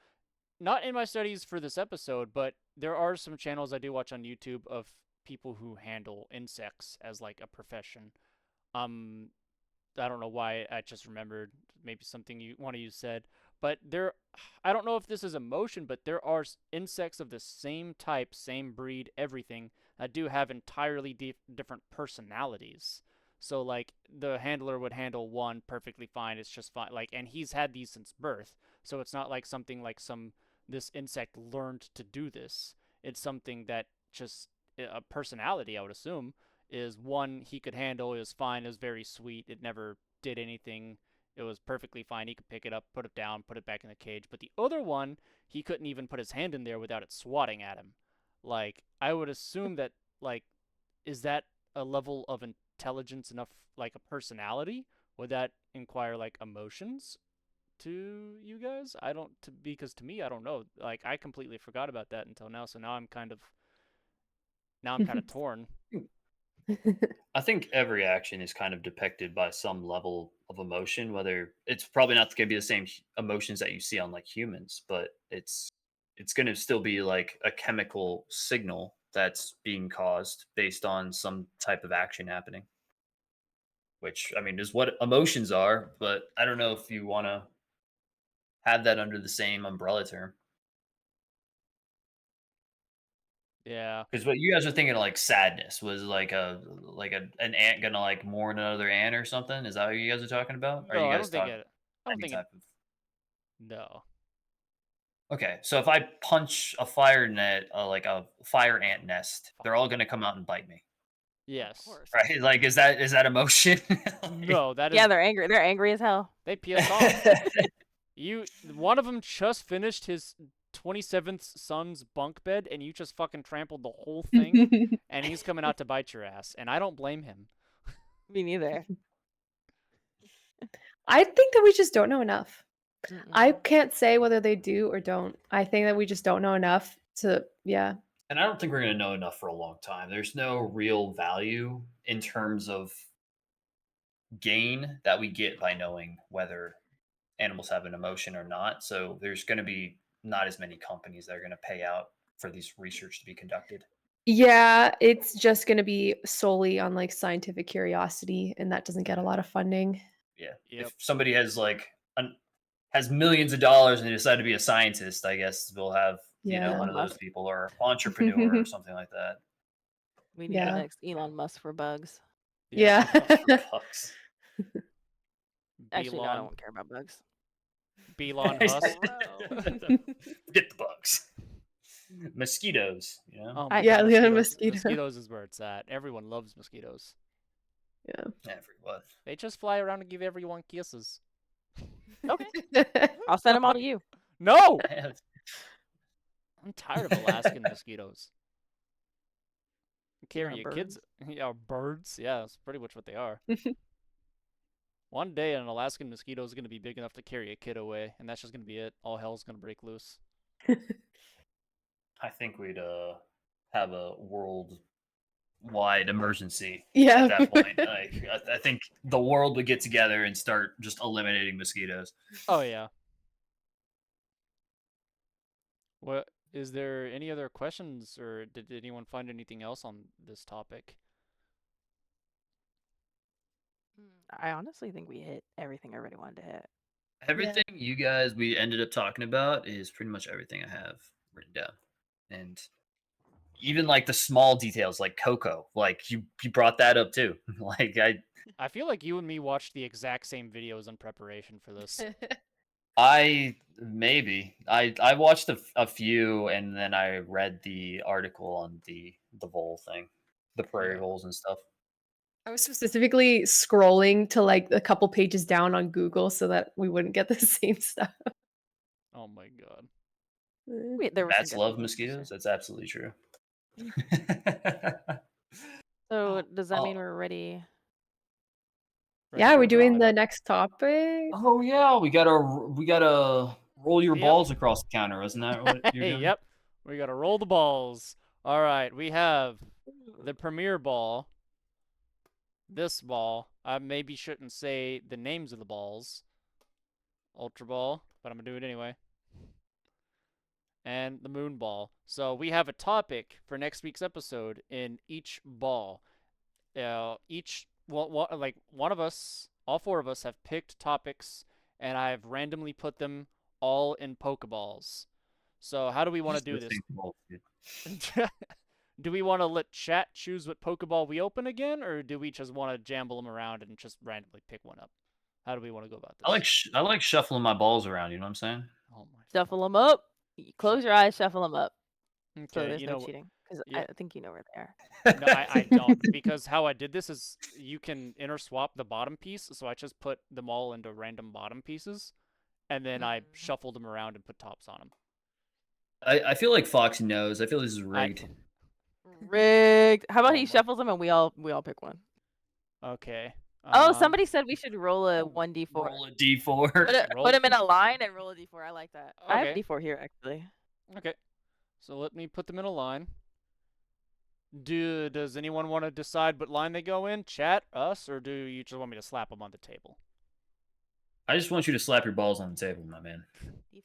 not in my studies for this episode, but there are some channels I do watch on YouTube of people who handle insects as like a profession. Um, I don't know why I just remembered maybe something one of you said, but I don't know if this is emotion, but there are insects of the same type, same breed, everything that do have entirely different personalities. So like the handler would handle one perfectly fine. It's just fine. Like, and he's had these since birth. So it's not like something like this insect learned to do this. It's something that just a personality, I would assume, is one he could handle. It was fine. It was very sweet. It never did anything. It was perfectly fine. He could pick it up, put it down, put it back in the cage. But the other one, he couldn't even put his hand in there without it swatting at him. Like, I would assume that, like, is that a level of intelligence enough, like a personality? Would that inquire, like, emotions to you guys? I don't, because to me, I don't know. Like, I completely forgot about that until now. So now I'm kind of torn.
I think every action is kind of depicted by some level of emotion, whether it's probably not going to be the same emotions that you see on like humans, but it's going to still be like a chemical signal that's being caused based on some type of action happening, which I mean is what emotions are, but I don't know if you want to have that under the same umbrella term.
Yeah.
Because what you guys are thinking of, like sadness was like an ant gonna like mourn another ant or something. Is that what you guys are talking about? Or are
No,
you
I
guys
don't think
talking
it. I don't
any
think it.
type of?
No.
Okay, so if I punch a fire net, like a fire ant nest, they're all gonna come out and bite me,
Of
Yes.
course.
right? Like, is that emotion?
No, that is.
Yeah, they're angry. They're angry as hell.
They pissed off. One of them just finished his 27th son's bunk bed, and you just fucking trampled the whole thing, and he's coming out to bite your ass, and I don't blame him.
Me neither.
I think that we just don't know enough. I
Mm-mm.
can't say whether they do or don't. I think that we just don't know enough to, yeah.
And I don't think we're gonna know enough for a long time. There's no real value in terms of gain that we get by knowing whether animals have an emotion or not. So there's going to be not as many companies that are going to pay out for these research to be conducted.
Yeah, it's just going to be solely on like scientific curiosity, and that doesn't get a lot of funding.
Yeah.
Yep.
If somebody has like has millions of dollars and they decide to be a scientist, I guess we'll have
Yeah.
one of
Elon
those
Musk.
people or entrepreneur or something like that.
We need the
Yeah.
next Elon Musk for bugs.
Yeah.
For bucks.
Actually, no, I
Belon,
don't care about bugs.
Belon Husk.
Get the bugs. Mosquitoes,
Oh
I-
my
Yeah,
god,
yeah,
mosquitoes.
mosquito.
Mosquitoes is where it's at. Everyone loves mosquitoes.
Yeah.
Everyone.
They just fly around and give everyone kisses.
Okay. I'll send them all to you.
No! I'm tired of Alaskan mosquitoes. Carry your kids. Yeah, birds. Yeah, that's pretty much what they are. One day, an Alaskan mosquito is going to be big enough to carry a kid away, and that's just going to be it. All hell's going to break loose.
I think we'd have a worldwide emergency
Yeah.
at that point. Like, I think the world would get together and start just eliminating mosquitoes.
Oh, yeah. What is there any other questions, or did anyone find anything else on this topic?
I honestly think we hit everything I really wanted to hit.
Everything you guys we ended up talking about is pretty much everything I have written down. And even like the small details like Coco, like you brought that up too. Like
I feel like you and me watched the exact same videos in preparation for this.
I watched a few and then I read the article on the vole thing, the prairie
Yeah.
voles and stuff.
I was specifically scrolling to like a couple pages down on Google so that we wouldn't get the same stuff.
Oh my god.
Wait, there were
Bats
some good
love
ones, for
mosquitoes.
sure.
That's absolutely true.
So does that mean
Oh.
we're ready?
Yeah, are we
for
doing
wrap
the
up?
next topic?
Oh yeah, we gotta roll your
Yep.
balls across the counter. Isn't that what you're
Hey,
doing?
yep. We gotta roll the balls. All right, we have the premier ball. This ball. I maybe shouldn't say the names of the balls. Ultra ball, but I'm gonna do it anyway. And the moon ball. So we have a topic for next week's episode in each ball. Like one of us, all four of us have picked topics, and I've randomly put them all in Pokeballs. So how do we want to do this? Do we want to let chat choose what Pokeball we open again, or do we just want to jamble them around and just randomly pick one up? How do we want to go about this?
I like shuffling my balls around. You know what I'm saying?
Oh my.
Shuffle them up. Close your eyes, shuffle them up. So
Okay,
there's
you
no
know,
cheating. Because
yeah.
I think you know where they are.
No, I don't, because how I did this is you can interswap the bottom piece, so I just put them all into random bottom pieces, and then I shuffled them around and put tops on them.
I feel like Fox knows. I feel this is rigged.
Rigged. How about
Oh
he
my-
shuffles them and we all pick one?
Okay.
Oh, somebody said we should roll a 1d4.
Roll a d4.
Put him in a line and roll a d4. I like that. I have
Okay.
d4 here, actually.
Okay. So let me put them in a line. Does anyone want to decide what line they go in? Chat, us, or do you just want me to slap them on the table?
I just want you to slap your balls on the table, my man.
d4, d4, d4.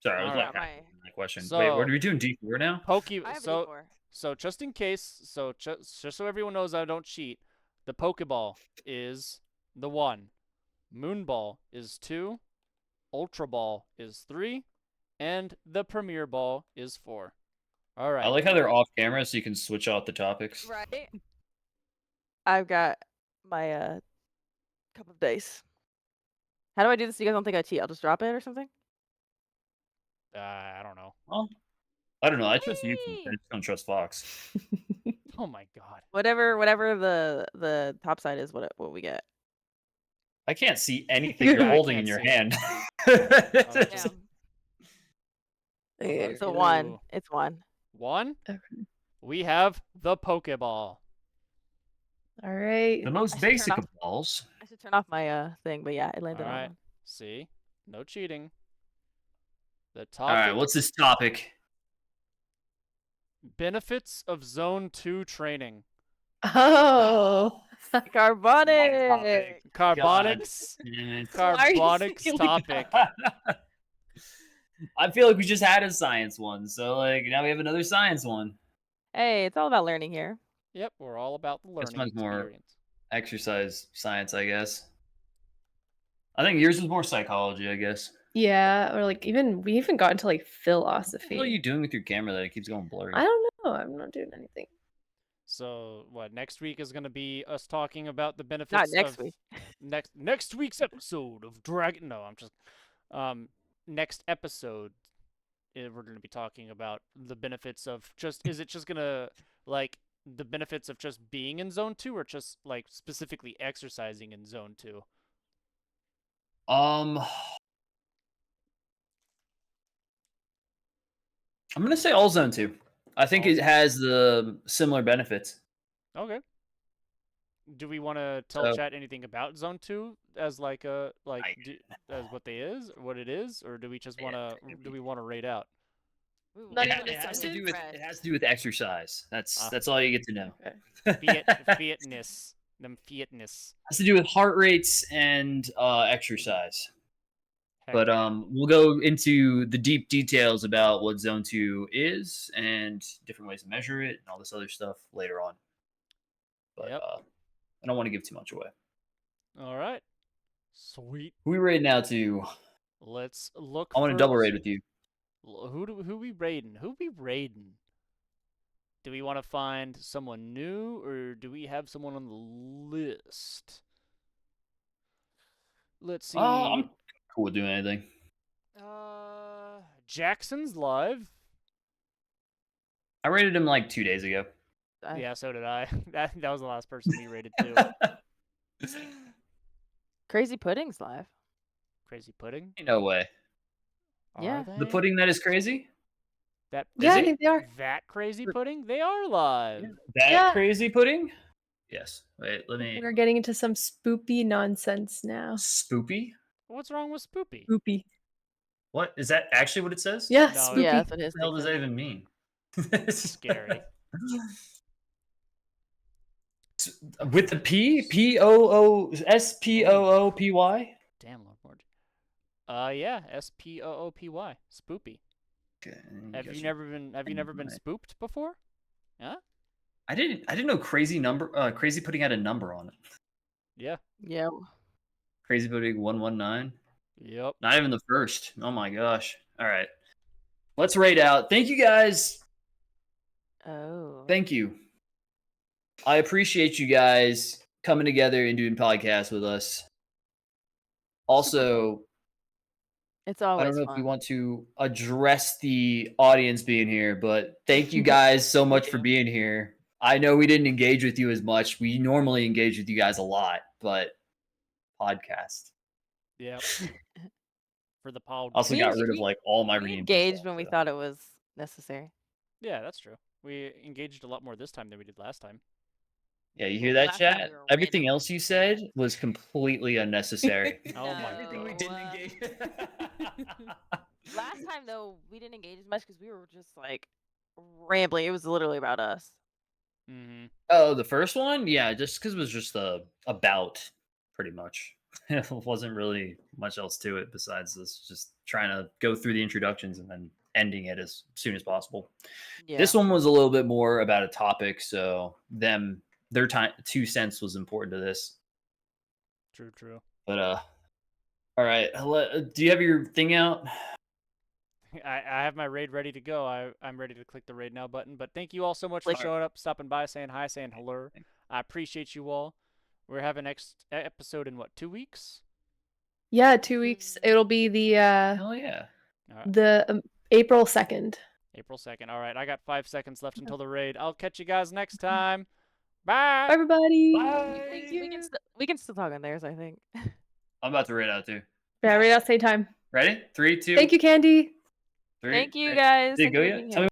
Sorry, I was
All
like
right.
that question.
So-
Wait, what are we doing? D4 now?
I have a
So
d4.
so just in case, just so everyone knows I don't cheat, the Pokeball is the 1, Moonball is 2, Ultra Ball is 3, and the Premier Ball is 4. All right.
I like how they're off camera so you can switch out the topics.
Right. I've got my cup of dice. How do I do this? You guys don't think I cheat? I'll just drop it or something?
I don't know.
Well, I don't know. I trust you. I
Hey!
just don't trust Fox.
Oh my god.
Whatever the top side is, what we get.
I can't see anything you're
I
holding
can't
in your
see.
hand.
Okay.
It's a
Ooh.
1. It's 1.
1.
Okay.
We have the Pokeball.
All right.
The most
I should turn
basic
off-
of balls.
I should turn off my thing, but yeah, it landed
All
on
right.
one.
See? No cheating. The
All right,
topic:
what's this topic?
benefits of Zone 2 training.
Oh.
Carbonic.
Carbonics.
Why are you
Carbonics
saying
topic.
I feel like we just had a science one, so like now we have another science one.
Hey, it's all about learning here.
Yep, we're all about the
This
learning
one's more-
experience.
Exercise science, I guess. I think yours was more psychology, I guess.
Yeah, or like we even got into like
What
philosophy.
are you doing with your camera that it keeps going blurry?
I don't know. I'm not doing anything.
So, what, next week is going to be us talking about the benefits
Not next
of
week.
next week's episode of Dragon. No, I'm just next episode we're going to be talking about the benefits of is it just going to like the benefits of just being in Zone 2 or just like specifically exercising in Zone 2?
I'm gonna say all zone 2. I think
All
it
zone.
has the similar benefits.
Okay. Do we want to tell
So-
chat anything about Zone 2 as like a
I-
as what it is, or do we just want to rate out?
Ooh,
Not
It,
even
it has to
assessment?
do with exercise. That's all you get to know.
Okay.
Fitness, them fitness.
Has to do with heart rates and exercise.
Heck
But
yeah.
we'll go into the deep details about what Zone 2 is and different ways to measure it and all this other stuff later on. But
Yep.
I don't want to give too much away.
All right. Sweet.
Who we raid now to?
Let's look.
I want to double raid with you.
Who we raiding? Who we raiding? Do we want to find someone new, or do we have someone on the list? Let's see.
I'm cool with doing anything.
Jackson's live.
I rated him like 2 days ago.
Yeah, so did I. That was the last person we rated too.
Crazy Pudding's live.
Crazy Pudding.
No way.
Yeah.
Are
The
they?
pudding that is crazy?
That
Yeah, I
it?
think they are.
that crazy pudding. They are live.
That
Yeah.
crazy pudding? Yes. Wait, let me.
We're getting into some spoopy nonsense now.
Spoopy?
What's wrong with Spoopy?
Spoopy.
What? Is that actually what it says?
Yeah,
No,
spoopy.
Yeah, that's what his
What the hell
thing
does
said.
that even mean?
Scary.
With the P? P-O-O-S-P-O-O-P-Y?
Damn, Lord Marge. Yeah, Spoopy. Spoopy.
Okay,
Have you never been
Right.
spooped before? Huh?
I didn't know crazy pudding had a number on it.
Yeah.
Yeah.
Crazy pudding 119.
Yep.
Not even the first. Oh my gosh. All right. Let's raid out. Thank you guys.
Oh.
Thank you. I appreciate you guys coming together and doing podcasts with us. Also,
It's
I
always
don't know if
fun.
we want to address the audience being here, but thank you guys so much for being here. I know we didn't engage with you as much. We normally engage with you guys a lot, but podcast.
Yep. For the pod.
Also got rid of like all my
We
redeemed
engaged
stuff,
when we
so.
thought it was necessary.
Yeah, that's true. We engaged a lot more this time than we did last time.
Yeah, you hear
Well,
that,
last time
chat?
we were
Everything
randomly
else you said was completely unnecessary.
Oh my
Everything we
God.
didn't engage.
Last time though, we didn't engage as much because we were just like rambling. It was literally about us.
Mm-hmm.
Oh, the first one? Yeah, just because it was just about, pretty much. It wasn't really much else to it besides this just trying to go through the introductions and then ending it as soon as possible.
Yeah.
This one was a little bit more about a topic, so their 2 cents was important to this.
True.
But all right, do you have your thing out?
I have my raid ready to go. I'm ready to click the raid now button. But thank you all so much for
Click.
showing up, stopping by, saying hi, saying hello. I appreciate you all. We're having next episode in what, 2 weeks?
Yeah, 2 weeks. It'll be the
Hell yeah.
April 2nd.
April 2nd. All right, I got 5 seconds left until the raid. I'll catch you guys next time. Bye.
Bye, everybody.
Bye.
We can still talk on theirs, I think.
I'm about to raid out too.
Yeah, right out same time.
Ready? 3, 2.
Thank you, Candy.
3.
Thank you guys.
Did it
Thanks
go
for
yet?
being
Tell
here.
me